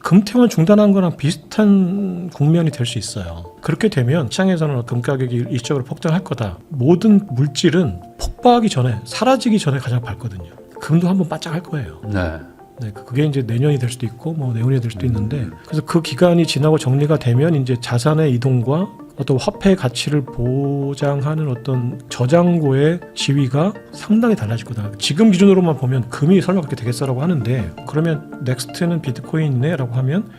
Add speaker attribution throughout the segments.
Speaker 1: 금태원 중단한 거랑 비슷한 국면이 될 수 있어요. 그렇게 되면 시장에서는 금 가격이 일시적으로 폭등할 거다. 모든 물질은 폭발하기 전에, 사라지기 전에 가장 밝거든요. 금도 한번 바짝 할 거예요. 네, 그게 이제 내년이 될 수도 있고 뭐 내후년이 될 수도 있는데, 그래서 그 기간이 지나고 정리가 되면 이제 자산의 이동과 어떤 화폐의 가치를 보장하는 어떤 저장고의 지위가 상당히 달라질 거다. 지금 기준으로만 보면 금이 설마 그렇게 되겠어라고 하는데, 그러면 넥스트는 비트코인이네 라고 하면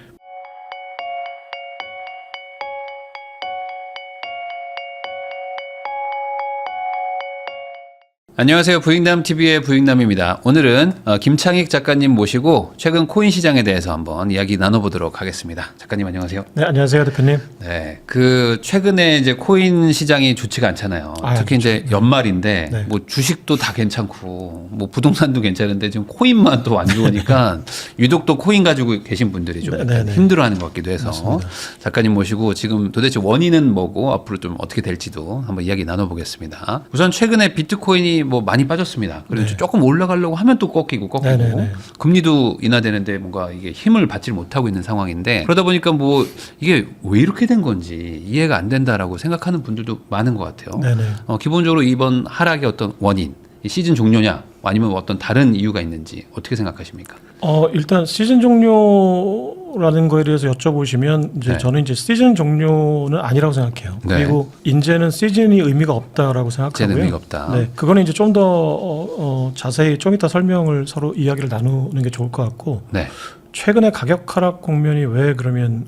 Speaker 2: 안녕하세요. 부익남TV의 부익남입니다. 오늘은 김창익 작가님 모시고 최근 코인 시장에 대해서 한번 이야기 나눠보도록 하겠습니다. 작가님 안녕하세요.
Speaker 1: 네, 안녕하세요 대표님.
Speaker 2: 네, 그 최근에 이제 코인 시장이 좋지가 않잖아요. 특히
Speaker 1: 그렇죠.
Speaker 2: 이제 연말인데
Speaker 1: 네.
Speaker 2: 뭐 주식도 다 괜찮고 뭐 부동산도 괜찮은데 지금 코인만 또 안 좋으니까 유독 또 코인 가지고 계신 분들이 좀 힘들어하는 것 같기도 해서
Speaker 1: 맞습니다.
Speaker 2: 작가님 모시고 지금 도대체 원인은 뭐고 앞으로 좀 어떻게 될지도 한번 이야기 나눠보겠습니다. 우선 최근에 비트코인이 뭐 많이 빠졌습니다. 그리고
Speaker 1: 네.
Speaker 2: 조금 올라가려고 하면 또 꺾이고
Speaker 1: 네네네.
Speaker 2: 금리도 인하되는데 뭔가 이게 힘을 받지 못하고 있는 상황인데, 그러다 보니까 뭐 이게 왜 이렇게 된 건지 이해가 안 된다라고 생각하는 분들도 많은 것 같아요.
Speaker 1: 네네.
Speaker 2: 기본적으로 이번 하락의 어떤 원인, 이 시즌 종료냐 아니면 어떤 다른 이유가 있는지 어떻게 생각하십니까?
Speaker 1: 일단 시즌 종료라는 거에 대해서 여쭤보시면 이제
Speaker 2: 네.
Speaker 1: 저는 이제 시즌 종료는 아니라고 생각해요.
Speaker 2: 네.
Speaker 1: 그리고 이제는 시즌이 의미가 없다라고 생각하고요.
Speaker 2: 이제는 의미가 없다.
Speaker 1: 네, 그거는 이제 좀 더 자세히 좀 이따 설명을 서로 이야기를 나누는 게 좋을 것 같고,
Speaker 2: 네.
Speaker 1: 최근에 가격 하락 국면이 왜 그러면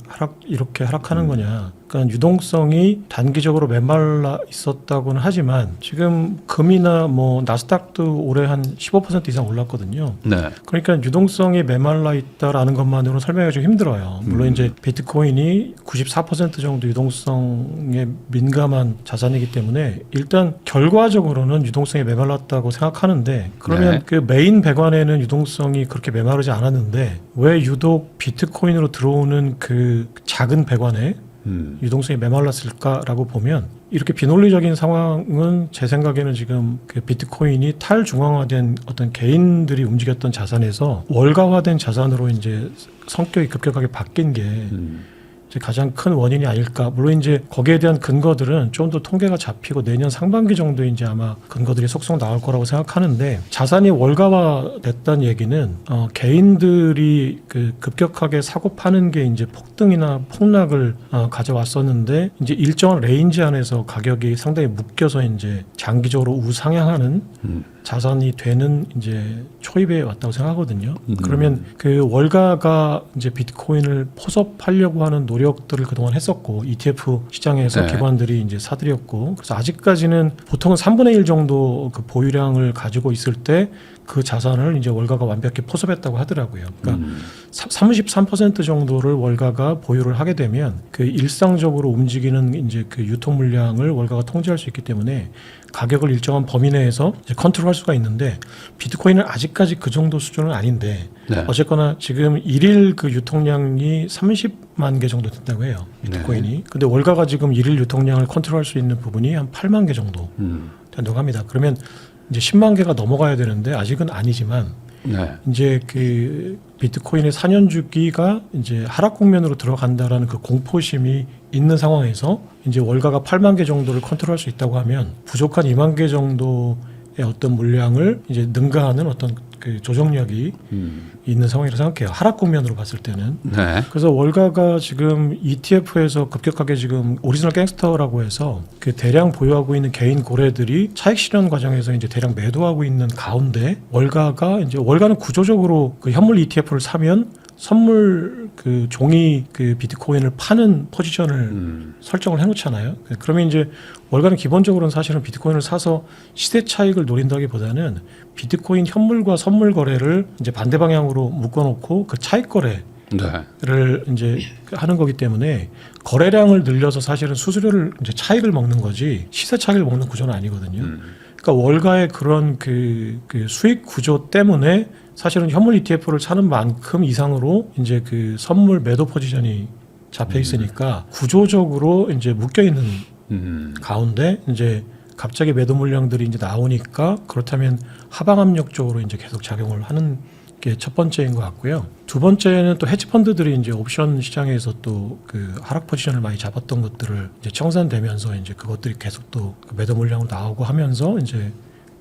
Speaker 1: 이렇게 하락하는 거냐? 그러니까 유동성이 단기적으로 메말라 있었다고는 하지만 지금 금이나 뭐 나스닥도 올해 한 15% 이상 올랐거든요.
Speaker 2: 네.
Speaker 1: 그러니까 유동성이 메말라 있다라는 것만으로 설명하기 좀 힘들어요. 물론 이제 비트코인이 94% 정도 유동성에 민감한 자산이기 때문에 일단 결과적으로는 유동성이 메말랐다고 생각하는데, 그러면
Speaker 2: 네.
Speaker 1: 그 메인 배관에는 유동성이 그렇게 메마르지 않았는데 왜 유독 비트코인으로 들어오는 그 작은 배관에 유동성이 메말랐을까라고 보면, 이렇게 비논리적인 상황은 제 생각에는 지금 그 비트코인이 탈중앙화된 어떤 개인들이 움직였던 자산에서 월가화된 자산으로 이제 성격이 급격하게 바뀐 게 이제 가장 큰 원인이 아닐까. 물론 이제 거기에 대한 근거들은 좀 더 통계가 잡히고 내년 상반기 정도에 이제 아마 근거들이 속속 나올 거라고 생각하는데, 자산이 월가화됐다는 얘기는 개인들이 그 급격하게 사고 파는 게 이제 폭등이나 폭락을 가져왔었는데, 이제 일정한 레인지 안에서 가격이 상당히 묶여서 이제 장기적으로 우상향하는 자산이 되는 이제 초입에 왔다고 생각하거든요. 그러면 그 월가가 이제 비트코인을 포섭하려고 하는 노력들을 그동안 했었고, ETF 시장에서
Speaker 2: 네.
Speaker 1: 기관들이 이제 사들였고, 그래서 아직까지는 보통은 3분의 1 정도 그 보유량을 가지고 있을 때 그 자산을 이제 월가가 완벽히 포섭했다고 하더라고요. 그러니까 33% 정도를 월가가 보유를 하게 되면 그 일상적으로 움직이는 이제 그 유통 물량을 월가가 통제할 수 있기 때문에 가격을 일정한 범위 내에서 이제 컨트롤할 수가 있는데, 비트코인은 아직까지 그 정도 수준은 아닌데,
Speaker 2: 네.
Speaker 1: 어쨌거나 지금 일일 그 유통량이 30만 개 정도 된다고 해요, 비트코인이.
Speaker 2: 네.
Speaker 1: 근데 월가가 지금 일일 유통량을 컨트롤할 수 있는 부분이 한 8만 개 정도 된다고 합니다. 그러면 이제 10만 개가 넘어가야 되는데 아직은 아니지만,
Speaker 2: 네.
Speaker 1: 이제 그 비트코인의 4년 주기가 이제 하락 국면으로 들어간다라는 그 공포심이 있는 상황에서 이제 월가가 8만 개 정도를 컨트롤할 수 있다고 하면 부족한 2만 개 정도의 어떤 물량을 이제 능가하는 어떤 그 조정력이 있는 상황이라고 생각해요. 하락 국면으로 봤을 때는.
Speaker 2: 네.
Speaker 1: 그래서 월가가 지금 ETF에서 급격하게 지금 오리지널 갱스터라고 해서 그 대량 보유하고 있는 개인 고래들이 차익 실현 과정에서 이제 대량 매도하고 있는 가운데, 월가는 구조적으로 그 현물 ETF를 사면 선물 그 종이 그 비트코인을 파는 포지션을 설정을 해놓잖아요. 그러면 이제 월가는 기본적으로는 사실은 비트코인을 사서 시세 차익을 노린다기보다는 비트코인 현물과 선물 거래를 이제 반대 방향으로 묶어놓고 그 차익 거래를 이제 하는 거기 때문에 거래량을 늘려서 사실은 수수료를 이제 차익을 먹는 거지 시세 차익을 먹는 구조는 아니거든요. 그러니까 월가의 그런 그 수익 구조 때문에 사실은 현물 ETF를 사는 만큼 이상으로 이제 그 선물 매도 포지션이 잡혀 있으니까 구조적으로 이제 묶여 있는 가운데 이제 갑자기 매도 물량들이 이제 나오니까, 그렇다면 하방 압력적으로 이제 계속 작용을 하는 게 첫 번째인 것 같고요. 두 번째는 또 헤지 펀드들이 이제 옵션 시장에서 또 그 하락 포지션을 많이 잡았던 것들을 이제 청산되면서 이제 그것들이 계속 또 매도 물량으로 나오고 하면서 이제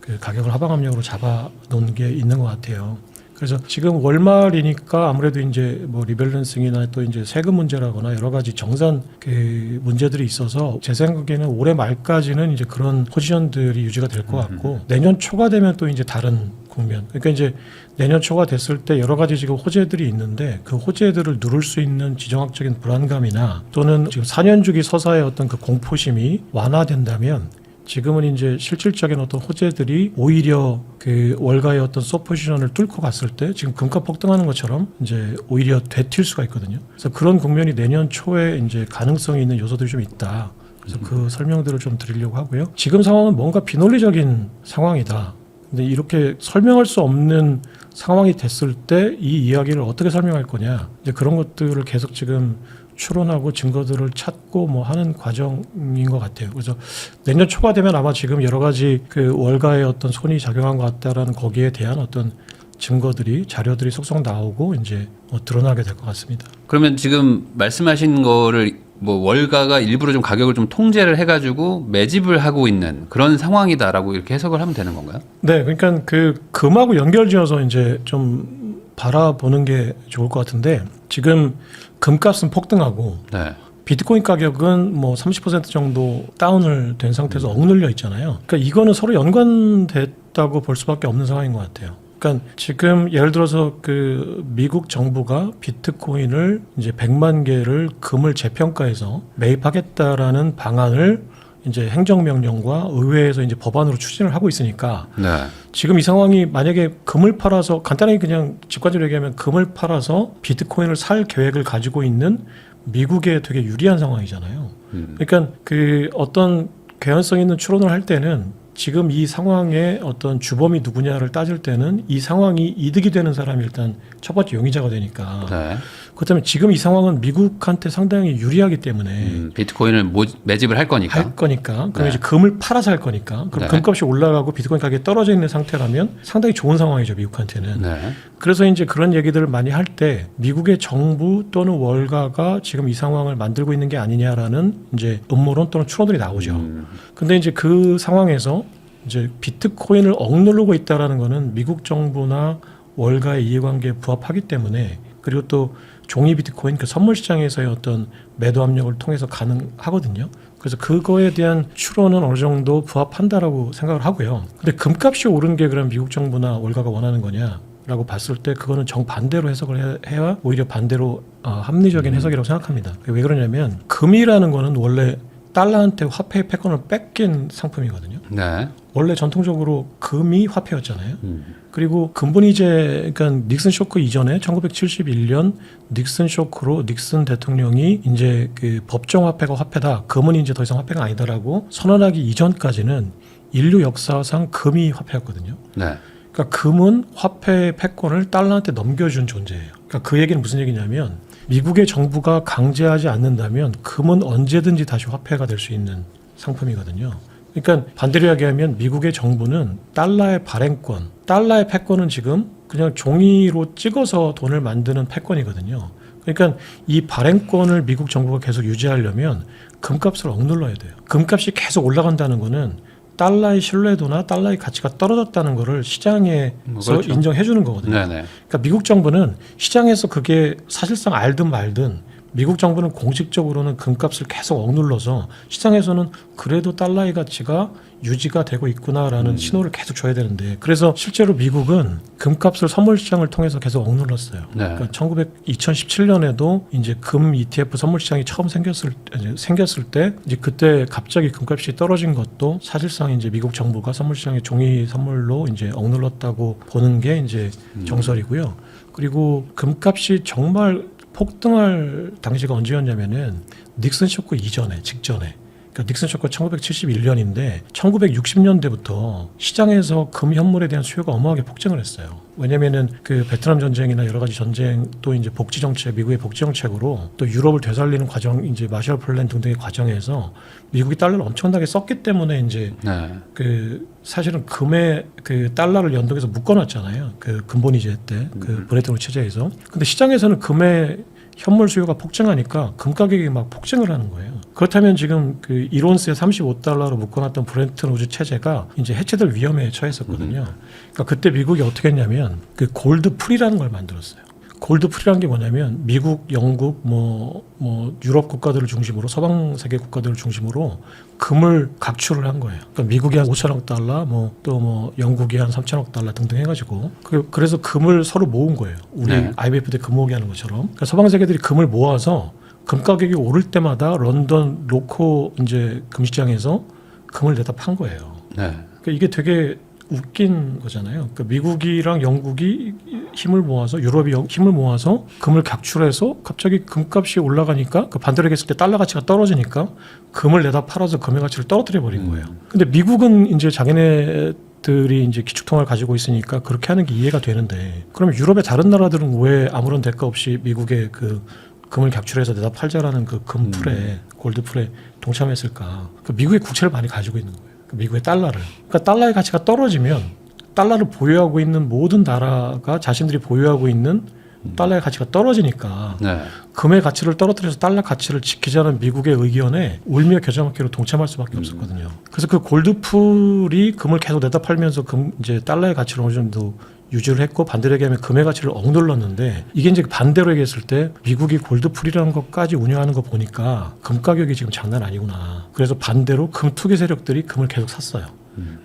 Speaker 1: 그 가격을 하방 압력으로 잡아놓은 게 있는 것 같아요. 그래서 지금 월말이니까 아무래도 이제 뭐 리밸런싱이나 또 이제 세금 문제라거나 여러 가지 정산 그 문제들이 있어서 제 생각에는 올해 말까지는 이제 그런 포지션들이 유지가 될 것 같고 내년 초가 되면 또 이제 다른 국면. 그러니까 이제 내년 초가 됐을 때 여러 가지 지금 호재들이 있는데 그 호재들을 누를 수 있는 지정학적인 불안감이나 또는 지금 4년 주기 서사의 어떤 그 공포심이 완화된다면 지금은 이제 실질적인 어떤 호재들이 오히려 그 월가의 어떤 소포지션을 뚫고 갔을 때 지금 금값 폭등하는 것처럼 이제 오히려 되튈 수가 있거든요. 그래서 그런 국면이 내년 초에 이제 가능성이 있는 요소들이 좀 있다. 그래서 그 설명들을 좀 드리려고 하고요. 지금 상황은 뭔가 비논리적인 상황이다. 근데 이렇게 설명할 수 없는 상황이 됐을 때 이 이야기를 어떻게 설명할 거냐. 이제 그런 것들을 계속 지금 추론하고 증거들을 찾고 뭐 하는 과정인 것 같아요. 그래서 내년 초가 되면 아마 지금 여러 가지 그 월가의 어떤 손이 작용한 것 같다라는 거기에 대한 어떤 증거들이 자료들이 속속 나오고 이제 뭐 드러나게 될 것 같습니다.
Speaker 2: 그러면 지금 말씀하신 거를 뭐 월가가 일부러 좀 가격을 좀 통제를 해가지고 매집을 하고 있는 그런 상황이다라고 이렇게 해석을 하면 되는 건가요?
Speaker 1: 네, 그러니까 그 금하고 연결지어서 이제 좀 바라보는 게 좋을 것 같은데 지금 금값은 폭등하고
Speaker 2: 네.
Speaker 1: 비트코인 가격은 뭐 30% 정도 다운을 된 상태에서 억눌려 있잖아요. 그러니까 이거는 서로 연관됐다고 볼 수밖에 없는 상황인 것 같아요. 그러니까 지금 예를 들어서 그 미국 정부가 비트코인을 이제 100만 개를 금을 재평가해서 매입하겠다라는 방안을 이제 행정명령과 의회에서 이제 법안으로 추진을 하고 있으니까
Speaker 2: 네.
Speaker 1: 지금 이 상황이 만약에 금을 팔아서 간단하게 그냥 직관적으로 얘기하면 금을 팔아서 비트코인을 살 계획을 가지고 있는 미국에 되게 유리한 상황이잖아요. 그러니까 그 어떤 개연성 있는 추론을 할 때는 지금 이 상황의 어떤 주범이 누구냐를 따질 때는 이 상황이 이득이 되는 사람이 일단 첫 번째 용의자가 되니까
Speaker 2: 네.
Speaker 1: 그렇다면 지금 이 상황은 미국한테 상당히 유리하기 때문에
Speaker 2: 비트코인을 매집을 할 거니까.
Speaker 1: 그럼
Speaker 2: 네.
Speaker 1: 이제 금을 팔아서 할 거니까 그럼
Speaker 2: 네.
Speaker 1: 금값이 올라가고 비트코인 가격이 떨어져 있는 상태라면 상당히 좋은 상황이죠 미국한테는.
Speaker 2: 네.
Speaker 1: 그래서 이제 그런 얘기들을 많이 할 때 미국의 정부 또는 월가가 지금 이 상황을 만들고 있는 게 아니냐라는 이제 음모론 또는 추론들이 나오죠. 근데 이제 그 상황에서 이제 비트코인을 억누르고 있다라는 거는 미국 정부나 월가의 이해관계에 부합하기 때문에 그리고 또 종이 비트코인 그 선물 시장에서의 어떤 매도 압력을 통해서 가능하거든요. 그래서 그거에 대한 추론은 어느 정도 부합한다라고 생각을 하고요. 근데 금값이 오른 게 그럼 미국 정부나 월가가 원하는 거냐라고 봤을 때 그거는 정반대로 해석을 해야 오히려 반대로 합리적인 해석이라고 생각합니다. 왜 그러냐면 금이라는 거는 원래 달러한테 화폐의 패권을 뺏긴 상품이거든요.
Speaker 2: 네.
Speaker 1: 원래 전통적으로 금이 화폐였잖아요. 그리고 근본 이제 그러니까 닉슨 쇼크 이전에 1971년 닉슨 쇼크로 닉슨 대통령이 이제 그 법정 화폐가 화폐다. 금은 이제 더 이상 화폐가 아니다라고 선언하기 이전까지는 인류 역사상 금이 화폐였거든요.
Speaker 2: 네.
Speaker 1: 그러니까 금은 화폐의 패권을 달러한테 넘겨준 존재예요. 그러니까 그 얘기는 무슨 얘기냐면 미국의 정부가 강제하지 않는다면 금은 언제든지 다시 화폐가 될 수 있는 상품이거든요. 그러니까 반대로 이야기하면 미국의 정부는 달러의 발행권, 달러의 패권은 지금 그냥 종이로 찍어서 돈을 만드는 패권이거든요. 그러니까 이 발행권을 미국 정부가 계속 유지하려면 금값을 억눌러야 돼요. 금값이 계속 올라간다는 거는 달러의 신뢰도나 달러의 가치가 떨어졌다는 거를 시장에서
Speaker 2: 그렇죠.
Speaker 1: 인정해 주는 거거든요.
Speaker 2: 네네.
Speaker 1: 그러니까 미국 정부는 시장에서 그게 사실상 알든 말든 미국 정부는 공식적으로는 금값을 계속 억눌러서 시장에서는 그래도 달러의 가치가 유지가 되고 있구나라는 신호를 계속 줘야 되는데 그래서 실제로 미국은 금값을 선물 시장을 통해서 계속 억눌렀어요.
Speaker 2: 네.
Speaker 1: 그러니까 2017년에도 이제 금 ETF 선물 시장이 처음 생겼을 때 이제 그때 갑자기 금값이 떨어진 것도 사실상 이제 미국 정부가 선물 시장에 종이 선물로 이제 억눌렀다고 보는 게 이제 정설이고요. 그리고 금값이 정말 폭등할 당시가 언제였냐면은 닉슨 쇼크 직전에. 그러니까 닉슨 정권 1971년인데 1960년대부터 시장에서 금 현물에 대한 수요가 어마어마하게 폭증을 했어요. 왜냐면은 그 베트남 전쟁이나 여러 가지 전쟁 또 이제 복지 정책, 미국의 복지 정책으로 또 유럽을 되살리는 과정, 이제 마셜 플랜 등등의 과정에서 미국이 달러를 엄청나게 썼기 때문에 이제
Speaker 2: 네.
Speaker 1: 그 사실은 금에 그 달러를 연동해서 묶어놨잖아요. 그 근본이제 때 그 브레튼 우드 체제에서. 근데 시장에서는 금의 현물 수요가 폭증하니까 금 가격이 막 폭증을 하는 거예요. 그렇다면 지금 그 1온스에 35달러로 묶어놨던 브레튼 우드 체제가 이제 해체될 위험에 처했었거든요. 그러니까 그때 미국이 어떻게 했냐면 그 골드 풀이라는 걸 만들었어요. 골드 풀이라는 게 뭐냐면 미국, 영국, 뭐 유럽 국가들을 중심으로 서방 세계 국가들을 중심으로 금을 각출을 한 거예요. 그러니까 미국이 한 5천억 달러, 또 영국이 한 3천억 달러 등등 해가지고 그래서 금을 서로 모은 거예요. 우리
Speaker 2: 네.
Speaker 1: IMF 때 금 모으기 하는 것처럼. 그러니까 서방 세계들이 금을 모아서 금 가격이 오를 때마다 런던 로코 이제 금시장에서 금을 내다 판 거예요.
Speaker 2: 네.
Speaker 1: 그러니까 이게 되게 웃긴 거잖아요. 그러니까 미국이랑 영국이 힘을 모아서 유럽이 힘을 모아서 금을 각출해서 갑자기 금값이 올라가니까 그 반대로 얘기했을 때 달러 가치가 떨어지니까 금을 내다 팔아서 금의 가치를 떨어뜨려 버린 거예요. 근데 미국은 이제 자기네들이 이제 기축통화를 가지고 있으니까 그렇게 하는 게 이해가 되는데 그럼 유럽의 다른 나라들은 왜 아무런 대가 없이 미국의 그 금을 capture해서 내다 팔자라는 그 금풀에 골드풀에 동참했을까? 그 미국의 국채를 많이 가지고 있는 거예요. 그 미국의 달러를. 그러니까 달러의 가치가 떨어지면 달러를 보유하고 있는 모든 나라가 자신들이 보유하고 있는 달러의 가치가 떨어지니까
Speaker 2: 네.
Speaker 1: 금의 가치를 떨어뜨려서 달러 가치를 지키자는 미국의 의견에 울며 겨자 먹기로 동참할 수밖에 없었거든요. 그래서 그 골드풀이 금을 계속 내다 팔면서 이제 달러의 가치를 어느 정도 유지를 했고 반대로 얘기하면 금의 가치를 억눌렀는데 이게 이제 반대로 얘기했을 때 미국이 골드풀이라는 것까지 운영하는 거 보니까 금 가격이 지금 장난 아니구나. 그래서 반대로 금 투기 세력들이 금을 계속 샀어요.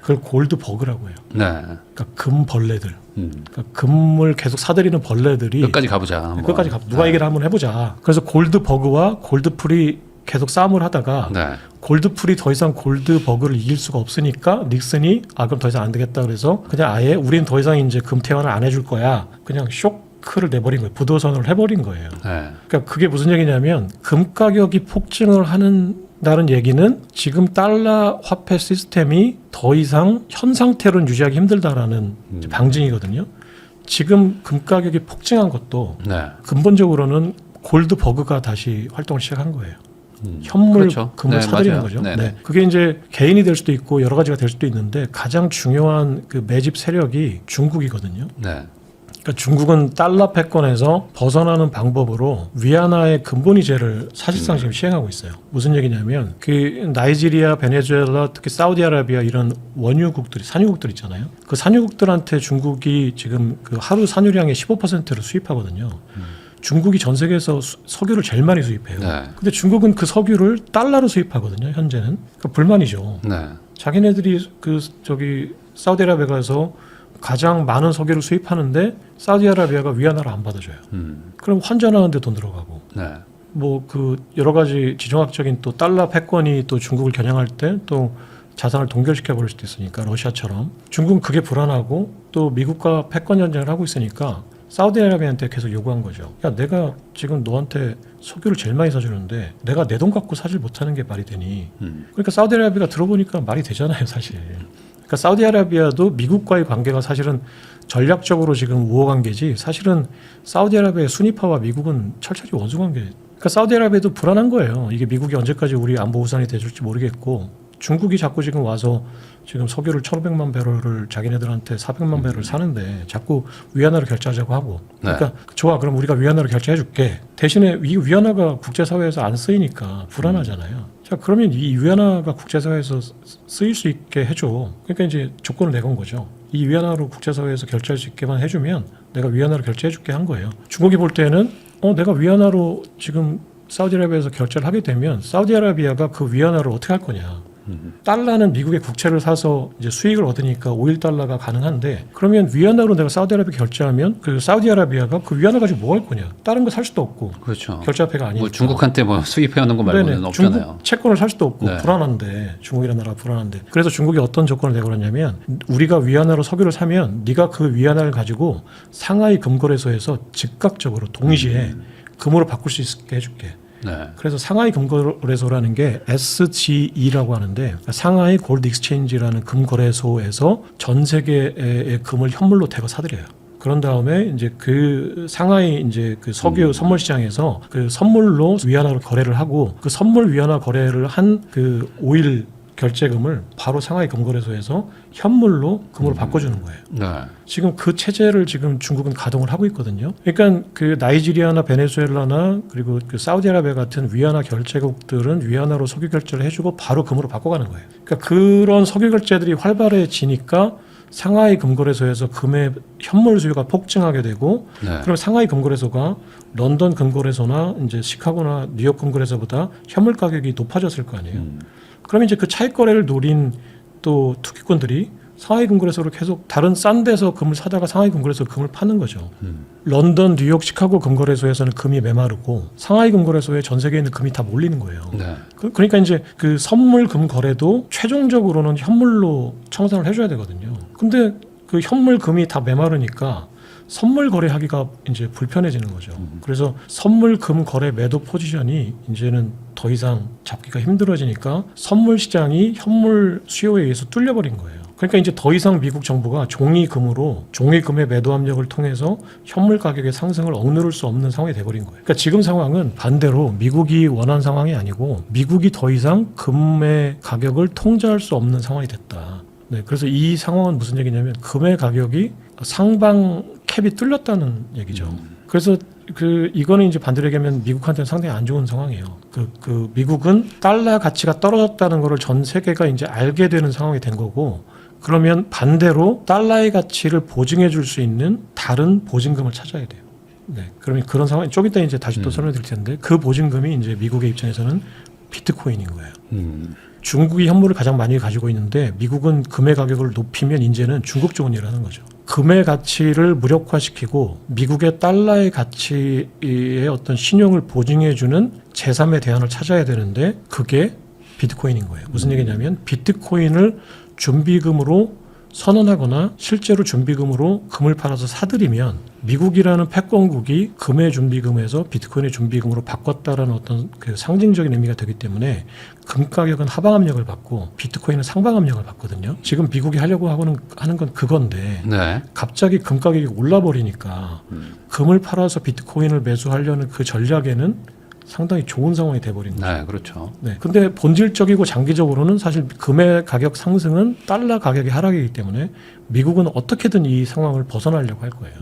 Speaker 1: 그걸 골드 버그라고 해요.
Speaker 2: 네.
Speaker 1: 그러니까 금 벌레들. 그러니까 금을 계속 사들이는 벌레들이
Speaker 2: 끝까지 가보자. 한번.
Speaker 1: 끝까지 누가
Speaker 2: 네.
Speaker 1: 얘기를 한번 해보자. 그래서 골드 버그와 골드풀이 계속 싸움을 하다가
Speaker 2: 네.
Speaker 1: 골드풀이 더 이상 골드 버그를 이길 수가 없으니까 닉슨이 그럼 더 이상 안 되겠다 그래서 그냥 아예 우린 더 이상 이제 금 퇴원을 안 해줄 거야. 그냥 쇼크를 내버린 거예요. 부도선을 해버린 거예요.
Speaker 2: 네.
Speaker 1: 그러니까 그게 무슨 얘기냐면 금 가격이 폭증을 한다는 얘기는 지금 달러 화폐 시스템이 더 이상 현 상태로는 유지하기 힘들다라는 이제 방증이거든요. 지금 금 가격이 폭증한 것도
Speaker 2: 네.
Speaker 1: 근본적으로는 골드 버그가 다시 활동을 시작한 거예요. 현물
Speaker 2: 그렇죠.
Speaker 1: 금을
Speaker 2: 네,
Speaker 1: 사들이는
Speaker 2: 맞아요.
Speaker 1: 거죠.
Speaker 2: 네네.
Speaker 1: 네. 그게 이제 개인이 될 수도 있고 여러 가지가 될 수도 있는데 가장 중요한 그 매집 세력이 중국이거든요.
Speaker 2: 네.
Speaker 1: 그러니까 중국은 달러 패권에서 벗어나는 방법으로 위안화의 근본이제를 사실상 지금 시행하고 있어요. 무슨 얘기냐면 그 나이지리아, 베네수엘라, 특히 사우디아라비아 이런 원유국들이 산유국들 있잖아요. 그 산유국들한테 중국이 지금 그 하루 산유량의 15%를 수입하거든요. 중국이 전 세계에서 석유를 제일 많이 수입해요.
Speaker 2: 네.
Speaker 1: 근데 중국은 그 석유를 달러로 수입하거든요. 현재는. 그러니까 불만이죠.
Speaker 2: 네.
Speaker 1: 자기네들이 사우디아라비아 가서 가장 많은 석유를 수입하는데 사우디아라비아가 위안화를 안 받아줘요. 그럼 환전하는데 돈 들어가고.
Speaker 2: 네.
Speaker 1: 뭐 그 여러 가지 지정학적인 또 달러 패권이 또 중국을 겨냥할 때 또 자산을 동결시켜 버릴 수도 있으니까 러시아처럼 중국은 그게 불안하고 또 미국과 패권 전쟁을 하고 있으니까 사우디아라비아한테 계속 요구한 거죠. 야, 내가 지금 너한테 석유를 제일 많이 사주는데 내가 내 돈 갖고 사질 못하는 게 말이 되니? 그러니까 사우디아라비아가 들어보니까 말이 되잖아요, 사실. 그러니까 사우디아라비아도 미국과의 관계가 사실은 전략적으로 지금 우호 관계지 사실은 사우디아라비아의 순위파와 미국은 철저히 원수 관계. 그러니까 사우디아라비아도 불안한 거예요. 이게 미국이 언제까지 우리 안보 우산이 돼줄지 모르겠고 중국이 자꾸 지금 와서 지금 석유를 1,500만 배럴을 자기네들한테 400만 배럴을 사는데 자꾸 위안화로 결제하자고 하고 그러니까 좋아 그럼 우리가 위안화로 결제해줄게 대신에 이 위안화가 국제사회에서 안 쓰이니까 불안하잖아요. 자 그러면 이 위안화가 국제사회에서 쓰일 수 있게 해줘. 그러니까 이제 조건을 내건 거죠. 이 위안화로 국제사회에서 결제할 수 있게만 해주면 내가 위안화로 결제해줄게 한 거예요. 중국이 볼 때는 내가 위안화로 지금 사우디아라비아에서 결제를 하게 되면 사우디아라비아가 그 위안화를 어떻게 할 거냐. 달러는 미국의 국채를 사서 이제 수익을 얻으니까 5.1달러가 가능한데 그러면 위안화로 내가 사우디아라비아 결제하면 그 사우디아라비아가 그 위안화 가지고 뭐 할 거냐? 다른 거 살 수도 없고.
Speaker 2: 그렇죠.
Speaker 1: 결제화폐가 아니니까.
Speaker 2: 뭐 중국한테 뭐 수입해오는 거 말고는
Speaker 1: 네네.
Speaker 2: 없잖아요.
Speaker 1: 중국 채권을 살 수도 없고
Speaker 2: 네.
Speaker 1: 불안한데 중국이라는 나라가 불안한데 그래서 중국이 어떤 조건을 내걸었냐면 우리가 위안화로 석유를 사면 네가 그 위안화를 가지고 상하이 금거래소에서 즉각적으로 동시에 금으로 바꿀 수 있게 해줄게.
Speaker 2: 네.
Speaker 1: 그래서 상하이 금거래소라는 게 SGE라고 하는데 그러니까 상하이 골드 익스체인지라는 금거래소에서 전 세계의 금을 현물로 대거 사들여요. 그런 다음에 이제 그 상하이 이제 그 석유 선물 시장에서 그 선물로 위안화로 거래를 하고 그 선물 위안화 거래를 한 그 오일 결제금을 바로 상하이 금거래소에서 현물로 금으로 바꿔주는 거예요.
Speaker 2: 네.
Speaker 1: 지금 그 체제를 지금 중국은 가동을 하고 있거든요. 그러니까 그 나이지리아나 베네수엘라나 그리고 그 사우디아라비아 같은 위안화 결제국들은 위안화로 석유 결제를 해주고 바로 금으로 바꿔가는 거예요. 그러니까 그런 석유 결제들이 활발해지니까 상하이 금거래소에서 금의 현물 수요가 폭증하게 되고,
Speaker 2: 네.
Speaker 1: 그럼 상하이 금거래소가 런던 금거래소나 이제 시카고나 뉴욕 금거래소보다 현물 가격이 높아졌을 거 아니에요. 그러면 이제 그 차익 거래를 노린 또 투기꾼들이 상하이 금거래소를 계속 다른 싼 데서 금을 사다가 상하이 금거래소로 금을 파는 거죠. 런던, 뉴욕, 시카고 금거래소에서는 금이 메마르고 상하이 금거래소에 전 세계에 있는 금이 다 몰리는 거예요.
Speaker 2: 네.
Speaker 1: 그러니까 이제 그 선물 금 거래도 최종적으로는 현물로 청산을 해줘야 되거든요. 근데 그 현물 금이 다 메마르니까 선물 거래하기가 이제 불편해지는 거죠. 그래서 선물 금 거래 매도 포지션이 이제는 더 이상 잡기가 힘들어지니까 선물 시장이 현물 수요에 의해서 뚫려버린 거예요. 그러니까 이제 더 이상 미국 정부가 종이금의 매도 압력을 통해서 현물 가격의 상승을 억누를 수 없는 상황이 돼버린 거예요. 그러니까 지금 상황은 반대로 미국이 원한 상황이 아니고 미국이 더 이상 금의 가격을 통제할 수 없는 상황이 됐다. 네, 그래서 이 상황은 무슨 얘기냐면 금의 가격이 상방 캡이 뚫렸다는 얘기죠. 그래서 이거는 이제 반대로 얘기하면 미국한테는 상당히 안 좋은 상황이에요. 그 미국은 달러 가치가 떨어졌다는 거를 전 세계가 이제 알게 되는 상황이 된 거고, 그러면 반대로 달러의 가치를 보증해 줄 수 있는 다른 보증금을 찾아야 돼요. 네, 그러면 그런 상황이 좀 이따 이제 다시 또 설명드릴 텐데 그 보증금이 이제 미국의 입장에서는 비트코인인 거예요. 중국이 현물을 가장 많이 가지고 있는데 미국은 금의 가격을 높이면 이제는 중국 좋은 일을 하는 거죠. 금의 가치를 무력화시키고 미국의 달러의 가치의 어떤 신용을 보증해주는 제3의 대안을 찾아야 되는데 그게 비트코인인 거예요. 무슨 얘기냐면 비트코인을 준비금으로 선언하거나 실제로 준비금으로 금을 팔아서 사들이면 미국이라는 패권국이 금의 준비금에서 비트코인의 준비금으로 바꿨다라는 어떤 그 상징적인 의미가 되기 때문에 금 가격은 하방 압력을 받고 비트코인은 상방 압력을 받거든요. 지금 미국이 하려고 하는 건 그건데
Speaker 2: 네.
Speaker 1: 갑자기 금 가격이 올라버리니까 금을 팔아서 비트코인을 매수하려는 그 전략에는 상당히 좋은 상황이 돼버린 거죠.
Speaker 2: 네, 그렇죠.
Speaker 1: 네, 근데 본질적이고 장기적으로는 사실 금의 가격 상승은 달러 가격의 하락이기 때문에 미국은 어떻게든 이 상황을 벗어나려고 할 거예요.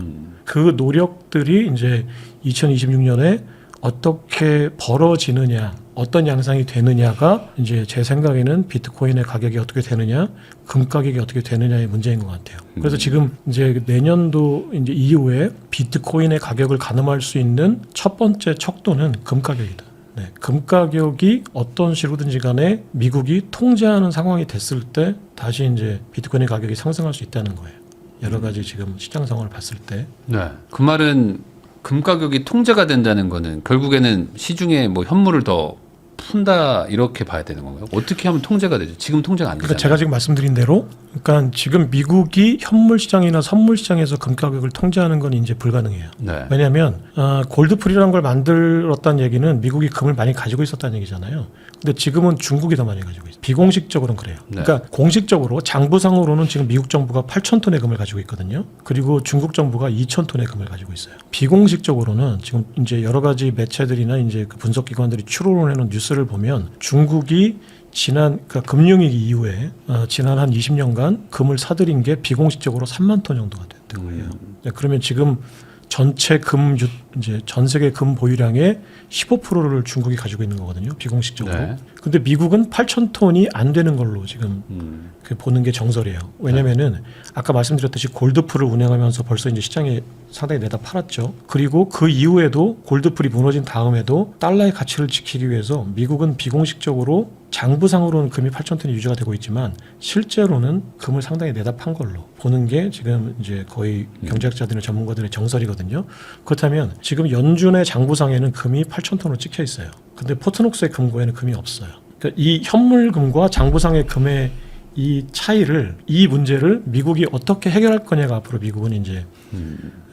Speaker 1: 그 노력들이 이제 2026년에 어떻게 벌어지느냐, 어떤 양상이 되느냐가 이제 제 생각에는 비트코인의 가격이 어떻게 되느냐, 금 가격이 어떻게 되느냐의 문제인 것 같아요. 그래서 지금 이제 내년도 이제 이후에 비트코인의 가격을 가늠할 수 있는 첫 번째 척도는 금 가격이다. 네, 금 가격이 어떤 식으로든지 간에 미국이 통제하는 상황이 됐을 때 다시 이제 비트코인의 가격이 상승할 수 있다는 거예요. 여러 가지 지금 시장 상황을 봤을 때.
Speaker 2: 네. 그 말은 금 가격이 통제가 된다는 거는 결국에는 시중에 뭐 현물을 더 푼다 이렇게 봐야 되는 건가요? 어떻게 하면 통제가 되죠? 지금 통제가 안 되잖아요.
Speaker 1: 그러니까 제가 지금 말씀드린 대로, 그러니까 지금 미국이 현물 시장이나 선물 시장에서 금 가격을 통제하는 건 이제 불가능해요.
Speaker 2: 네.
Speaker 1: 왜냐하면 골드풀이라는 걸 만들었다는 얘기는 미국이 금을 많이 가지고 있었다는 얘기잖아요. 근데 지금은 중국이 더 많이 가지고 있어요. 비공식적으로는 그래요.
Speaker 2: 네.
Speaker 1: 그러니까 공식적으로 장부상으로는 지금 미국 정부가 8,000톤의 금을 가지고 있거든요. 그리고 중국 정부가 2,000톤의 금을 가지고 있어요. 비공식적으로는 지금 이제 여러 가지 매체들이나 이제 그 분석기관들이 추론을 해놓은 뉴스를 보면 중국이 그러니까 금융위기 이후에 지난 한 20년간 금을 사들인 게 비공식적으로 3만 톤 정도가 됐던 거예요. 네, 그러면 지금 전체 이제 전 세계 금 보유량의 15%를 중국이 가지고 있는 거거든요. 비공식적으로.
Speaker 2: 네.
Speaker 1: 근데 미국은 8,000톤이 안 되는 걸로 지금 보는 게 정설이에요. 왜냐면은 아까 말씀드렸듯이 골드풀을 운영하면서 벌써 이제 시장에 상당히 내다 팔았죠. 그리고 그 이후에도 골드풀이 무너진 다음에도 달러의 가치를 지키기 위해서 미국은 비공식적으로 장부상으로는 금이 8,000톤이 유지가 되고 있지만 실제로는 금을 상당히 내다 판 걸로 보는 게 지금 이제 거의 경제학자들이나 전문가들의 정설이거든요. 그렇다면 지금 연준의 장부상에는 금이 8,000톤으로 찍혀 있어요. 근데 포트녹스의 금고에는 금이 없어요. 그러니까 이 현물금과 장부상의 금의 이 차이를, 이 문제를 미국이 어떻게 해결할 거냐가 앞으로 미국은 이제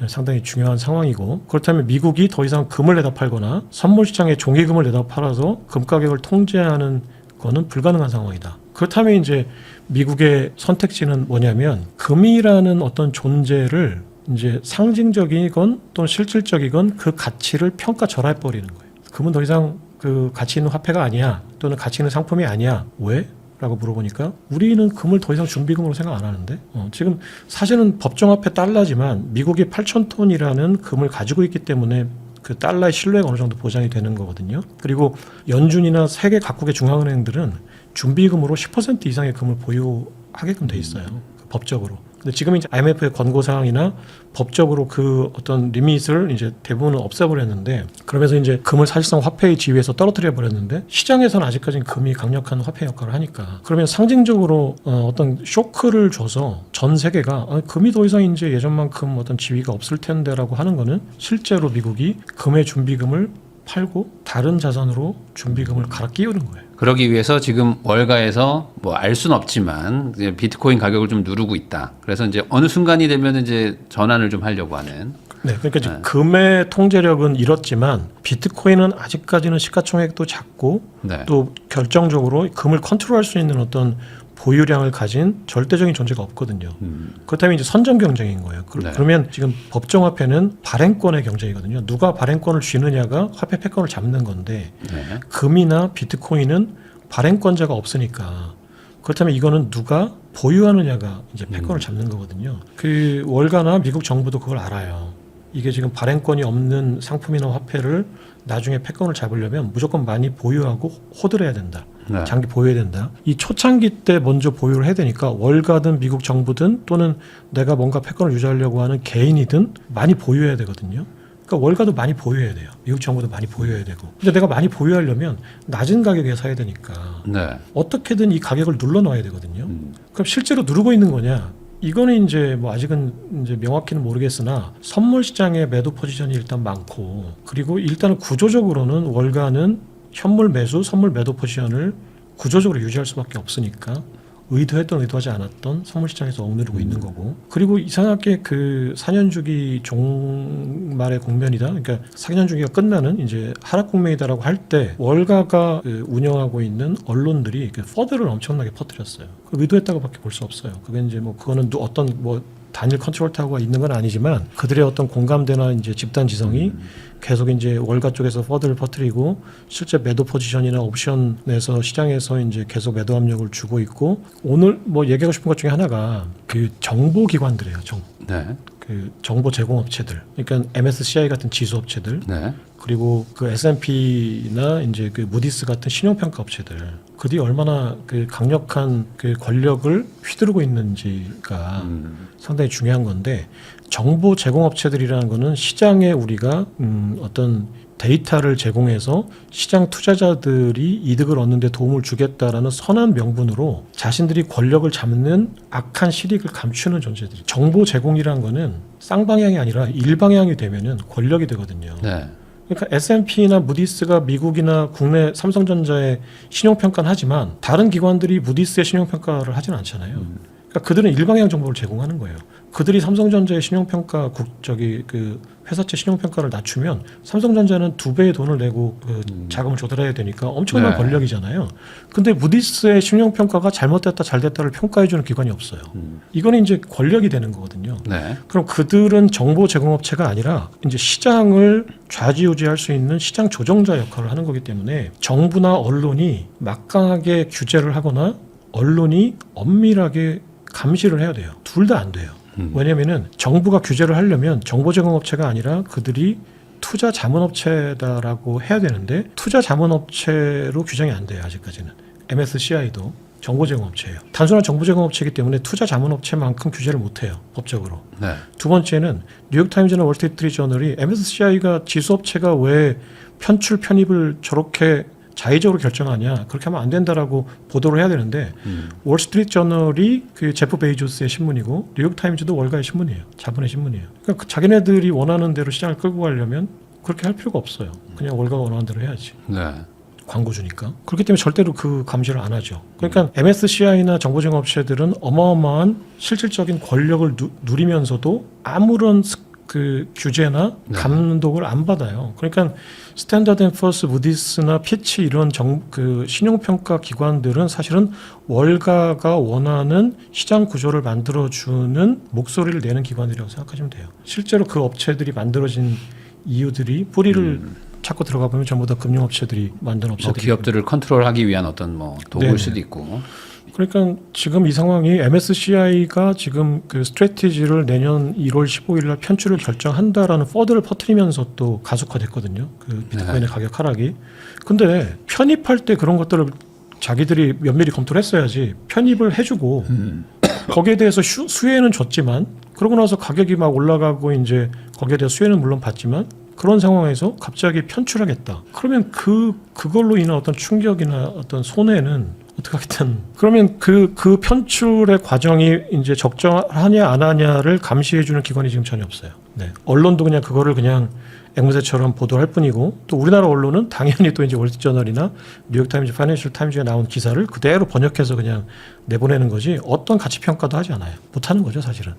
Speaker 1: 상당히 중요한 상황이고, 그렇다면 미국이 더 이상 금을 내다 팔거나 선물 시장에 종이금을 내다 팔아서 금 가격을 통제하는 거는 불가능한 상황이다. 그렇다면 이제 미국의 선택지는 뭐냐면 금이라는 어떤 존재를 이제 상징적이건 또는 실질적이건 그 가치를 평가절하해 버리는 거예요. 금은 더 이상 그 가치 있는 화폐가 아니야, 또는 가치 있는 상품이 아니야. 왜? 라고 물어보니까 우리는 금을 더 이상 준비금으로 생각 안 하는데, 지금 사실은 법정화폐 달러지만 미국이 8,000톤이라는 금을 가지고 있기 때문에 그 달러의 신뢰가 어느 정도 보장이 되는 거거든요. 그리고 연준이나 세계 각국의 중앙은행들은 준비금으로 10% 이상의 금을 보유하게끔 돼 있어요. 법적으로. 근데 지금 이제 IMF의 권고 사항이나 법적으로 그 어떤 리밋을 이제 대부분은 없애버렸는데, 그러면서 이제 금을 사실상 화폐의 지위에서 떨어뜨려 버렸는데, 시장에서는 아직까지는 금이 강력한 화폐 역할을 하니까, 그러면 상징적으로 어떤 쇼크를 줘서 전 세계가 금이 더 이상 이제 예전만큼 어떤 지위가 없을 텐데라고 하는 거는, 실제로 미국이 금의 준비금을 팔고 다른 자산으로 준비금을 갈아 끼우는 거예요.
Speaker 2: 그러기 위해서 지금 월가에서 뭐 알 수는 없지만 이제 비트코인 가격을 좀 누르고 있다. 그래서 이제 어느 순간이 되면 이제 전환을 좀 하려고 하는.
Speaker 1: 네, 그러니까 지금 금의 통제력은 잃었지만 비트코인은 아직까지는 시가총액도 작고,
Speaker 2: 네.
Speaker 1: 또 결정적으로 금을 컨트롤할 수 있는 어떤 보유량을 가진 절대적인 존재가 없거든요. 그렇다면 이제 선정 경쟁인 거예요.
Speaker 2: 네.
Speaker 1: 그러면 지금 법정화폐는 발행권의 경쟁이거든요. 누가 발행권을 쥐느냐가 화폐 패권을 잡는 건데,
Speaker 2: 네.
Speaker 1: 금이나 비트코인은 발행권자가 없으니까, 그렇다면 이거는 누가 보유하느냐가 이제 패권을 잡는 거거든요. 그 월가나 미국 정부도 그걸 알아요. 이게 지금 발행권이 없는 상품이나 화폐를 나중에 패권을 잡으려면 무조건 많이 보유하고 호들해야 된다.
Speaker 2: 네.
Speaker 1: 장기 보유해야 된다. 이 초창기 때 먼저 보유를 해야 되니까 월가든 미국 정부든 또는 내가 뭔가 패권을 유지하려고 하는 개인이든 많이 보유해야 되거든요. 그러니까 월가도 많이 보유해야 돼요. 미국 정부도 많이 보유해야 되고. 근데 내가 많이 보유하려면 낮은 가격에 사야 되니까
Speaker 2: 네.
Speaker 1: 어떻게든 이 가격을 눌러놔야 되거든요. 그럼 실제로 누르고 있는 거냐? 이거는 이제 뭐 아직은 이제 명확히는 모르겠으나 선물 시장의 매도 포지션이 일단 많고, 그리고 일단은 구조적으로는 월가는 현물 매수, 선물 매도 포지션을 구조적으로 유지할 수밖에 없으니까 의도했던 의도하지 않았던 선물 시장에서 억누르고 있는 거고, 그리고 이상하게 그 4년 주기 종말의 국면이다, 그러니까 4년 주기가 끝나는 이제 하락 국면이다라고 할 때 월가가 그 운영하고 있는 언론들이 그 퍼드를 엄청나게 퍼뜨렸어요. 의도했다고밖에 볼 수 없어요. 그게 이제 뭐 그거는 어떤 뭐 단일 컨트롤 타워가 있는 건 아니지만 그들의 어떤 공감대나 이제 집단 지성이 계속 이제 월가 쪽에서 퍼드를 퍼뜨리고, 실제 매도 포지션이나 옵션에서 시장에서 이제 계속 매도 압력을 주고 있고, 오늘 뭐 얘기하고 싶은 것 중에 하나가 그 정보 기관들이에요.
Speaker 2: 네.
Speaker 1: 그 정보 제공 업체들, 그러니까 MSCI 같은 지수 업체들,
Speaker 2: 네.
Speaker 1: 그리고 그 S&P나 이제 그 무디스 같은 신용평가 업체들, 그들이 얼마나 그 강력한 그 권력을 휘두르고 있는지가 상당히 중요한 건데, 정보 제공 업체들이라는 거는 시장에 우리가 어떤 데이터를 제공해서 시장 투자자들이 이득을 얻는 데 도움을 주겠다라는 선한 명분으로 자신들이 권력을 잡는 악한 실익을 감추는 존재들이. 정보 제공이라는 거는 쌍방향이 아니라 일방향이 되면은 권력이 되거든요.
Speaker 2: 네.
Speaker 1: 그러니까 S&P나 무디스가 미국이나 국내 삼성전자의 신용평가는 하지만 다른 기관들이 무디스의 신용평가를 하지는 않잖아요. 그러니까 그들은 일방향 정보를 제공하는 거예요. 그들이 삼성전자의 신용평가 그 회사채 신용평가를 낮추면 삼성전자는 2배의 돈을 내고 그 자금을 조달해야 되니까 엄청난
Speaker 2: 네.
Speaker 1: 권력이잖아요. 근데 무디스의 신용평가가 잘못됐다 잘됐다를 평가해주는 기관이 없어요. 이거는 이제 권력이 되는 거거든요.
Speaker 2: 네.
Speaker 1: 그럼 그들은 정보 제공업체가 아니라 이제 시장을 좌지우지할 수 있는 시장 조정자 역할을 하는 거기 때문에 정부나 언론이 막강하게 규제를 하거나 언론이 엄밀하게 감시를 해야 돼요. 둘 다 안 돼요. 왜냐면은 정부가 규제를 하려면 정보 제공업체가 아니라 그들이 투자 자문업체다라고 해야 되는데, 투자 자문업체로 규정이 안 돼요. 아직까지는. MSCI도 정보 제공업체예요. 단순한 정보 제공업체이기 때문에 투자 자문업체만큼 규제를 못해요. 법적으로.
Speaker 2: 네.
Speaker 1: 두 번째는 뉴욕타임즈나 월스트리트저널이 MSCI가 지수업체가 왜 편출 편입을 저렇게 자의적으로 결정하냐, 그렇게 하면 안 된다라고 보도를 해야 되는데, 월스트리트저널이 그 제프 베이조스의 신문이고 뉴욕타임즈도 월가의 신문이에요. 자본의 신문이에요. 그러니까 그 자기네들이 원하는 대로 시장을 끌고 가려면 그렇게 할 필요가 없어요. 그냥 월가가 원하는 대로 해야지.
Speaker 2: 네.
Speaker 1: 광고주니까. 그렇기 때문에 절대로 그 감시를 안 하죠. 그러니까 MSCI나 정보제공업체들은 어마어마한 실질적인 권력을 누리면서도 아무런 그 규제나 감독을 안 받아요. 그러니까 스탠다드 앤 퍼스, 무디스나 피치 이런 그 신용평가 기관들은 사실은 월가가 원하는 시장 구조를 만들어주는 목소리를 내는 기관이라고 생각하시면 돼요. 실제로 그 업체들이 만들어진 이유들이 뿌리를 찾고 들어가 보면 전부 다 금융업체들이 만든 업체들이
Speaker 2: 기업들을 컨트롤하기 위한 어떤 도구일
Speaker 1: 네네.
Speaker 2: 수도 있고.
Speaker 1: 그러니까 지금 이 상황이 MSCI가 지금 그 스트래티지를 내년 1월 15일 날 편출을 결정한다라는 퍼드를 퍼뜨리면서 또 가속화됐거든요. 그 비트코인의 가격 하락이. 근데 편입할 때 그런 것들을 자기들이 면밀히 검토를 했어야지. 편입을 해주고 거기에 대해서 수혜는 줬지만 그러고 나서 가격이 막 올라가고 이제 거기에 대해서 수혜는 물론 받지만 그런 상황에서 갑자기 편출하겠다. 그러면 그걸로 인한 어떤 충격이나 어떤 손해는 어떻게 하겠든. 그러면 그 편출의 과정이 이제 적정하냐 안 하냐를 감시해주는 기관이 지금 전혀 없어요. 네. 언론도 그냥 그거를 그냥 앵무새처럼 보도할 뿐이고 또 우리나라 언론은 당연히 또 이제 월스트리트저널이나 뉴욕타임즈, 파이낸셜 타임즈에 나온 기사를 그대로 번역해서 그냥 내보내는 거지 어떤 가치 평가도 하지 않아요. 못하는 거죠 사실은.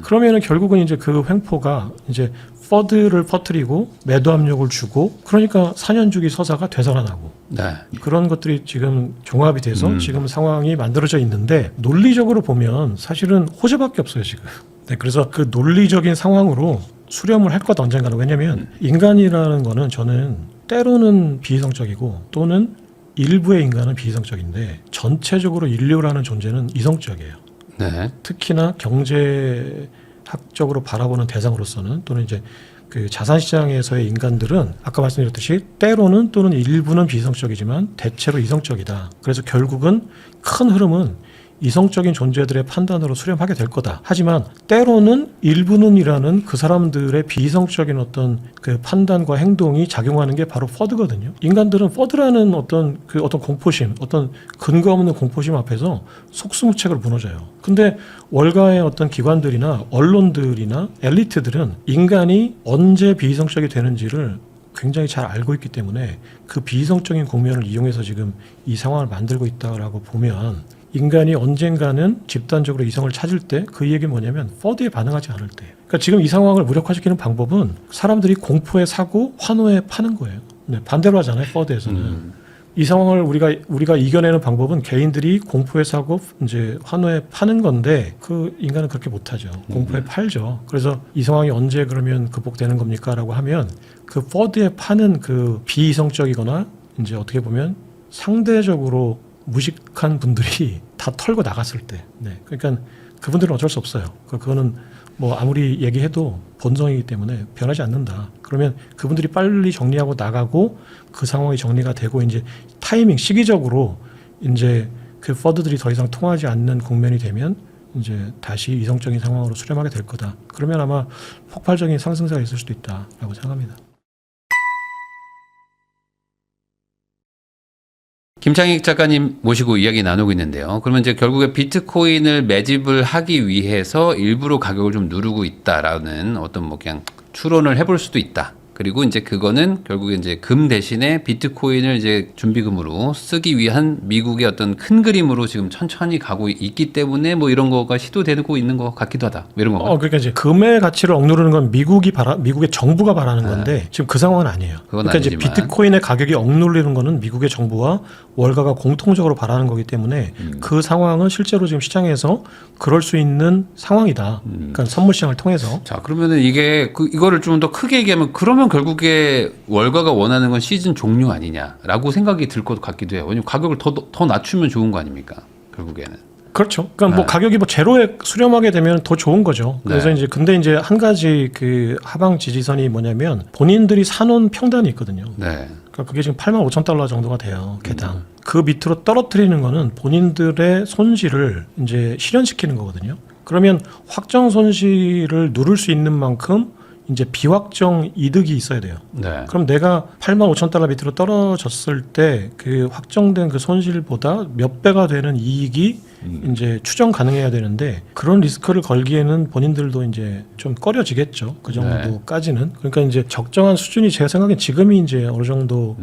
Speaker 1: 그러면은 결국은 이제 그 횡포가 이제 퍼드를 퍼뜨리고 매도 압력을 주고 그러니까 4년 주기 서사가 되살아나고
Speaker 2: 네.
Speaker 1: 그런 것들이 지금 종합이 돼서 지금 상황이 만들어져 있는데 논리적으로 보면 사실은 호재밖에 없어요 지금. 네, 그래서 그 논리적인 상황으로 수렴을 할 것 언젠가는. 왜냐하면 인간이라는 거는 저는 때로는 비이성적이고 또는 일부의 인간은 비이성적인데 전체적으로 인류라는 존재는 이성적이에요.
Speaker 2: 네.
Speaker 1: 특히나 경제학적으로 바라보는 대상으로서는 또는 이제 그 자산시장에서의 인간들은 아까 말씀드렸듯이 때로는 또는 일부는 비이성적이지만 대체로 이성적이다. 그래서 결국은 큰 흐름은 이성적인 존재들의 판단으로 수렴하게 될 거다. 하지만 때로는 일부는이라는 그 사람들의 비이성적인 어떤 그 판단과 행동이 작용하는 게 바로 퍼드거든요. 인간들은 퍼드라는 어떤 공포심, 어떤 근거 없는 공포심 앞에서 속수무책으로 무너져요. 근데 월가의 어떤 기관들이나 언론들이나 엘리트들은 인간이 언제 비이성적이 되는지를 굉장히 잘 알고 있기 때문에 그 비이성적인 국면을 이용해서 지금 이 상황을 만들고 있다라고 보면 인간이 언젠가는 집단적으로 이성을 찾을 때 그 얘기는 뭐냐면 퍼드에 반응하지 않을 때. 그러니까 지금 이 상황을 무력화시키는 방법은 사람들이 공포에 사고 환호에 파는 거예요. 네, 반대로 하잖아요. 퍼드에서는. 이 상황을 우리가 이겨내는 방법은 개인들이 공포에 사고 이제 환호에 파는 건데 그 인간은 그렇게 못하죠. 공포에 팔죠. 그래서 이 상황이 언제 그러면 극복되는 겁니까라고 하면 그 퍼드에 파는 그 비이성적이거나 이제 어떻게 보면 상대적으로 무식한 분들이 다 털고 나갔을 때, 네. 그러니까 그분들은 어쩔 수 없어요. 그거는 뭐 아무리 얘기해도 본성이기 때문에 변하지 않는다. 그러면 그분들이 빨리 정리하고 나가고 그 상황이 정리가 되고 이제 타이밍 시기적으로 이제 그 퍼드들이 더 이상 통하지 않는 국면이 되면 이제 다시 이성적인 상황으로 수렴하게 될 거다. 그러면 아마 폭발적인 상승세가 있을 수도 있다라고 생각합니다.
Speaker 2: 김창익 작가님 모시고 이야기 나누고 있는데요. 그러면 이제 결국에 비트코인을 매집을 하기 위해서 일부러 가격을 좀 누르고 있다라는 어떤 뭐 그냥 추론을 해볼 수도 있다. 그리고 이제 그거는 결국에 이제 금 대신에 비트코인을 이제 준비금으로 쓰기 위한 미국의 어떤 큰 그림으로 지금 천천히 가고 있기 때문에 뭐 이런 거가 시도되고 있는 것 같기도 하다. 뭐 이런 건가요?
Speaker 1: 그러니까 이제 금의 가치를 억누르는 건 미국의 정부가 바라는 건데 지금 그 상황은 아니에요. 그러니까
Speaker 2: 아니지만.
Speaker 1: 이제 비트코인의 가격이 억누르는 거는 미국의 정부와 월가가 공통적으로 바라는 거기 때문에 그 상황은 실제로 지금 시장에서 그럴 수 있는 상황이다. 그러니까 선물 시장을 통해서.
Speaker 2: 자, 그러면은 이거를 좀 더 크게 얘기하면 그러면 결국에 월가가 원하는 건 시즌 종료 아니냐라고 생각이 들 것 같기도 해요. 왜냐면 가격을 더 낮추면 좋은 거 아닙니까? 결국에는.
Speaker 1: 그렇죠. 그러니까 뭐 가격이 뭐 제로에 수렴하게 되면 더 좋은 거죠. 그래서
Speaker 2: 네.
Speaker 1: 근데 이제 한 가지 그 하방 지지선이 뭐냐면 본인들이 사놓은 평단이 있거든요.
Speaker 2: 네.
Speaker 1: 그러니까 그게 지금 85,000달러 정도가 돼요. 개당. 그 밑으로 떨어뜨리는 거는 본인들의 손실을 이제 실현시키는 거거든요. 그러면 확정 손실을 누를 수 있는 만큼 이제 비확정 이득이 있어야 돼요.
Speaker 2: 네.
Speaker 1: 그럼 내가 85,000달러 밑으로 떨어졌을 때 그 확정된 그 손실보다 몇 배가 되는 이익이 이제 추정 가능해야 되는데 그런 리스크를 걸기에는 본인들도 이제 좀 꺼려지겠죠. 그 정도까지는. 그러니까 이제 적정한 수준이 제가 생각엔 지금이 이제 어느 정도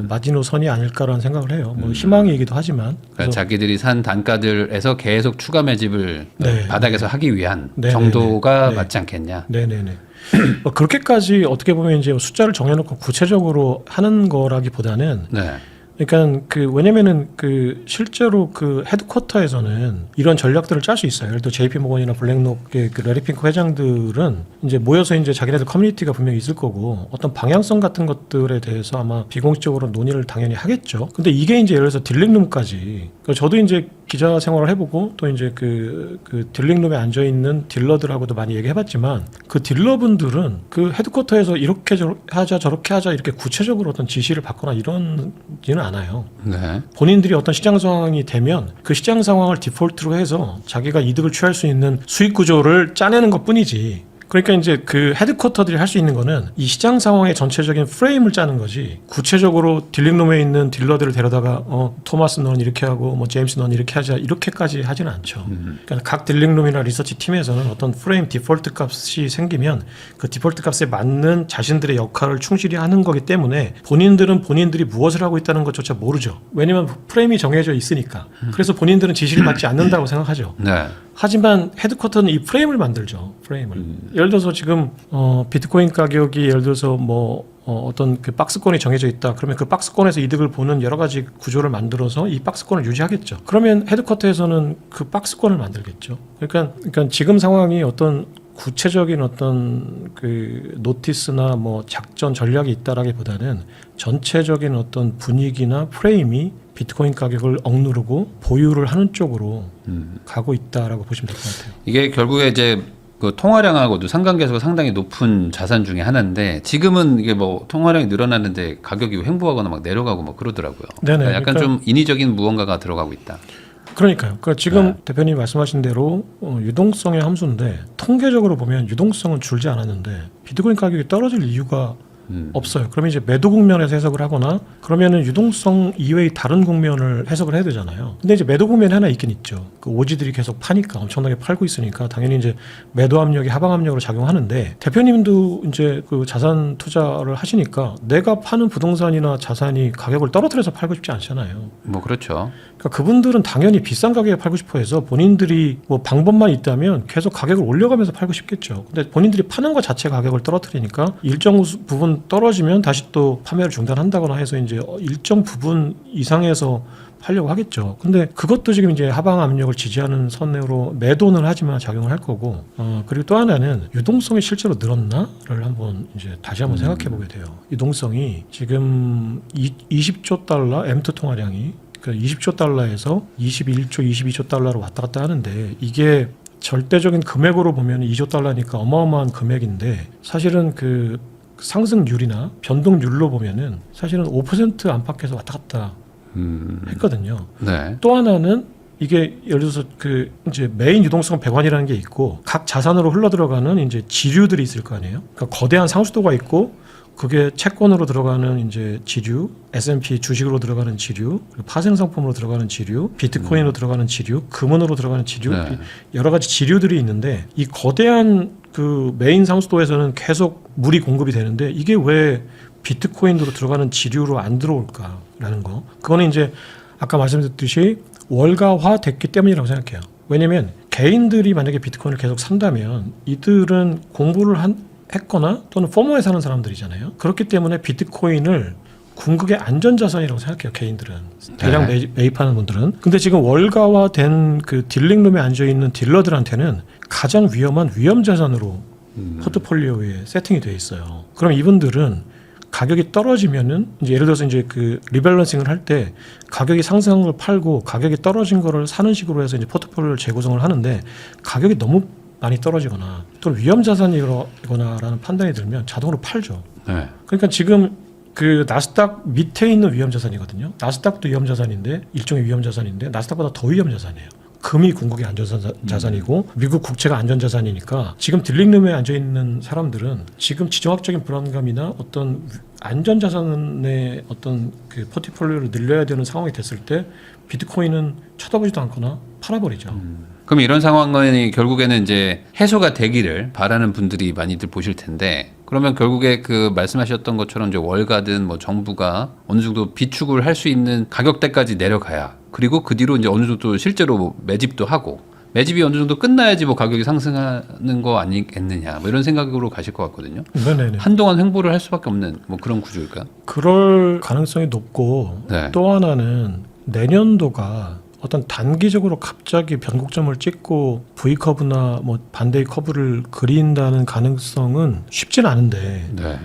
Speaker 1: 마지노선이 아닐까라는 생각을 해요. 뭐 희망이기도 하지만.
Speaker 2: 그러니까 자기들이 산 단가들에서 계속 추가 매집을
Speaker 1: 네.
Speaker 2: 바닥에서 하기 위한
Speaker 1: 네.
Speaker 2: 정도가
Speaker 1: 네.
Speaker 2: 맞지 않겠냐.
Speaker 1: 네네네. 뭐 그렇게까지 어떻게 보면 이제 숫자를 정해놓고 구체적으로 하는 거라기보다는
Speaker 2: 네.
Speaker 1: 그러니까 그 왜냐면은 그 실제로 그 헤드쿼터에서는 이런 전략들을 짤 수 있어요. 예를 들어 JP 모건이나 블랙록의 그 레리 핑크 회장들은 이제 모여서 이제 자기네들 커뮤니티가 분명히 있을 거고 어떤 방향성 같은 것들에 대해서 아마 비공식적으로 논의를 당연히 하겠죠. 근데 이게 이제 예를 들어서 딜링룸까지 그러니까 저도 이제 기자 생활을 해보고 또 이제 그 딜링룸에 앉아 있는 딜러들하고도 많이 얘기해봤지만 그 딜러분들은 그 헤드쿼터에서 이렇게 하자 저렇게 하자 이렇게 구체적으로 어떤 지시를 받거나 이런지는 않아요.
Speaker 2: 네.
Speaker 1: 본인들이 어떤 시장 상황이 되면 그 시장 상황을 디폴트로 해서 자기가 이득을 취할 수 있는 수익 구조를 짜내는 것뿐이지. 그러니까 이제 그 헤드쿼터들이 할 수 있는 거는 이 시장 상황의 전체적인 프레임을 짜는 거지 구체적으로 딜링룸에 있는 딜러들을 데려다가 토마스 넌 이렇게 하고 뭐 제임스 넌 이렇게 하자 이렇게까지 하지는 않죠. 그러니까 각 딜링룸이나 리서치 팀에서는 어떤 프레임 디폴트 값이 생기면 그 디폴트 값에 맞는 자신들의 역할을 충실히 하는 거기 때문에 본인들은 본인들이 무엇을 하고 있다는 것조차 모르죠. 왜냐하면 프레임이 정해져 있으니까. 그래서 본인들은 지시를 받지 않는다고 생각하죠.
Speaker 2: 네.
Speaker 1: 하지만 헤드쿼터는 이 프레임을 만들죠. 프레임을. 예를 들어서 지금 비트코인 가격이 예를 들어서 뭐 어떤 그 박스권이 정해져 있다. 그러면 그 박스권에서 이득을 보는 여러 가지 구조를 만들어서 이 박스권을 유지하겠죠. 그러면 헤드쿼터에서는 그 박스권을 만들겠죠. 그러니까 지금 상황이 어떤 구체적인 어떤 그 노티스나 뭐 작전 전략이 있다라기보다는 전체적인 어떤 분위기나 프레임이 비트코인 가격을 억누르고 보유를 하는 쪽으로 가고 있다라고 보시면 될 것 같아요.
Speaker 2: 이게 결국에 이제 그 통화량하고도 상관계수가 상당히 높은 자산 중에 하나인데 지금은 이게 뭐 통화량이 늘어나는데 가격이 횡보하거나 막 내려가고 막 그러더라고요.
Speaker 1: 네네.
Speaker 2: 그러니까 약간
Speaker 1: 그러니까
Speaker 2: 좀 인위적인 무언가가 들어가고 있다.
Speaker 1: 그러니까요. 그러니까 지금 대표님 말씀하신 대로 유동성의 함수인데 통계적으로 보면 유동성은 줄지 않았는데 비트코인 가격이 떨어질 이유가 없어요. 그러면 이제 매도 국면에서 해석을 하거나 그러면은 유동성 이외의 다른 국면을 해석을 해야 되잖아요. 근데 이제 매도 국면이 하나 있긴 있죠. 그 오지들이 계속 파니까 엄청나게 팔고 있으니까 당연히 이제 매도 압력이 하방 압력으로 작용하는데 대표님도 이제 그 자산 투자를 하시니까 내가 파는 부동산이나 자산이 가격을 떨어뜨려서 팔고 싶지 않잖아요.
Speaker 2: 뭐 그렇죠.
Speaker 1: 그러니까 그분들은 당연히 비싼 가격에 팔고 싶어 해서 본인들이 뭐 방법만 있다면 계속 가격을 올려가면서 팔고 싶겠죠. 근데 본인들이 파는 것 자체 가격을 떨어뜨리니까 일정 부분 떨어지면 다시 또 판매를 중단한다거나 해서 이제 일정 부분 이상에서 팔려고 하겠죠. 근데 그것도 지금 이제 하방 압력을 지지하는 선으로 매도는 하지만 작용을 할 거고, 그리고 또 하나는 유동성이 실제로 늘었나를 한번 이제 다시 한번 생각해 보게 돼요. 유동성이 지금 20조 달러 M2 통화량이 그 20조 달러에서 21조, 22조 달러로 왔다 갔다 하는데 이게 절대적인 금액으로 보면 2조 달러니까 어마어마한 금액인데 사실은 그 상승률이나 변동률로 보면은 사실은 5% 안팎에서 왔다 갔다 했거든요.
Speaker 2: 네.
Speaker 1: 또 하나는 이게 예를 들어서 그 이제 메인 유동성 배관이라는 게 있고 각 자산으로 흘러 들어가는 이제 지류들이 있을 거 아니에요. 그러니까 거대한 상수도가 있고 그게 채권으로 들어가는 이제 지류, S&P 주식으로 들어가는 지류, 파생 상품으로 들어가는 지류, 비트코인으로 들어가는 지류, 금은으로 들어가는 지류,
Speaker 2: 네.
Speaker 1: 여러 가지 지류들이 있는데 이 거대한 그 메인 상수도에서는 계속 물이 공급이 되는데 이게 왜 비트코인으로 들어가는 지류로 안 들어올까라는 거. 그거는 이제 아까 말씀드렸듯이 월가화 됐기 때문이라고 생각해요. 왜냐하면 개인들이 만약에 비트코인을 계속 산다면 이들은 공부를 했거나 또는 포모에 사는 사람들이잖아요. 그렇기 때문에 비트코인을 궁극의 안전자산이라고 생각해요. 개인들은. 대량 매입하는 분들은. 근데 지금 월가화된 그 딜링룸에 앉아있는 딜러들한테는 가장 위험한 위험자산으로 포트폴리오에 세팅이 되어 있어요. 그럼 이분들은 가격이 떨어지면은 이제 예를 들어서 이제 그 리밸런싱을 할 때 가격이 상승한 걸 팔고 가격이 떨어진 거를 사는 식으로 해서 이제 포트폴리오를 재구성을 하는데 가격이 너무 많이 떨어지거나 또는 위험 자산이거나라는 판단이 들면 자동으로 팔죠.
Speaker 2: 네.
Speaker 1: 그러니까 지금 그 나스닥 밑에 있는 위험 자산이거든요. 나스닥도 위험 자산인데 일종의 위험 자산인데 나스닥보다 더 위험 자산이에요. 금이 궁극의 안전자산이고 미국 국채가 안전자산이니까 지금 딜링룸에 앉아있는 사람들은 지금 지정학적인 불안감이나 어떤 안전자산의 어떤 그 포트폴리오를 늘려야 되는 상황이 됐을 때 비트코인은 쳐다보지도 않거나 팔아버리죠.
Speaker 2: 그럼 이런 상황은 결국에는 이제 해소가 되기를 바라는 분들이 많이들 보실 텐데, 그러면 결국에 그 말씀하셨던 것처럼 이제 월가든 뭐 정부가 어느 정도 비축을 할 수 있는 가격대까지 내려가야, 그리고 그 뒤로 이제 어느 정도 실제로 매집도 하고, 매집이 어느 정도 끝나야지 뭐 가격이 상승하는 거 아니겠느냐, 뭐 이런 생각으로 가실 것 같거든요.
Speaker 1: 네네네.
Speaker 2: 한동안 횡보를 할 수밖에 없는 뭐 그런 구조일까요?
Speaker 1: 그럴 가능성이 높고
Speaker 2: 네.
Speaker 1: 또 하나는 내년도가 어떤 단기적으로 갑자기 변곡점을 찍고 V커브나 뭐 반대의 커브를 그린다는 가능성은 쉽진 않은데,
Speaker 2: 네.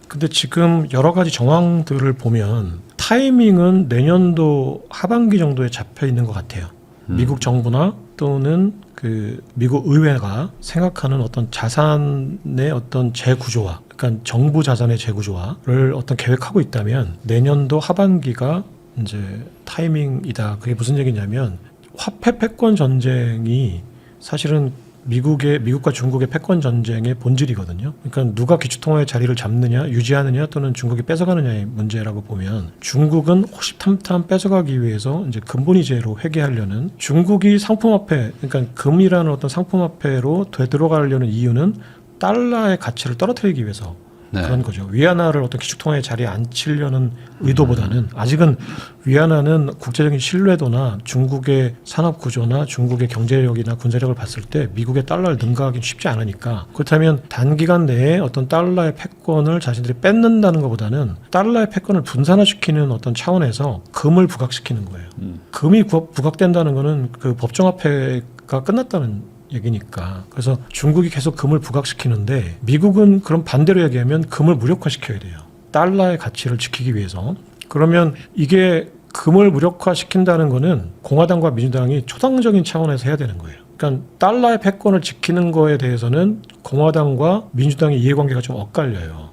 Speaker 1: 근데 지금 여러 가지 정황들을 보면 타이밍은 내년도 하반기 정도에 잡혀 있는 것 같아요. 미국 정부나 또는 그 미국 의회가 생각하는 어떤 자산의 어떤 재구조화, 그러니까 정부 자산의 재구조화를 어떤 계획하고 있다면 내년도 하반기가 이제 타이밍이다. 그게 무슨 얘기냐면 화폐 패권 전쟁이 사실은 미국과 중국의 패권 전쟁의 본질이거든요. 그러니까 누가 기축통화의 자리를 잡느냐, 유지하느냐 또는 중국이 뺏어가느냐의 문제라고 보면 중국은 호시탐탐 뺏어가기 위해서 이제 근본이제로 회귀하려는, 중국이 상품화폐, 그러니까 금이라는 어떤 상품화폐로 되들어가려는 이유는 달러의 가치를 떨어뜨리기 위해서
Speaker 2: 네.
Speaker 1: 그런 거죠. 위안화를 어떤 기축통화의 자리에 앉히려는 의도보다는 아직은 위안화는 국제적인 신뢰도나 중국의 산업 구조나 중국의 경제력이나 군사력을 봤을 때 미국의 달러를 능가하기는 쉽지 않으니까, 그렇다면 단기간 내에 어떤 달러의 패권을 자신들이 뺏는다는 것보다는 달러의 패권을 분산화시키는 어떤 차원에서 금을 부각시키는 거예요. 금이 부각된다는 거는 그 법정화폐가 끝났다는 얘기니까. 그래서 중국이 계속 금을 부각시키는데 미국은 그럼 반대로 얘기하면 금을 무력화시켜야 돼요. 달러의 가치를 지키기 위해서. 그러면 이게 금을 무력화시킨다는 거는 공화당과 민주당이 초당적인 차원에서 해야 되는 거예요. 그러니까 달러의 패권을 지키는 거에 대해서는 공화당과 민주당의 이해관계가 좀 엇갈려요.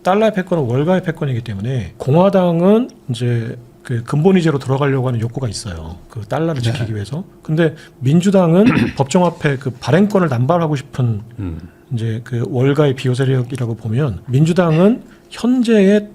Speaker 1: 달러의 패권은 월가의 패권이기 때문에 공화당은 이제 그 근본이제로 들어가려고 하는 욕구가 있어요. 그 달러를 지키기 위해서. 근데 민주당은 법정화폐 그 발행권을 남발하고 싶은 이제 그 월가의 비호 세력이라고 보면, 민주당은 현재의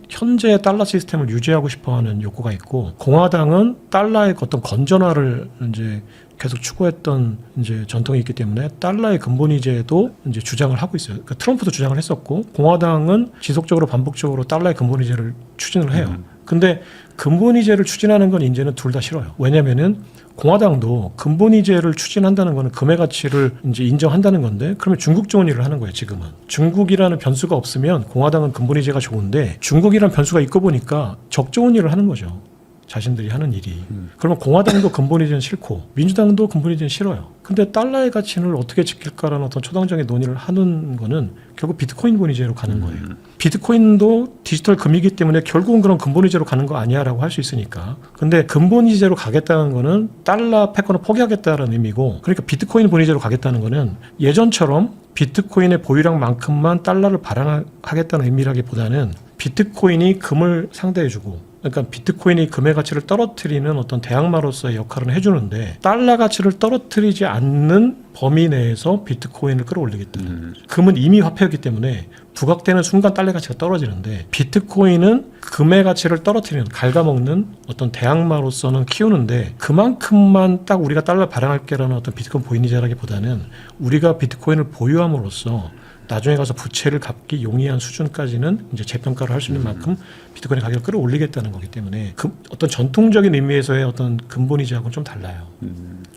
Speaker 1: 달러 시스템을 유지하고 싶어하는 욕구가 있고, 공화당은 달러의 어떤 건전화를 이제 계속 추구했던 이제 전통이 있기 때문에 달러의 근본이제도 이제 주장을 하고 있어요. 그러니까 트럼프도 주장을 했었고, 공화당은 지속적으로 반복적으로 달러의 근본이제를 추진을 해요. 근데 근본이제를 추진하는 건 이제는 둘 다 싫어요. 왜냐면은 공화당도 근본이제를 추진한다는 거는 금의 가치를 이제 인정한다는 건데, 그러면 중국 좋은 일을 하는 거예요. 지금은 중국이라는 변수가 없으면 공화당은 근본이제가 좋은데, 중국이라는 변수가 있고 보니까 적 좋은 일을 하는 거죠. 자신들이 하는 일이. 그러면 공화당도 근본이제는 싫고 민주당도 근본이제는 싫어요. 근데 달러의 가치를 어떻게 지킬까라는 어떤 초당적인 논의를 하는 거는 결국 비트코인 본위제로 가는 거예요. 비트코인도 디지털 금이기 때문에 결국은 그런 근본이제로 가는 거 아니야라고 할 수 있으니까. 근데 근본이제로 가겠다는 거는 달러 패권을 포기하겠다는 의미고, 그러니까 비트코인 본위제로 가겠다는 거는 예전처럼 비트코인의 보유량만큼만 달러를 발행하겠다는 의미라기보다는 비트코인이 금을 상대해주고, 그러니까 비트코인이 금의 가치를 떨어뜨리는 어떤 대항마로서의 역할을 해주는데, 달러 가치를 떨어뜨리지 않는 범위 내에서 비트코인을 끌어올리겠다. 금은 이미 화폐였기 때문에 부각되는 순간 달러 가치가 떨어지는데, 비트코인은 금의 가치를 떨어뜨리는, 갉아먹는 어떤 대항마로서는 키우는데, 그만큼만 딱 우리가 달러 발행할게라는 어떤 비트코인 보이니제라기보다는 우리가 비트코인을 보유함으로써 나중에 가서 부채를 갚기 용이한 수준까지는 이제 재평가를 할 수 있는 만큼 비트코인의 가격을 끌어올리겠다는 거기 때문에 어떤 전통적인 의미에서의 어떤 근본이제하고는 좀 달라요.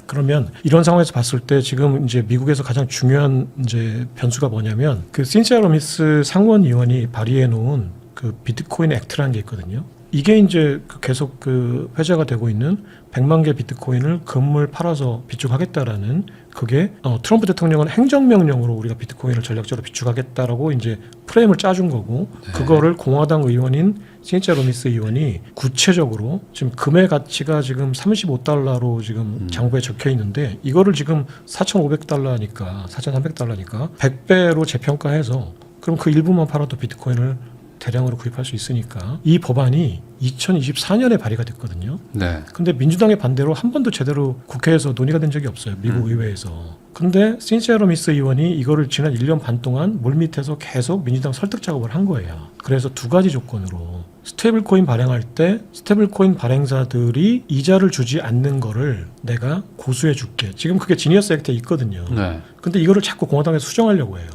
Speaker 1: 그러면 이런 상황에서 봤을 때 지금 이제 미국에서 가장 중요한 이제 변수가 뭐냐면, 그 신시아 로미스 상원의원이 발의해 놓은 그 비트코인 액트라는 게 있거든요. 이게 이제 계속 그 회자가 되고 있는 100만 개 비트코인을 금을 팔아서 비축하겠다라는, 그게 트럼프 대통령은 행정명령으로 우리가 비트코인을 전략적으로 비축하겠다라고 이제 프레임을 짜준 거고,
Speaker 2: 네.
Speaker 1: 그거를 공화당 의원인 신시아 로미스 의원이 구체적으로 지금 금의 가치가 지금 35달러로 지금 장부에 적혀 있는데, 이거를 지금 4,500달러니까 4,300달러니까 100배로 재평가해서 그럼 그 일부만 팔아도 비트코인을 대량으로 구입할 수 있으니까 이 법안이 2024년에 발의가 됐거든요.
Speaker 2: 네.
Speaker 1: 근데 민주당의 반대로 한 번도 제대로 국회에서 논의가 된 적이 없어요. 미국 의회에서. 근데 신시아 로미스 의원이 이거를 지난 1년 반 동안 물밑에서 계속 민주당 설득 작업을 한 거예요. 그래서 두 가지 조건으로 스테이블 코인 발행할 때 스테이블 코인 발행사들이 이자를 주지 않는 거를 내가 고수해 줄게. 지금 그게 지니어스 액트에 있거든요.
Speaker 2: 네.
Speaker 1: 근데 이거를 자꾸 공화당에서 수정하려고 해요.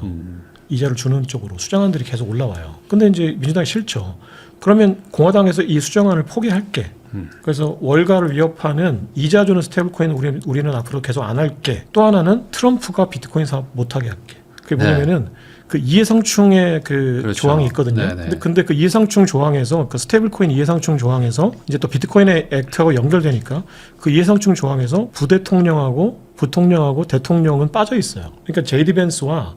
Speaker 1: 이자를 주는 쪽으로 수정안들이 계속 올라와요. 근데 이제 민주당이 싫죠. 그러면 공화당에서 이 수정안을 포기할게. 그래서 월가를 위협하는 이자 주는 스테이블코인 우리는 앞으로 계속 안 할게. 또 하나는 트럼프가 비트코인 사업 못하게 할게. 그게 뭐냐면은 그 이해상충의 그
Speaker 2: 그렇죠.
Speaker 1: 조항이 있거든요.
Speaker 2: 네네.
Speaker 1: 근데 그 이해상충 조항에서 그 스테이블코인 이해상충 조항에서 이제 또 비트코인의 액트하고 연결되니까 그 이해상충 조항에서 부대통령하고 부통령하고 대통령은 빠져 있어요. 그러니까 제이디 벤스와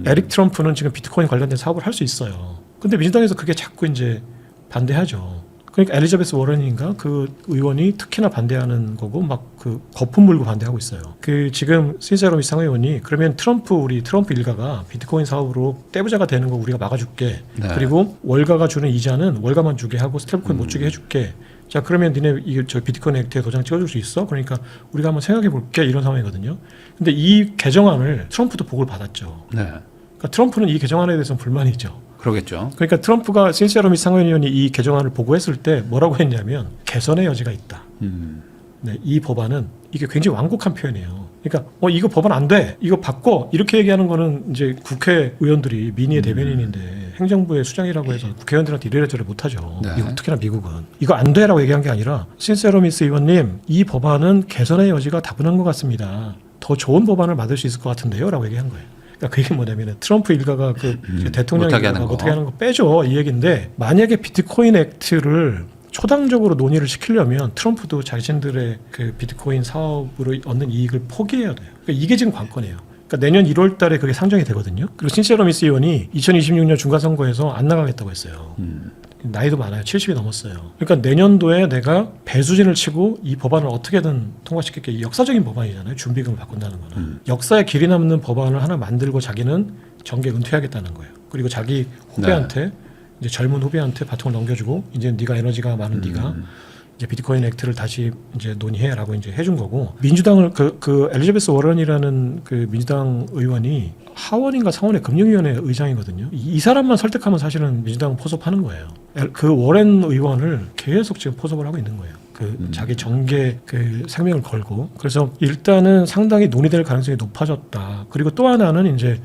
Speaker 1: 에릭 트럼프는 지금 비트코인 관련된 사업을 할 수 있어요. 근데 민주당에서 그게 자꾸 이제 반대하죠. 그러니까 엘리자베스 워런인가 그 의원이 특히나 반대하는 거고 막 그 거품 물고 반대하고 있어요. 그 지금 신시아 로미스 상원의원이 그러면 우리 트럼프 일가가 비트코인 사업으로 떼부자가 되는 거 우리가 막아줄게.
Speaker 2: 네.
Speaker 1: 그리고 월가가 주는 이자는 월가만 주게 하고 스테이블코인 못 주게 해줄게. 자 그러면 니네 저 비트코인 액트에 도장 찍어줄 수 있어? 그러니까 우리가 한번 생각해 볼게 이런 상황이거든요. 근데 이 개정안을 트럼프도 보고를 받았죠.
Speaker 2: 네.
Speaker 1: 그러니까 트럼프는 이 개정안에 대해서는 불만이 있죠.
Speaker 2: 그러겠죠.
Speaker 1: 그러니까 트럼프가 신시아 로미스 상원의원이 이 개정안을 보고했을 때 뭐라고 했냐면 개선의 여지가 있다. 네, 이 법안은 이게 굉장히 완곡한 표현이에요. 그러니까 이거 법안 안 돼, 이거 바꿔 이렇게 얘기하는 거는 이제 국회의원들이 민의의 대변인인데 행정부의 수장이라고 해서 국회의원들한테 이래저래 못하죠.
Speaker 2: 네.
Speaker 1: 특히나 미국은 이거 안 돼라고 얘기한 게 아니라 신시아 로미스 의원님 이 법안은 개선의 여지가 다분한 것 같습니다. 더 좋은 법안을 만들 수 있을 것 같은데요라고 얘기한 거예요. 그러니까 그게 뭐냐면 트럼프 일가가 그 대통령
Speaker 2: 못하게
Speaker 1: 일가가
Speaker 2: 하는 거.
Speaker 1: 어떻게 하는 거 빼죠 이 얘기인데 만약에 비트코인 액트를 초당적으로 논의를 시키려면 트럼프도 자신들의 그 비트코인 사업으로 얻는 이익을 포기해야 돼요. 그러니까 이게 지금 관건이에요. 그러니까 내년 1월 달에 그게 상정이 되거든요. 그리고 신시아 로미스 의원이 2026년 중간선거에서 안 나가겠다고 했어요. 나이도 많아요. 70이 넘었어요. 그러니까 내년도에 내가 배수진을 치고 이 법안을 어떻게든 통과시킬게. 역사적인 법안이잖아요. 준비금을 바꾼다는 거는. 역사에 길이 남는 법안을 하나 만들고 자기는 정계 은퇴하겠다는 거예요. 그리고 자기 후배한테 이제 젊은 후배한테 바통을 넘겨주고 이제 네가 에너지가 많은 네가 이제 비트코인 액트를 다시 이제 논의해라고 이제 해준 거고 민주당을 그 엘리자베스 워런이라는 그 민주당 의원이 하원인가 상원의 금융위원회 의장이거든요. 이 사람만 설득하면 사실은 민주당은 포섭하는 거예요. 그 워렌 의원을 계속 지금 포섭을 하고 있는 거예요. 그 자기 정계 그 생명을 걸고 그래서 일단은 상당히 논의될 가능성이 높아졌다. 그리고 또 하나는 이제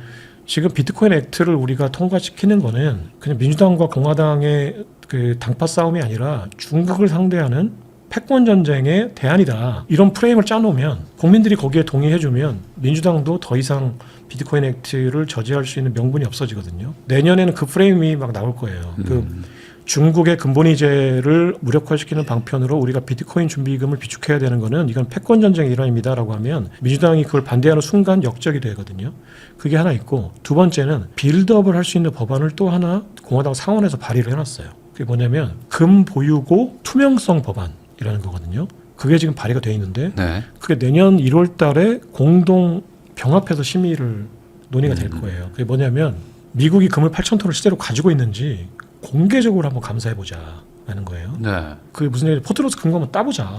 Speaker 1: 지금 비트코인 액트를 우리가 통과시키는 거는 그냥 민주당과 공화당의 그 당파 싸움이 아니라 중국을 상대하는 패권 전쟁의 대안이다. 이런 프레임을 짜놓으면 국민들이 거기에 동의해주면 민주당도 더 이상 비트코인 액트를 저지할 수 있는 명분이 없어지거든요. 내년에는 그 프레임이 막 나올 거예요. 그 중국의 근본이제를 무력화시키는 방편으로 우리가 비트코인 준비금을 비축해야 되는 거는 이건 패권 전쟁의 일환입니다라고 하면 민주당이 그걸 반대하는 순간 역적이 되거든요. 그게 하나 있고 두 번째는 빌드업을 할 수 있는 법안을 또 하나 공화당 상원에서 발의를 해놨어요. 그게 뭐냐면 금 보유고 투명성 법안이라는 거거든요. 그게 지금 발의가 돼 있는데 그게 내년 1월 달에 공동 병합해서 심의를 논의가 될 거예요. 그게 뭐냐면 미국이 금을 8,000톤을 실제로 가지고 있는지 공개적으로 한번 감사해보자 라는 거예요. 그게 무슨 얘기냐 포트노스 금고 한번 따보자.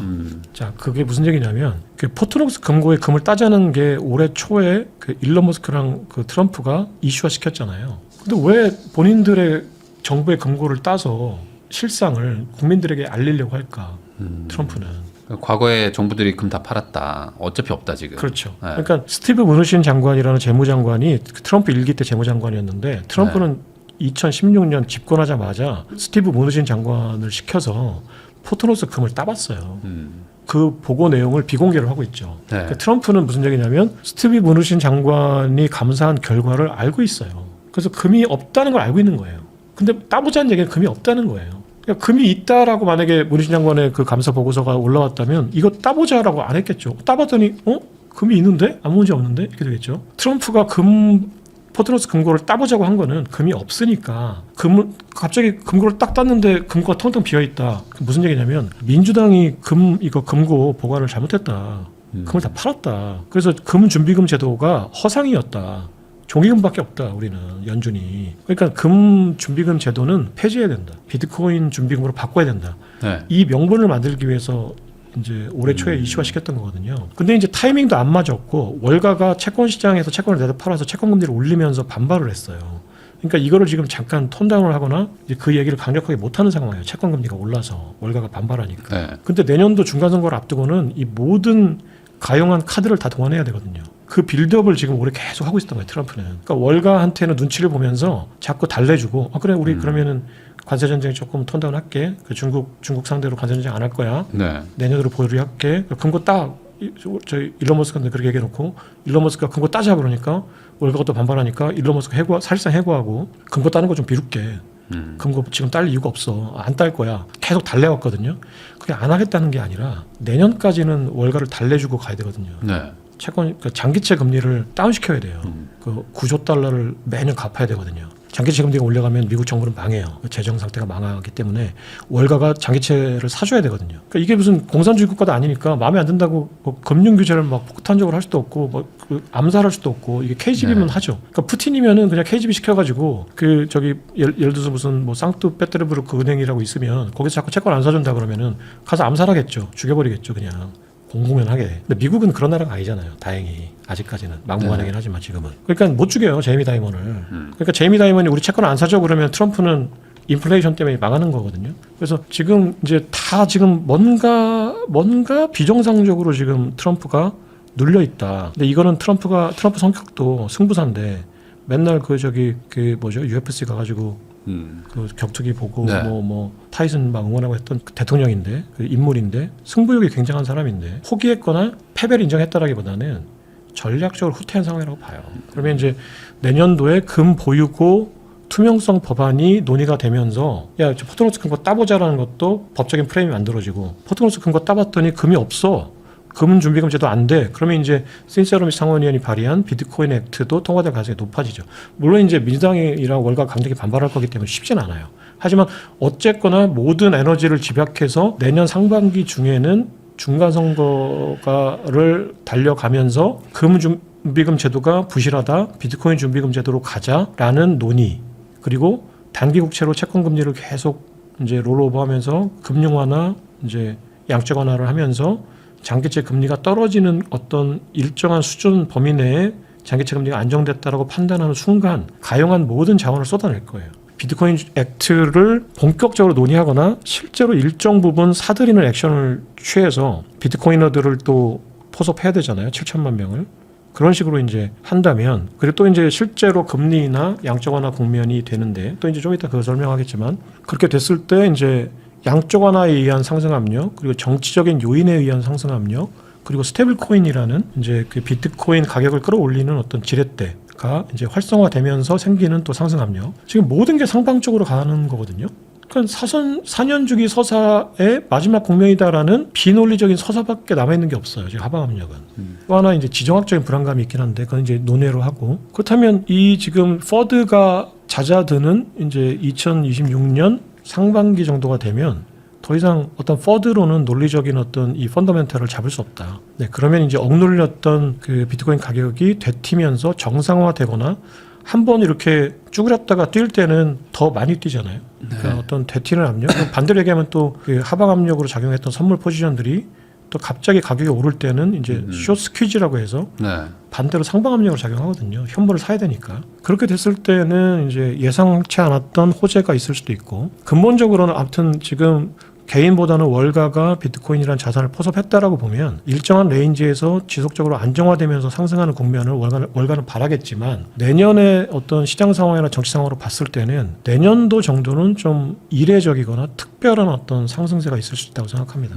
Speaker 1: 자 그게 무슨 얘기냐면 그 포트노스 금고의 금을 따자는 게 올해 초에 그 일론 머스크랑 그 트럼프가 이슈화 시켰잖아요. 근데 왜 본인들의 정부의 금고를 따서 실상을 국민들에게 알리려고 할까? 트럼프는.
Speaker 2: 과거에 정부들이 금 다 팔았다. 어차피 없다 지금.
Speaker 1: 그렇죠. 그러니까 스티브 무누신 장관이라는 재무장관이 트럼프 1기 때 재무장관이었는데 트럼프는 2016년 집권하자마자 스티브 무누신 장관을 시켜서 포트노스 금을 따봤어요. 그 보고 내용을 비공개를 하고 있죠. 그러니까 트럼프는 무슨 얘기냐면 스티브 무누신 장관이 감사한 결과를 알고 있어요. 그래서 금이 없다는 걸 알고 있는 거예요. 근데 따보자는 얘기는 금이 없다는 거예요. 그러니까 금이 있다라고 만약에 무누신 장관의 그 감사 보고서가 올라왔다면 이거 따보자라고 안 했겠죠. 따봤더니 금이 있는데 아무 문제 없는데 이렇게 되겠죠. 트럼프가 포트노스 금고를 따보자고 한 거는 금이 없으니까 갑자기 금고를 딱 땄는데 금고가 텅텅 비어 있다. 무슨 얘기냐면 민주당이 금고 보관을 잘못했다. 금을 다 팔았다. 그래서 금 준비금 제도가 허상이었다. 종이금밖에 없다. 우리는 연준이. 그러니까 금 준비금 제도는 폐지해야 된다. 비트코인 준비금으로 바꿔야 된다.
Speaker 2: 네.
Speaker 1: 이 명분을 만들기 위해서 이제 올해 초에 이슈화 시켰던 거거든요. 근데 이제 타이밍도 안 맞았고 월가가 채권 시장에서 채권을 내다 팔아서 채권 금리를 올리면서 반발을 했어요. 그러니까 이거를 지금 잠깐 톤다운을 하거나 이제 그 얘기를 강력하게 못하는 상황이에요. 채권 금리가 올라서 월가가 반발하니까.
Speaker 2: 네.
Speaker 1: 근데 내년도 중간선거를 앞두고는 이 모든 가용한 카드를 다 동원해야 되거든요. 그 빌드업을 지금 올해 계속 하고 있었던 거예요. 트럼프는. 그러니까 월가한테는 눈치를 보면서 자꾸 달래주고 그래 우리 그러면은 관세 전쟁 조금 톤다운 할게. 그 중국 상대로 관세 전쟁 안 할 거야.
Speaker 2: 네.
Speaker 1: 내년으로 보류할게. 금고 딱 저희 일론 머스크한테 그렇게 얘기해놓고 일론 머스크가 금고 따자 그러니까 월가가 또 반발하니까 일론 머스크 사실상 해고하고 금고 따는 거 좀 미룰게. 금고 지금 딸 이유가 없어. 안 딸 거야. 계속 달래왔거든요. 그게 안 하겠다는 게 아니라 내년까지는 월가를 달래주고 가야 되거든요.
Speaker 2: 네.
Speaker 1: 채권 장기채 금리를 다운시켜야 돼요. 그 9조 달러를 매년 갚아야 되거든요. 장기채 금리가 올라가면 미국 정부는 망해요. 재정 상태가 망하기 때문에 월가가 장기채를 사줘야 되거든요. 그러니까 이게 무슨 공산주의 국가도 아니니까 마음에 안 든다고 뭐 금융 규제를 막 폭탄적으로 할 수도 없고 뭐 그 암살할 수도 없고 이게 KGB면
Speaker 2: 네.
Speaker 1: 하죠. 그러니까 푸틴이면은 그냥 KGB 시켜가지고 그 저기 예를 들어서 무슨 뭐 상트페테르부르크 은행이라고 있으면 거기서 자꾸 채권 안 사준다 그러면은 가서 암살하겠죠. 죽여버리겠죠 그냥. 공공연하게. 근데 미국은 그런 나라가 아니잖아요. 다행히 아직까지는 막무가내긴 하지만 지금은. 그러니까 못 죽여요 제이미 다이먼을. 그러니까 제이미 다이먼이 우리 채권 안 사줘 그러면 트럼프는 인플레이션 때문에 망하는 거거든요. 그래서 지금 이제 다 지금 뭔가 비정상적으로 지금 트럼프가 눌려 있다. 근데 이거는 트럼프 성격도 승부사인데 맨날 그 UFC 가가지고 그 격투기 보고
Speaker 2: 네.
Speaker 1: 뭐 타이슨 막 응원하고 했던 그 대통령인데 그 인물인데 승부욕이 굉장한 사람인데 포기했거나 패배를 인정했다라기보다는 전략적으로 후퇴한 상황이라고 봐요. 그러면 이제 내년도에 금 보유고 투명성 법안이 논의가 되면서 야 포트노트 큰 거 따보자라는 것도 법적인 프레임이 만들어지고 포트노트 큰 거 따봤더니 금이 없어. 금 준비금 제도 안 돼. 그러면 이제 신세롬이 상원의원이 발의한 비트코인 액트도 통과될 가능성이 높아지죠. 물론 이제 민주당이랑 월가 강력히 반발할 거기 때문에 쉽진 않아요. 하지만 어쨌거나 모든 에너지를 집약해서 내년 상반기 중에는 중간 선거를 달려가면서 금 준비금 제도가 부실하다. 비트코인 준비금 제도로 가자라는 논의. 그리고 단기 국채로 채권 금리를 계속 이제 롤오버하면서 금융화나 이제 양적 완화를 하면서 장기채 금리가 떨어지는 어떤 일정한 수준 범위 내에 장기채 금리가 안정됐다라고 판단하는 순간 가용한 모든 자원을 쏟아낼 거예요. 비트코인 액트를 본격적으로 논의하거나 실제로 일정 부분 사들이는 액션을 취해서 비트코이너들을 또 포섭해야 되잖아요. 7천만 명을. 그런 식으로 이제 한다면 그리고 또 이제 실제로 금리나 양적 완화 국면이 되는데 또 이제 좀 이따 그거 설명하겠지만 그렇게 됐을 때 이제 양적 완화에 의한 상승 압력, 그리고 정치적인 요인에 의한 상승 압력, 그리고 스테이블 코인이라는 이제 그 비트코인 가격을 끌어올리는 어떤 지렛대가 이제 활성화되면서 생기는 또 상승 압력. 지금 모든 게 상방적으로 가는 거거든요. 그러니까 4년 주기 서사의 마지막 국면이다라는 비논리적인 서사밖에 남아있는 게 없어요. 지금 하방 압력은. 또 하나 이제 지정학적인 불안감이 있긴 한데 그건 이제 논외로 하고 그렇다면 이 지금 퍼드가 잦아드는 이제 2026년 상반기 정도가 되면 더 이상 어떤 퍼드로는 논리적인 어떤 이 펀더멘탈을 잡을 수 없다. 네, 그러면 이제 억눌렸던 그 비트코인 가격이 되튀면서 정상화되거나 한번 이렇게 쭈그렸다가 뛸 때는 더 많이 뛰잖아요. 그러니까 어떤 되튀는 압력. 반대로 얘기하면 또 그 하방 압력으로 작용했던 선물 포지션들이 또 갑자기 가격이 오를 때는 이제 숏 스퀴즈라고 해서
Speaker 2: 네.
Speaker 1: 반대로 상방 압력으로 작용하거든요. 현물을 사야 되니까. 그렇게 됐을 때는 이제 예상치 않았던 호재가 있을 수도 있고 근본적으로는 아무튼 지금 개인보다는 월가가 비트코인이라는 자산을 포섭했다라고 보면 일정한 레인지에서 지속적으로 안정화되면서 상승하는 국면을 월가는 바라겠지만 내년에 어떤 시장 상황이나 정치 상황으로 봤을 때는 내년도 정도는 좀 이례적이거나 특별한 어떤 상승세가 있을 수 있다고 생각합니다.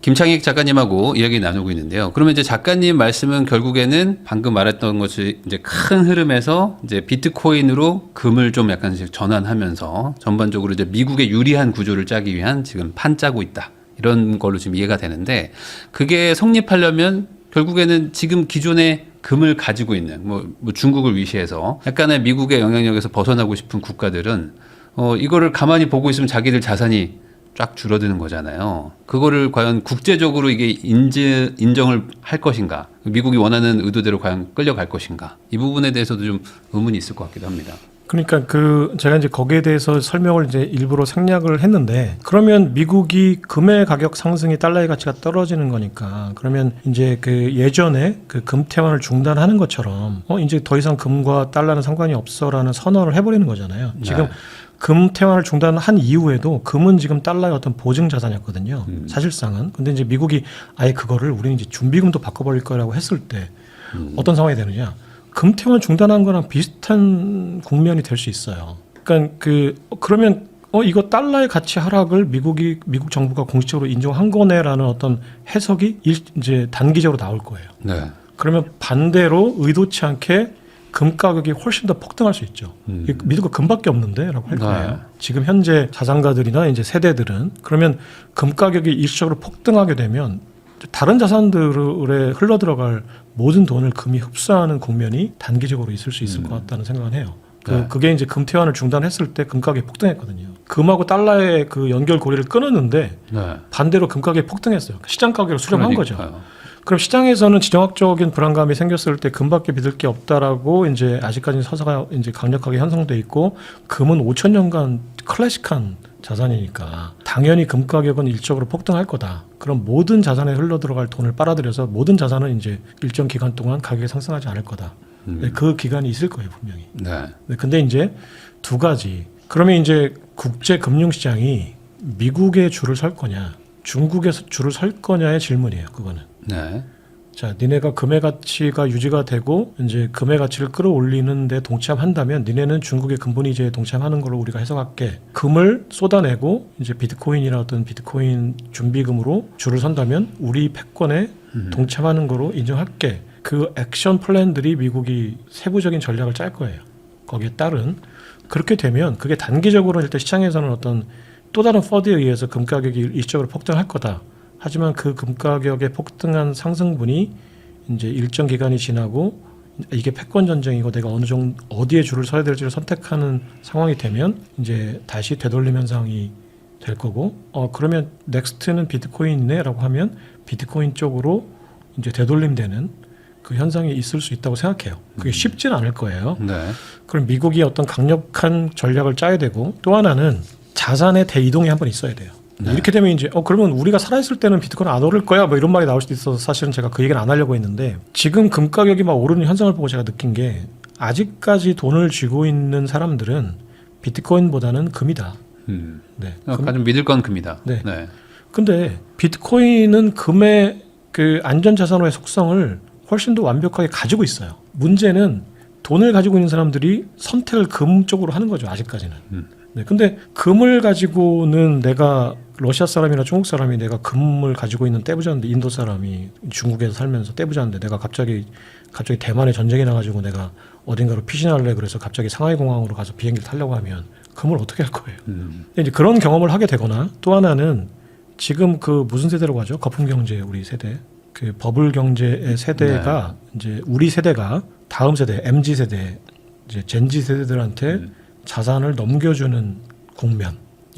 Speaker 2: 김창익 작가님하고 이야기 나누고 있는데요. 그러면 이제 작가님 말씀은 결국에는 방금 말했던 것이 이제 큰 흐름에서 이제 비트코인으로 금을 좀 약간씩 전환하면서 전반적으로 이제 미국의 유리한 구조를 짜기 위한 지금 판 짜고 있다. 이런 걸로 지금 이해가 되는데 그게 성립하려면 결국에는 지금 기존의 금을 가지고 있는 뭐 중국을 위시해서 약간의 미국의 영향력에서 벗어나고 싶은 국가들은 이거를 가만히 보고 있으면 자기들 자산이 쫙 줄어드는 거잖아요. 그거를 과연 국제적으로 이게 인정을 할 것인가? 미국이 원하는 의도대로 과연 끌려갈 것인가? 이 부분에 대해서도 좀 의문이 있을 것 같기도 합니다.
Speaker 1: 그러니까 제가 이제 거기에 대해서 설명을 이제 일부러 생략을 했는데, 그러면 미국이 금의 가격 상승이 달러의 가치가 떨어지는 거니까, 그러면 이제 그 예전에 그 금태환을 중단하는 것처럼 이제 더 이상 금과 달러는 상관이 없어라는 선언을 해버리는 거잖아요. 지금
Speaker 2: 네.
Speaker 1: 금태환을 중단한 이후에도 금은 지금 달러의 어떤 보증 자산이었거든요. 사실상은. 근데 이제 미국이 아예 그거를 우리는 이제 준비금도 바꿔버릴 거라고 했을 때 어떤 상황이 되느냐? 금태환 중단한 거랑 비슷한 국면이 될 수 있어요. 그러니까 그러면 이거 달러의 가치 하락을 미국 정부가 공식적으로 인정한 거네라는 어떤 해석이 이제 단기적으로 나올 거예요.
Speaker 2: 네.
Speaker 1: 그러면 반대로 의도치 않게 금 가격이 훨씬 더 폭등할 수 있죠. 미국은 금밖에 없는데라고 할 거예요.
Speaker 2: 네.
Speaker 1: 지금 현재 자산가들이나 이제 세대들은 그러면 금 가격이 일시적으로 폭등하게 되면 다른 자산들에 흘러 들어갈 모든 돈을 금이 흡수하는 국면이 단기적으로 있을 수 있을 것 같다는 생각을 해요.
Speaker 2: 네.
Speaker 1: 그게 이제 금태환을 중단했을 때 금 가격이 폭등했거든요. 금하고 달러의 그 연결고리를 끊었는데
Speaker 2: 네.
Speaker 1: 반대로 금 가격이 폭등했어요. 시장 가격을 수렴한 거죠.
Speaker 2: 그러니까요.
Speaker 1: 그럼 시장에서는 지정학적인 불안감이 생겼을 때 금밖에 믿을 게 없다라고 이제 아직까지 서사가 이제 강력하게 형성돼 있고, 금은 5,000년간 클래식한 자산이니까 당연히 금 가격은 일적으로 폭등할 거다. 그럼 모든 자산에 흘러 들어갈 돈을 빨아들여서 모든 자산은 이제 일정 기간 동안 가격이 상승하지 않을 거다. 그 기간이 있을 거예요, 분명히.
Speaker 2: 네.
Speaker 1: 근데 이제 두 가지. 그러면 이제 국제 금융 시장이 미국의 줄을 설 거냐, 중국에서 줄을 설 거냐의 질문이에요, 그거는.
Speaker 2: 네.
Speaker 1: 자, 니네가 금의 가치가 유지가 되고 이제 금의 가치를 끌어올리는 데 동참한다면 니네는 중국의 금분위제에 동참하는 걸로 우리가 해석할게. 금을 쏟아내고 이제 비트코인이나 어떤 비트코인 준비금으로 줄을 선다면 우리 패권에 동참하는 거로 인정할게. 그 액션 플랜들이 미국이 세부적인 전략을 짤 거예요. 거기에 따른. 그렇게 되면 그게 단기적으로 일단 시장에서는 어떤 또 다른 퍼드에 의해서 금 가격이 일시적으로 폭등할 거다. 하지만 그 금 가격의 폭등한 상승분이 이제 일정 기간이 지나고 이게 패권 전쟁이고 내가 어느 정도 어디에 줄을 서야 될지를 선택하는 상황이 되면 이제 다시 되돌림 현상이 될 거고, 그러면 넥스트는 비트코인이네라고 하면 비트코인 쪽으로 이제 되돌림되는 그 현상이 있을 수 있다고 생각해요. 그게 쉽지는 않을 거예요.
Speaker 2: 네.
Speaker 1: 그럼 미국이 어떤 강력한 전략을 짜야 되고, 또 하나는 자산의 대이동이 한번 있어야 돼요.
Speaker 2: 네.
Speaker 1: 이렇게 되면 이제 그러면 우리가 살아있을 때는 비트코인 안 오를 거야 뭐 이런 말이 나올 수도 있어서 사실은 제가 그 얘기는 안 하려고 했는데, 지금 금 가격이 막 오르는 현상을 보고 제가 느낀 게 아직까지 돈을 쥐고 있는 사람들은 비트코인보다는 금이다. 네.
Speaker 2: 가장 믿을 건 금이다.
Speaker 1: 네.
Speaker 2: 네.
Speaker 1: 근데 비트코인은 금의 그 안전자산화의 속성을 훨씬 더 완벽하게 가지고 있어요. 문제는 돈을 가지고 있는 사람들이 선택을 금 쪽으로 하는 거죠, 아직까지는. 네, 근데 금을 가지고는 내가 러시아 사람이나 중국 사람이 내가 금을 가지고 있는 떼부자인데, 인도 사람이 중국에서 살면서 떼부자인데 내가 갑자기 대만에 전쟁이 나가지고 내가 어딘가로 피신할래 그래서 갑자기 상하이 공항으로 가서 비행기를 타려고 하면 금을 어떻게 할 거예요. 근데 이제 그런 경험을 하게 되거나, 또 하나는 지금 그 무슨 세대라고 하죠? 거품 경제 우리 세대. 그 버블 경제의 세대가 이제 우리 세대가 다음 세대 MZ 세대 이제 젠지 세대들한테 자산을 넘겨주는 국면이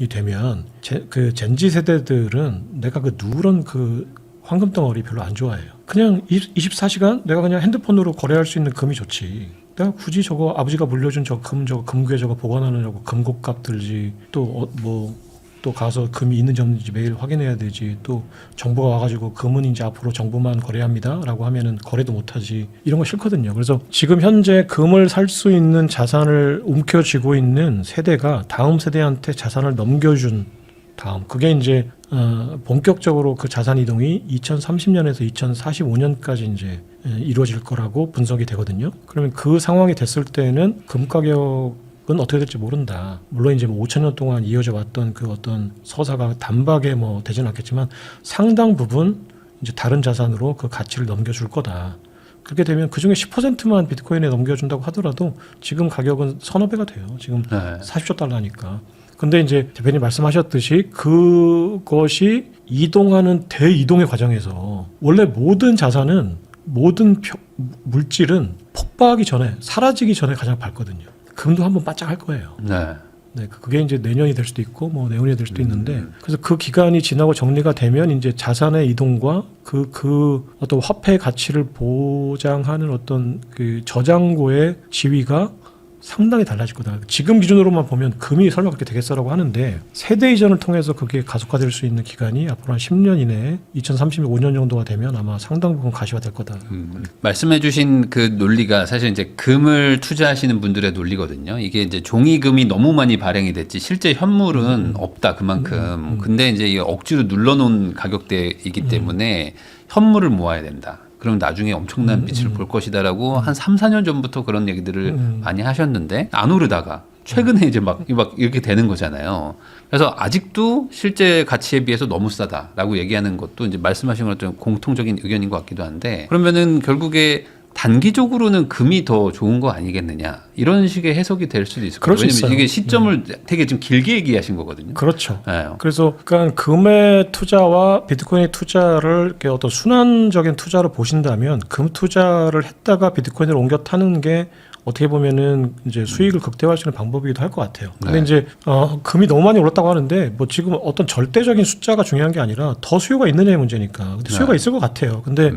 Speaker 1: 되면 그 젠지 세대들은 내가 그 누런 그 황금 덩어리 별로 안 좋아해요. 그냥 24시간 내가 그냥 핸드폰으로 거래할 수 있는 금이 좋지. 내가 굳이 저거 아버지가 물려준 저 금괴 저거 보관하느라고 금곡값 들지, 또 또 가서 금이 있는지 없는지 매일 확인해야 되지, 또 정부가 와가지고 금은 이제 앞으로 정부만 거래합니다라고 하면은 거래도 못하지. 이런 거 싫거든요. 그래서 지금 현재 금을 살 수 있는 자산을 움켜쥐고 있는 세대가 다음 세대한테 자산을 넘겨준 다음, 그게 이제 본격적으로 그 자산 이동이 2030년에서 2045년까지 이제 이루어질 거라고 분석이 되거든요. 그러면 그 상황이 됐을 때는 금 가격은 어떻게 될지 모른다. 물론 이제 5,000년 동안 이어져 왔던 그 어떤 서사가 단박에 되지는 않겠지만 상당 부분 이제 다른 자산으로 그 가치를 넘겨줄 거다. 그렇게 되면 그 중에 10%만 비트코인에 넘겨준다고 하더라도 지금 가격은 서너 배가 돼요. 지금 40조 달러니까. 근데 이제 대표님 말씀하셨듯이 그것이 이동하는 대이동의 과정에서 원래 모든 자산은, 모든 물질은 폭발하기 전에, 사라지기 전에 가장 밝거든요. 금도 한번 바짝 할 거예요.
Speaker 2: 네.
Speaker 1: 네, 그게 이제 내년이 될 수도 있고 뭐 내후년이 될 수도 있는데 그래서 그 기간이 지나고 정리가 되면 이제 자산의 이동과 그 어떤 화폐의 가치를 보장하는 어떤 그 저장고의 지위가 상당히 달라질 거다. 지금 기준으로만 보면 금이 설마 그렇게 되겠어라고 하는데 세대 이전을 통해서 그게 가속화될 수 있는 기간이 앞으로 한 10년 이내에 2035년 정도가 되면 아마 상당 부분 가시화될 거다.
Speaker 2: 말씀해주신 그 논리가 사실 이제 금을 투자하시는 분들의 논리거든요. 이게 이제 종이금이 너무 많이 발행이 됐지 실제 현물은 없다 그만큼. 근데 이제 이 억지로 눌러놓은 가격대이기 때문에 현물을 모아야 된다. 그럼 나중에 엄청난 빛을 볼 것이다라고 한 3, 4년 전부터 그런 얘기들을 많이 하셨는데 안 오르다가 최근에 이제 막 이렇게 되는 거잖아요. 그래서 아직도 실제 가치에 비해서 너무 싸다라고 얘기하는 것도 이제 말씀하신 것처럼 공통적인 의견인 것 같기도 한데 그러면은 결국에 단기적으로는 금이 더 좋은 거 아니겠느냐 이런 식의 해석이 될 수도 있을 거예요. 왜냐면 이게 시점을 되게 좀 길게 얘기하신 거거든요.
Speaker 1: 그렇죠.
Speaker 2: 네.
Speaker 1: 그래서 그러니까 금의 투자와 비트코인의 투자를 이렇게 어떤 순환적인 투자로 보신다면 금 투자를 했다가 비트코인을 옮겨 타는 게 어떻게 보면은 이제 수익을 극대화할 수 있는 방법이기도 할 것 같아요. 근데
Speaker 2: 네.
Speaker 1: 이제 금이 너무 많이 올랐다고 하는데 뭐 지금 어떤 절대적인 숫자가 중요한 게 아니라 더 수요가 있느냐의 문제니까. 근데 수요가 있을 것 같아요. 근데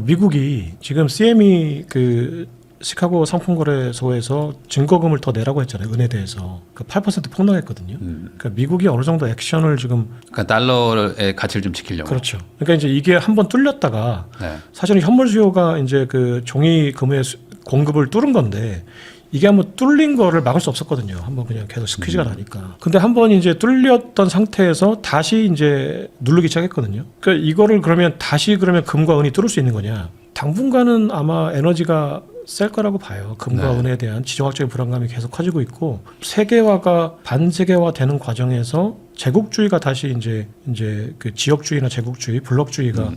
Speaker 1: 미국이 지금 CME 그 시카고 상품거래소에서 증거금을 더 내라고 했잖아요. 은에 대해서. 그 8% 폭락했거든요. 그러니까 미국이 어느 정도 액션을 지금
Speaker 2: 그러니까 달러의 가치를 좀 지키려고.
Speaker 1: 그렇죠. 그러니까 이제 이게 한번 뚫렸다가
Speaker 2: 네.
Speaker 1: 사실은 현물 수요가 이제 그 종이금의 공급을 뚫은 건데 이게 한번 뚫린 거를 막을 수 없었거든요. 한번 그냥 계속 스퀴즈가 나니까. 근데 한번 이제 뚫렸던 상태에서 다시 이제 누르기 시작했거든요. 그러니까 이거를 그러면 다시 그러면 금과 은이 뚫을 수 있는 거냐? 당분간은 아마 에너지가 셀 거라고 봐요. 금과
Speaker 2: 네.
Speaker 1: 은에 대한 지정학적인 불안감이 계속 커지고 있고 세계화가 반세계화 되는 과정에서 제국주의가 다시 이제 그 지역주의나 제국주의, 블록주의가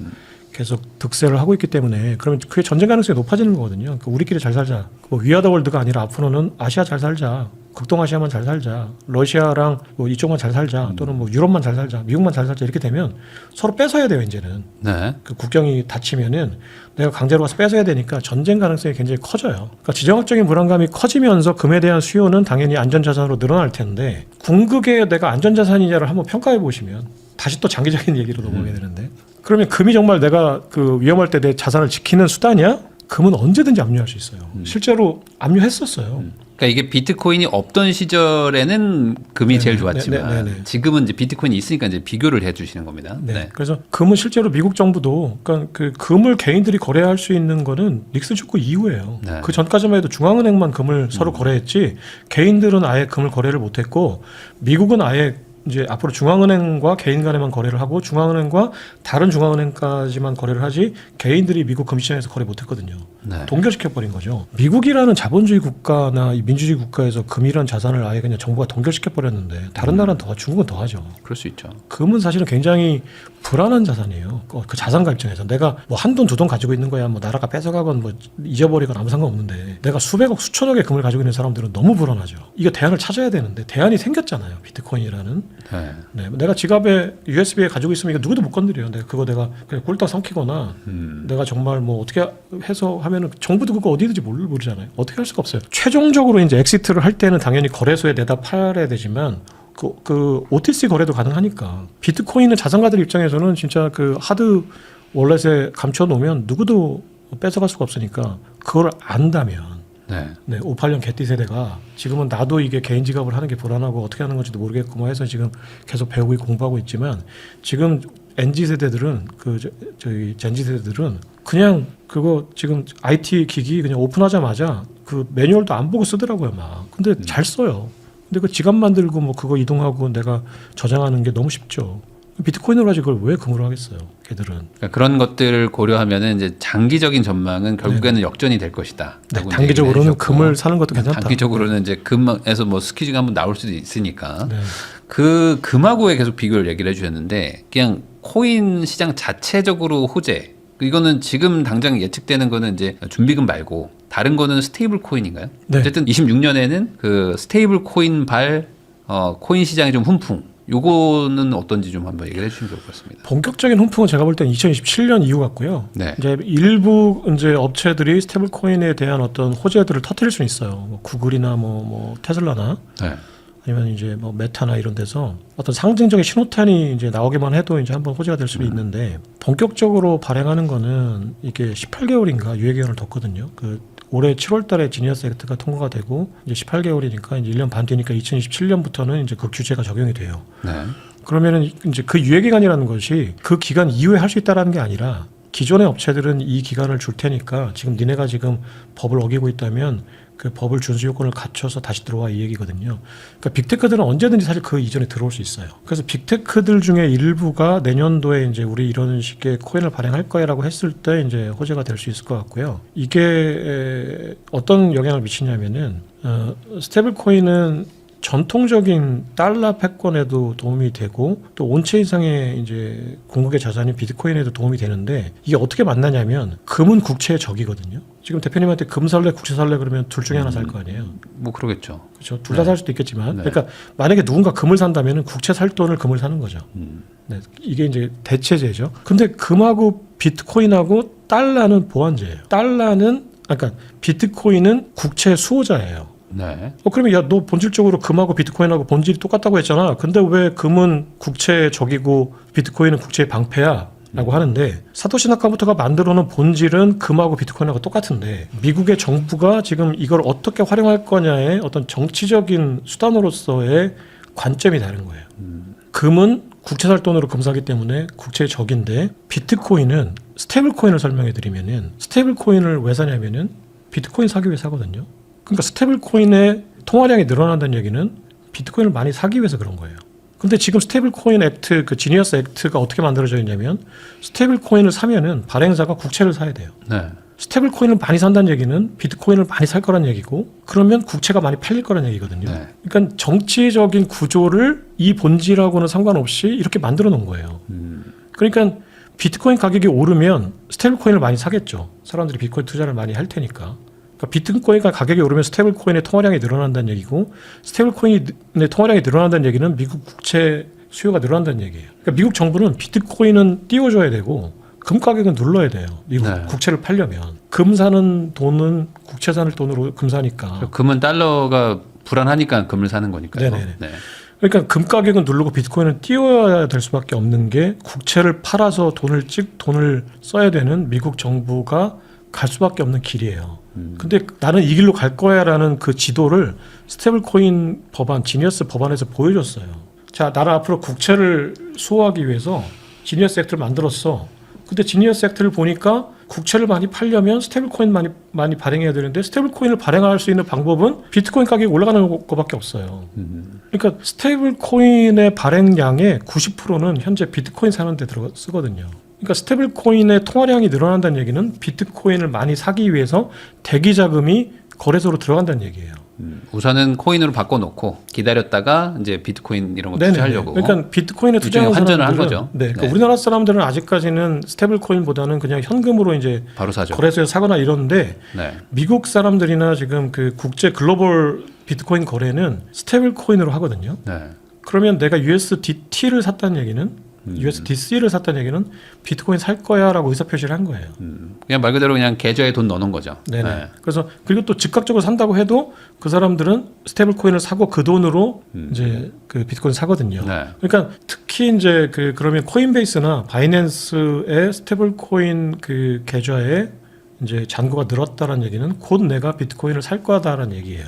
Speaker 1: 계속 득세를 하고 있기 때문에 그러면 그게 전쟁 가능성이 높아지는 거거든요. 그러니까 우리끼리 잘 살자. 뭐 위아더 월드가 아니라 앞으로는 아시아 잘 살자. 극동아시아만 잘 살자. 러시아랑 뭐 이쪽만 잘 살자. 또는 뭐 유럽만 잘 살자. 미국만 잘 살자. 이렇게 되면 서로 뺏어야 돼요, 이제는.
Speaker 2: 네.
Speaker 1: 그 국경이 닫히면은 내가 강제로 가서 뺏어야 되니까 전쟁 가능성이 굉장히 커져요. 그러니까 지정학적인 불안감이 커지면서 금에 대한 수요는 당연히 안전자산으로 늘어날 텐데 궁극에 내가 안전자산이냐를 한번 평가해 보시면 다시 또 장기적인 얘기로 넘어가게 되는데 그러면 금이 정말 내가 그 위험할 때 내 자산을 지키는 수단이야? 금은 언제든지 압류할 수 있어요. 실제로 압류했었어요.
Speaker 2: 그러니까 이게 비트코인이 없던 시절에는 금이 제일 좋았지만
Speaker 1: 네네.
Speaker 2: 지금은 이제 비트코인이 있으니까 이제 비교를 해주시는 겁니다.
Speaker 1: 네.
Speaker 2: 네.
Speaker 1: 그래서 금은 실제로 미국 정부도 그러니까 그 금을 개인들이 거래할 수 있는 거는 닉슨 축구 이후예요.
Speaker 2: 네.
Speaker 1: 그 전까지만 해도 중앙은행만 금을 서로 거래했지 개인들은 아예 금을 거래를 못했고 미국은 아예 이제 앞으로 중앙은행과 개인 간에만 거래를 하고 중앙은행과 다른 중앙은행까지만 거래를 하지 개인들이 미국 금시장에서 거래 못했거든요.
Speaker 2: 네.
Speaker 1: 동결시켜버린 거죠. 미국이라는 자본주의 국가나 이 민주주의 국가에서 금이라는 자산을 아예 그냥 정부가 동결시켜버렸는데 다른 나라는 더 중국은 더 하죠.
Speaker 2: 그럴 수 있죠.
Speaker 1: 금은 사실은 굉장히 불안한 자산이에요. 그 자산가 입장에서 내가 뭐 한 돈 두 돈 가지고 있는 거야 뭐 나라가 뺏어가건 뭐 잊어버리건 아무 상관없는데 내가 수백억 수천억의 금을 가지고 있는 사람들은 너무 불안하죠. 이거 대안을 찾아야 되는데 대안이 생겼잖아요. 비트코인이라는.
Speaker 2: 네.
Speaker 1: 네, 내가 지갑에 USB에 가지고 있으면 이거 누구도 못 건드려요. 내가 그냥 꿀떡 삼키거나 내가 정말 뭐 어떻게 해서 하면은 정부도 그거 어디든지 모르잖아요. 어떻게 할 수가 없어요. 최종적으로 이제 엑시트를 할 때는 당연히 거래소에 내다 팔아야 되지만 그 OTC 거래도 가능하니까 비트코인은 자산가들 입장에서는 진짜 그 하드 월렛에 감춰 놓으면 누구도 뺏어갈 수가 없으니까 그걸 안다면 네, 58년 개띠 세대가 지금은 나도 이게 개인 지갑을 하는 게 불안하고 어떻게 하는 건지도 모르겠고 뭐 해서 지금 계속 배우고 있고 공부하고 있지만 지금 NG 세대들은 저희 젠지 세대들은 그냥 그거 지금 IT 기기 그냥 오픈하자마자 그 매뉴얼도 안 보고 쓰더라고요 막. 근데 잘 써요. 근데 그 지갑 만들고 뭐 그거 이동하고 내가 저장하는 게 너무 쉽죠. 비트코인으로 하지 그걸 왜 금으로 하겠어요, 걔들은.
Speaker 2: 그러니까 그런 것들을 고려하면은 이제 장기적인 전망은 결국에는 역전이 될 것이다.
Speaker 1: 네, 단기적으로는 금을 사는 것도 괜찮다.
Speaker 2: 단기적으로는 이제 금에서 뭐 스퀴즈가 한번 나올 수도 있으니까
Speaker 1: 네.
Speaker 2: 그 금하고의 계속 비교를 얘기를 해주셨는데 그냥 코인 시장 자체적으로 호재. 이거는 지금 당장 예측되는 거는 이제 준비금 말고 다른 거는 스테이블 코인인가요?
Speaker 1: 네.
Speaker 2: 어쨌든 26년에는 그 스테이블 코인 코인 시장의 좀 훈풍. 요거는 어떤지 좀 한번 얘기를 해주시면 좋을 것 같습니다.
Speaker 1: 본격적인 훈풍은 제가 볼 때는 2027년 이후 같고요.
Speaker 2: 네.
Speaker 1: 이제 일부 이제 업체들이 스테이블 코인에 대한 어떤 호재들을 터뜨릴 수는 있어요. 뭐 구글이나 뭐 테슬라나
Speaker 2: 네.
Speaker 1: 아니면 이제 뭐 메타나 이런 데서 어떤 상징적인 신호탄이 이제 나오기만 해도 이제 한번 호재가 될 수도 있는데 본격적으로 발행하는 거는 이게 18개월인가 유예 기간을 뒀거든요. 그 올해 7월달에 지니어스 액트가 통과가 되고 이제 18개월이니까 이제 1년 반 뒤니까 2027년부터는 이제 그 규제가 적용이 돼요.
Speaker 2: 네.
Speaker 1: 그러면은 이제 그 유예 기간이라는 것이 그 기간 이후에 할 수 있다라는 게 아니라 기존의 업체들은 이 기간을 줄 테니까 지금 니네가 지금 법을 어기고 있다면 그 법을 준수 요건을 갖춰서 다시 들어와 이 얘기거든요. 그러니까 빅테크들은 언제든지 사실 그 이전에 들어올 수 있어요. 그래서 빅테크들 중에 일부가 내년도에 이제 우리 이런 식의 코인을 발행할 거야라고 했을 때 이제 호재가 될 수 있을 것 같고요. 이게 어떤 영향을 미치냐면은 스테이블 코인은 전통적인 달러 패권에도 도움이 되고 또 온체인상의 이제 궁극의 자산인 비트코인에도 도움이 되는데 이게 어떻게 만나냐면 금은 국채의 적이거든요. 지금 대표님한테 금 살래 국채 살래 그러면 둘 중에 하나 살 거 아니에요.
Speaker 2: 뭐 그러겠죠.
Speaker 1: 그렇죠. 둘 다 살 수도 있겠지만,
Speaker 2: 네.
Speaker 1: 그러니까 만약에 누군가 금을 산다면은 국채 살 돈을 금을 사는 거죠. 네, 이게 이제 대체제죠. 근데 금하고 비트코인하고 달러는 보완제예요. 달러는 그러니까 비트코인은 국채 수호자예요.
Speaker 2: 네.
Speaker 1: 그러면 야, 너 본질적으로 금하고 비트코인하고 본질이 똑같다고 했잖아. 근데 왜 금은 국채의 적이고 비트코인은 국채의 방패야? 라고 하는데 사토시 나카모토가 만들어 놓은 본질은 금하고 비트코인하고 똑같은데 미국의 정부가 지금 이걸 어떻게 활용할 거냐의 어떤 정치적인 수단으로서의 관점이 다른 거예요. 금은 국채 살 돈으로 금 사기 때문에 국채의 적인데 비트코인은 스테이블 코인을 설명해 드리면은 스테이블 코인을 왜 사냐면은 비트코인 사기 위해 사거든요. 그러니까 스테이블 코인의 통화량이 늘어난다는 얘기는 비트코인을 많이 사기 위해서 그런 거예요. 근데 지금 스테이블 코인 액트, 그 지니어스 액트가 어떻게 만들어져 있냐면 스테이블 코인을 사면은 발행사가 국채를 사야 돼요.
Speaker 2: 네.
Speaker 1: 스테이블 코인을 많이 산다는 얘기는 비트코인을 많이 살 거란 얘기고 그러면 국채가 많이 팔릴 거란 얘기거든요.
Speaker 2: 네.
Speaker 1: 그러니까 정치적인 구조를 이 본질하고는 상관없이 이렇게 만들어 놓은 거예요. 그러니까 비트코인 가격이 오르면 스테이블 코인을 많이 사겠죠. 사람들이 비트코인 투자를 많이 할 테니까. 그러니까 비트코인 가격이 오르면 스테이블 코인의 통화량이 늘어난다는 얘기고 스테이블 코인의 통화량이 늘어난다는 얘기는 미국 국채 수요가 늘어난다는 얘기예요. 그러니까 미국 정부는 비트코인은 띄워줘야 되고 금 가격은 눌러야 돼요. 미국
Speaker 2: 네.
Speaker 1: 국채를 팔려면 금 사는 돈은 국채 사는 돈으로 금 사니까.
Speaker 2: 금은 달러가 불안하니까 금을 사는 거니까요.
Speaker 1: 네네네.
Speaker 2: 네.
Speaker 1: 그러니까 금 가격은 누르고 비트코인은 띄워야 될 수밖에 없는 게 국채를 팔아서 돈을 써야 되는 미국 정부가 갈 수밖에 없는 길이에요. 근데 나는 이 길로 갈 거야라는 그 지도를 스테이블 코인 법안, 지니어스 법안에서 보여줬어요. 자, 나는 앞으로 국채를 수호하기 위해서 지니어스 액트를 만들었어. 근데 지니어스 액트를 보니까 국채를 많이 팔려면 스테이블 코인 많이 발행해야 되는데 스테이블 코인을 발행할 수 있는 방법은 비트코인 가격이 올라가는 것밖에 없어요. 그러니까 스테이블 코인의 발행량의 90%는 현재 비트코인 사는 데 쓰거든요. 그러니까 스테이블 코인의 통화량이 늘어난다는 얘기는 비트코인을 많이 사기 위해서 대기 자금이 거래소로 들어간다는 얘기예요.
Speaker 2: 우선은 코인으로 바꿔놓고 기다렸다가 이제 비트코인 이런 거
Speaker 1: 네네네.
Speaker 2: 투자하려고.
Speaker 1: 그러니까 비트코인에
Speaker 2: 일종의
Speaker 1: 투자하는
Speaker 2: 환전을 한
Speaker 1: 사람들은
Speaker 2: 거죠.
Speaker 1: 네, 그러니까
Speaker 2: 네.
Speaker 1: 우리나라 사람들은 아직까지는 스테이블 코인보다는 그냥 현금으로 이제
Speaker 2: 바로 사죠.
Speaker 1: 거래소에서 사거나 이러는데
Speaker 2: 네.
Speaker 1: 미국 사람들이나 지금 그 국제 글로벌 비트코인 거래는 스테이블 코인으로 하거든요.
Speaker 2: 네.
Speaker 1: 그러면 내가 USDT를 샀다는 얘기는 USDC를 샀다는 얘기는 비트코인 살 거야라고 의사표시를 한 거예요.
Speaker 2: 그냥 말 그대로 그냥 계좌에 돈 넣어놓은 거죠.
Speaker 1: 네네.
Speaker 2: 네.
Speaker 1: 그래서 그리고 또 즉각적으로 산다고 해도 그 사람들은 스테이블 코인을 사고 그 돈으로 이제 그 비트코인 사거든요.
Speaker 2: 네.
Speaker 1: 그러니까 특히 이제 그러면 코인베이스나 바이낸스의 스테이블 코인 그 계좌에 이제 잔고가 늘었다는 얘기는 곧 내가 비트코인을 살 거다라는 얘기예요.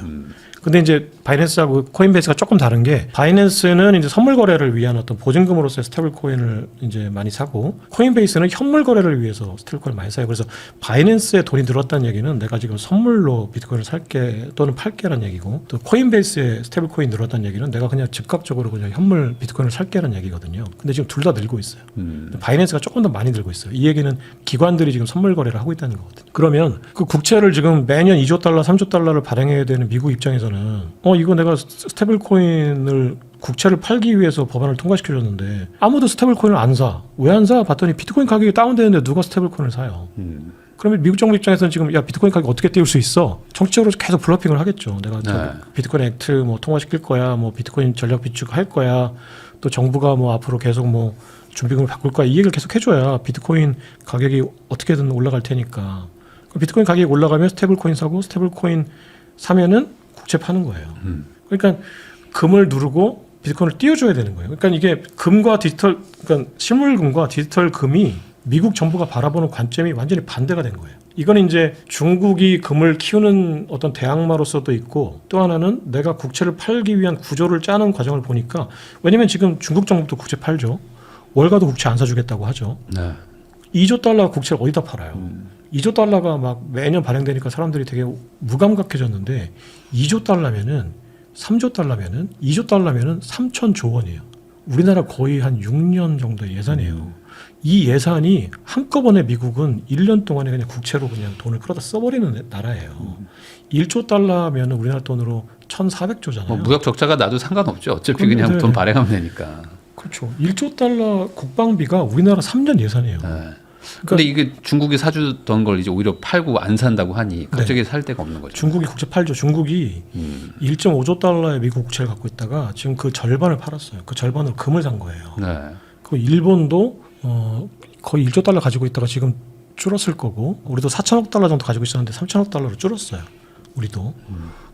Speaker 1: 근데 이제 바이낸스하고 코인베이스가 조금 다른 게 바이낸스는 이제 선물 거래를 위한 어떤 보증금으로서의 스테이블 코인을 이제 많이 사고 코인베이스는 현물 거래를 위해서 스테이블 코인을 많이 사요. 그래서 바이낸스에 돈이 늘었다는 얘기는 내가 지금 선물로 비트코인을 살게 또는 팔게라는 얘기고 또 코인베이스에 스테이블 코인 늘었다는 얘기는 내가 그냥 즉각적으로 그냥 현물 비트코인을 살게라는 얘기거든요. 근데 지금 둘 다 늘고 있어요. 바이낸스가 조금 더 많이 늘고 있어요. 이 얘기는 기관들이 지금 선물 거래를 하고 있다는 거거든요. 그러면 그 국채를 지금 매년 2조 달러, 3조 달러를 발행해야 되는 미국 입장에서는 이거 내가 스테이블 코인을 국채를 팔기 위해서 법안을 통과시켜줬는데 아무도 스테이블 코인을 안 사. 왜 안 사? 봤더니 비트코인 가격이 다운되는데 누가 스테이블 코인을 사요? 그러면 미국 정부 입장에서는 지금 야 비트코인 가격 어떻게 띄울 수 있어? 정치적으로 계속 블러핑을 하겠죠. 내가
Speaker 2: 네.
Speaker 1: 비트코인 액트 뭐 통과시킬 거야, 뭐 비트코인 전략 비축 할 거야. 또 정부가 뭐 앞으로 계속 뭐 준비금을 바꿀 거야. 이 얘기를 계속 해줘야 비트코인 가격이 어떻게든 올라갈 테니까. 비트코인 가격이 올라가면 스테이블 코인 사고 스테이블 코인 사면은 국채 파는 거예요. 그러니까 금을 누르고 비트코인을 띄워줘야 되는 거예요. 그러니까 이게 금과 디지털, 그러니까 실물금과 디지털 금이 미국 정부가 바라보는 관점이 완전히 반대가 된 거예요. 이건 이제 중국이 금을 키우는 어떤 대항마로서도 있고 또 하나는 내가 국채를 팔기 위한 구조를 짜는 과정을 보니까 왜냐면 지금 중국 정부도 국채 팔죠. 월가도 국채 안 사주겠다고 하죠.
Speaker 2: 네.
Speaker 1: 2조 달러 국채를 어디다 팔아요? 2조 달러가 막 매년 발행되니까 사람들이 되게 무감각해졌는데 2조 달러면은 3조 달러면은 2조 달러면은 3,000조 원이에요. 우리나라 거의 한 6년 정도의 예산이에요. 이 예산이 한꺼번에 미국은 1년 동안에 그냥 국채로 그냥 돈을 끌어다 써버리는 나라예요. 1조 달러면 우리나라 돈으로 1,400조잖아요.
Speaker 2: 뭐 무역 적자가 나도 상관없죠. 어차피
Speaker 1: 그런데,
Speaker 2: 그냥 돈 발행하면 되니까.
Speaker 1: 그렇죠. 1조 달러 국방비가 우리나라 3년 예산이에요.
Speaker 2: 네. 근데 이게 중국이 사주던 걸 이제 오히려 팔고 안 산다고 하니 갑자기 살 데가 없는 거죠.
Speaker 1: 중국이 국채 팔죠. 중국이 1.5조 달러의 미국 국채를 갖고 있다가 지금 그 절반을 팔았어요. 그 절반으로 금을 산 거예요.
Speaker 2: 네.
Speaker 1: 그 일본도 거의 1조 달러 가지고 있다가 지금 줄었을 거고 우리도 4천억 달러 정도 가지고 있었는데 3천억 달러로 줄었어요. 우리도.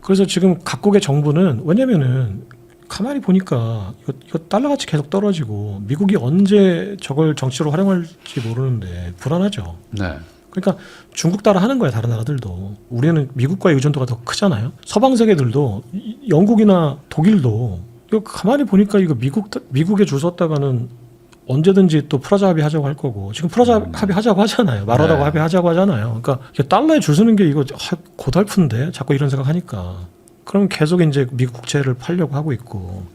Speaker 1: 그래서 지금 각국의 정부는 왜냐면은 가만히 보니까 이거 달러가치 계속 떨어지고 미국이 언제 저걸 정치로 활용할지 모르는데 불안하죠.
Speaker 2: 네.
Speaker 1: 그러니까 중국 따라 하는 거야. 다른 나라들도. 우리는 미국과의 의존도가 더 크잖아요. 서방 세계들도 영국이나 독일도 이거 가만히 보니까 이거 미국에 줄 섰다가는 언제든지 또 프라자 합의하자고 할 거고 지금 프라자 합의하자고 하잖아요. 말하다고
Speaker 2: 네.
Speaker 1: 합의하자고 하잖아요. 그러니까 달러에 줄 서는 게 이거 고달픈데 자꾸 이런 생각하니까 그럼 계속 이제 미국 국채를 팔려고 하고 있고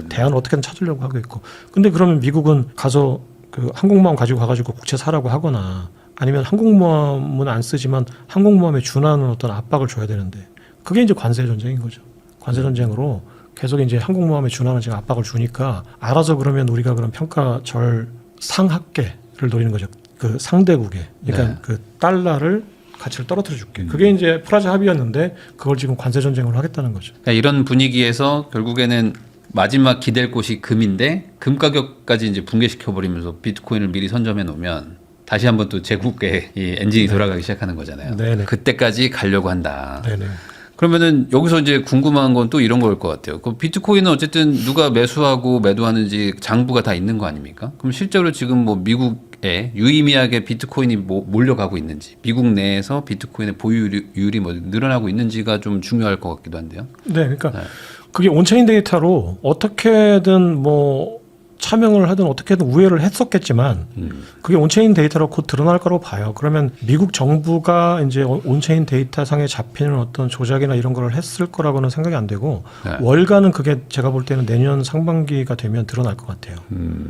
Speaker 1: 대안을 어떻게든 찾으려고 하고 있고 근데 그러면 미국은 가서 그 항공모함 가지고 가가지고 국채 사라고 하거나 아니면 항공모함은 안 쓰지만 항공모함에 준하는 어떤 압박을 줘야 되는데 그게 이제 관세 전쟁인 거죠. 관세 전쟁으로 계속 이제 항공모함에 준하는 지금 압박을 주니까 알아서 그러면 우리가 그런 평가절 상학계를 노리는 거죠. 그 상대국에 그러니까
Speaker 2: 네.
Speaker 1: 그 달러를 가치를 떨어뜨려 줄게. 그게 이제 프라자 합의였는데 그걸 지금 관세 전쟁으로 하겠다는 거죠.
Speaker 2: 그러니까 이런 분위기에서 결국에는 마지막 기댈 곳이 금인데 금 가격까지 이제 붕괴시켜 버리면서 비트코인을 미리 선점해 놓으면 다시 한번 또 제국의 이 엔진이 돌아가기 시작하는 거잖아요.
Speaker 1: 네네.
Speaker 2: 그때까지 가려고 한다.
Speaker 1: 네네.
Speaker 2: 그러면은 여기서 이제 궁금한 건 또 이런 거일 것 같아요. 그 비트코인은 어쨌든 누가 매수하고 매도하는지 장부가 다 있는 거 아닙니까? 그럼 실제로 지금 뭐 미국에 유의미하게 비트코인이 몰려가고 있는지, 미국 내에서 비트코인의 보유율이 뭐 늘어나고 있는지가 좀 중요할 것 같기도 한데요.
Speaker 1: 네, 그러니까
Speaker 2: 네.
Speaker 1: 그게 온체인 데이터로 어떻게든 뭐 차명을 하든 어떻게든 우회를 했었겠지만 그게 온체인 데이터로 곧 드러날 거라고 봐요. 그러면 미국 정부가 이제 온체인 데이터 상에 잡히는 어떤 조작이나 이런 걸 했을 거라고는 생각이 안 되고
Speaker 2: 네.
Speaker 1: 월가는 그게 제가 볼 때는 내년 상반기가 되면 드러날 것 같아요.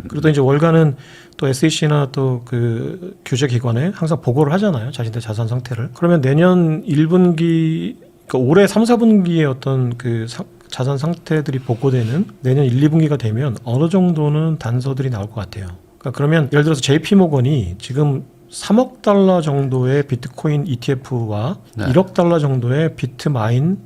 Speaker 1: 그리고 또 이제 월가는 또 SEC나 또 그 규제 기관에 항상 보고를 하잖아요. 자신들 자산 상태를. 그러면 내년 1분기 그러니까 올해 3, 4분기에 어떤 그 자산 상태들이 복구되는 내년 1, 2분기가 되면 어느 정도는 단서들이 나올 것 같아요. 그러니까 그러면 예를 들어서 JP모건이 지금 3억 달러 정도의 비트코인 ETF와
Speaker 2: 네.
Speaker 1: 1억 달러 정도의 비트마인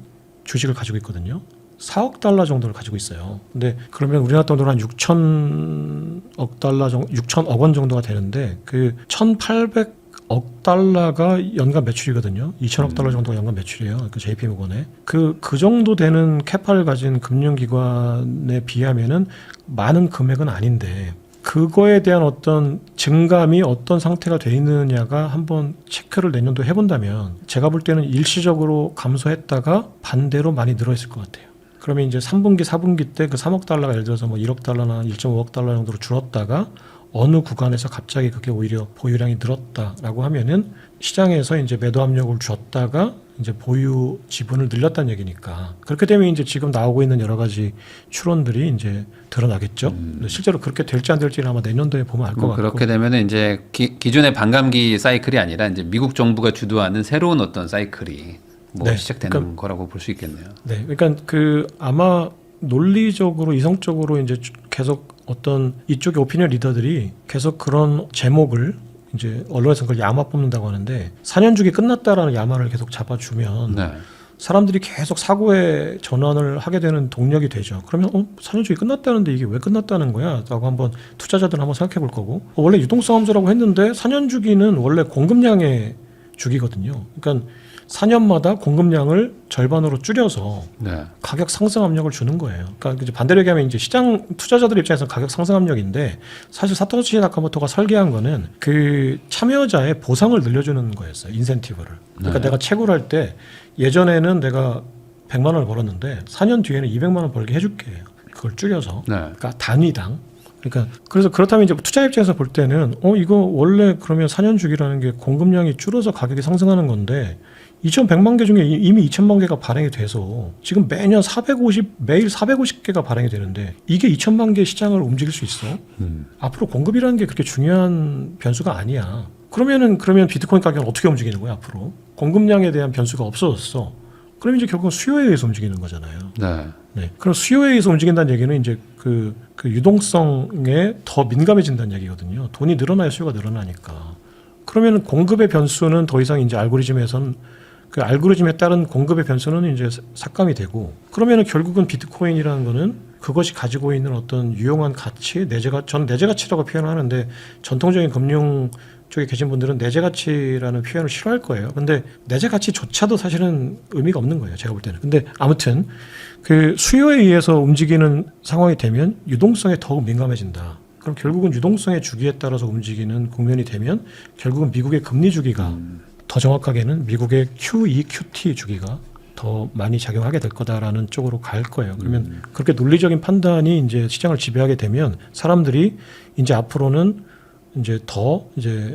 Speaker 1: 주식을 가지고 있거든요. 4억 달러 정도를 가지고 있어요. 근데 그러면 우리나라 돈으로 한 6천억 달러 정도, 6천억 원 정도가 되는데 그 1,800억 달러가 연간 매출이거든요. 2천억 달러 정도가 연간 매출이에요. 그 JP모건에. 그 정도 되는 캐파를 가진 금융기관에 비하면은 많은 금액은 아닌데 그거에 대한 어떤 증감이 어떤 상태가 돼 있느냐가 한번 체크를 내년도에 해본다면 제가 볼 때는 일시적으로 감소했다가 반대로 많이 늘어있을 것 같아요. 그러면 이제 3분기, 4분기 때 그 3억 달러가 예를 들어서 뭐 1억 달러나 1.5억 달러 정도로 줄었다가 어느 구간에서 갑자기 그게 오히려 보유량이 늘었다라고 하면은 시장에서 이제 매도 압력을 줬다가 이제 보유 지분을 늘렸다는 얘기니까 그렇게 되면 이제 지금 나오고 있는 여러 가지 추론들이 이제 드러나겠죠. 근데 실제로 그렇게 될지 안 될지는 아마 내년도에 보면 알 것 같고.
Speaker 2: 그렇게 되면은 이제 기존의 반감기 사이클이 아니라 이제 미국 정부가 주도하는 새로운 어떤 사이클이 뭐
Speaker 1: 네,
Speaker 2: 시작되는
Speaker 1: 그러니까,
Speaker 2: 거라고 볼 수 있겠네요.
Speaker 1: 네, 그러니까 그 아마 논리적으로 이성적으로 이제 계속 어떤 이쪽의 오피니언 리더들이 계속 그런 제목을 이제 언론에서 그걸 야마 뽑는다고 하는데 4년 주기 끝났다라는 야마를 계속 잡아주면
Speaker 2: 네.
Speaker 1: 사람들이 계속 사고의 전환을 하게 되는 동력이 되죠. 그러면 4년 주기 끝났다는데 이게 왜 끝났다는 거야? 라고 한번 투자자들은 한번 생각해 볼 거고 원래 유동성 함수라고 했는데 4년 주기는 원래 공급량의 주기거든요. 그러니까 4년마다 공급량을 절반으로 줄여서
Speaker 2: 네.
Speaker 1: 가격 상승 압력을 주는 거예요. 그러니까 이제 반대로 얘기하면 이제 시장 투자자들 입장에서 가격 상승 압력인데 사실 사토시 나카모토가 설계한 거는 그 참여자의 보상을 늘려주는 거였어요. 인센티브를. 그러니까
Speaker 2: 네.
Speaker 1: 내가 채굴 할 때 예전에는 내가 100만 원을 벌었는데 4년 뒤에는 200만 원 벌게 해줄게. 그걸 줄여서.
Speaker 2: 네.
Speaker 1: 그러니까 단위당. 그러니까 그래서 그렇다면 이제 투자 입장에서 볼 때는 이거 원래 그러면 4년 주기라는 게 공급량이 줄어서 가격이 상승하는 건데 2,100만 개 중에 이미 2,000만 개가 발행이 돼서 지금 매년 매일 450개가 발행이 되는데 이게 2,000만 개 시장을 움직일 수 있어? 앞으로 공급이라는 게 그렇게 중요한 변수가 아니야. 그러면 비트코인 가격은 어떻게 움직이는 거야 앞으로? 공급량에 대한 변수가 없어졌어. 그럼 이제 결국 수요에 의해서 움직이는 거잖아요.
Speaker 2: 네.
Speaker 1: 네. 그럼 수요에 의해서 움직인다는 얘기는 이제 그 유동성에 더 민감해진다는 얘기거든요. 돈이 늘어나야 수요가 늘어나니까. 그러면 공급의 변수는 더 이상 이제 알고리즘에선 그 알고리즘에 따른 공급의 변수는 이제 삭감이 되고 그러면은 결국은 비트코인이라는 거는 그것이 가지고 있는 어떤 유용한 가치, 전 내재 가치라고 표현하는데 전통적인 금융 쪽에 계신 분들은 내재 가치라는 표현을 싫어할 거예요. 근데 내재 가치조차도 사실은 의미가 없는 거예요. 제가 볼 때는. 근데 아무튼 그 수요에 의해서 움직이는 상황이 되면 유동성에 더욱 민감해진다. 그럼 결국은 유동성의 주기에 따라서 움직이는 국면이 되면 결국은 미국의 금리 주기가 더 정확하게는 미국의 QE, QT 주기가 더 많이 작용하게 될 거다라는 쪽으로 갈 거예요. 그러면 그렇게 논리적인 판단이 이제 시장을 지배하게 되면 사람들이 이제 앞으로는 이제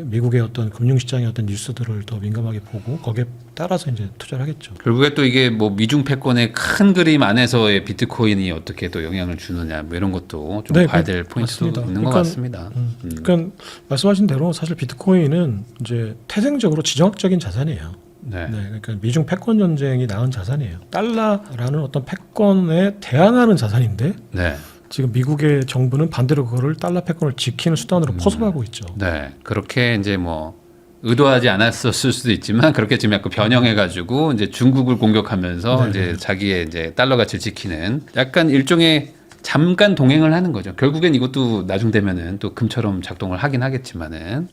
Speaker 1: 미국의 어떤 금융시장의 어떤 뉴스들을 더 민감하게 보고 거기에 따라서 이제 투자를 하겠죠.
Speaker 2: 결국에 또 이게 뭐 미중 패권의 큰 그림 안에서의 비트코인이 어떻게 또 영향을 주느냐 뭐 이런 것도 좀
Speaker 1: 네,
Speaker 2: 봐야 될 포인트도
Speaker 1: 맞습니다.
Speaker 2: 있는 것 같습니다.
Speaker 1: 그러니까 말씀하신 대로 사실 비트코인은 이제 태생적으로 지정학적인 자산이에요.
Speaker 2: 네.
Speaker 1: 네, 그러니까 미중 패권 전쟁이 낳은 자산이에요. 달러라는 어떤 패권에 대항하는 자산인데
Speaker 2: 네.
Speaker 1: 지금 미국의 정부는 반대로 그거를 달러 패권을 지키는 수단으로 포섭하고 있죠.
Speaker 2: 네. 그렇게 이제 뭐 의도하지 않았었을 수도 있지만 그렇게 지금 약간 변형해가지고 이제 중국을 공격하면서
Speaker 1: 네.
Speaker 2: 이제 자기의 이제 달러 가치를 지키는 약간 일종의 잠깐 동행을 하는 거죠. 결국엔 이것도 나중 되면은 또 금처럼 작동을 하긴 하겠지만은.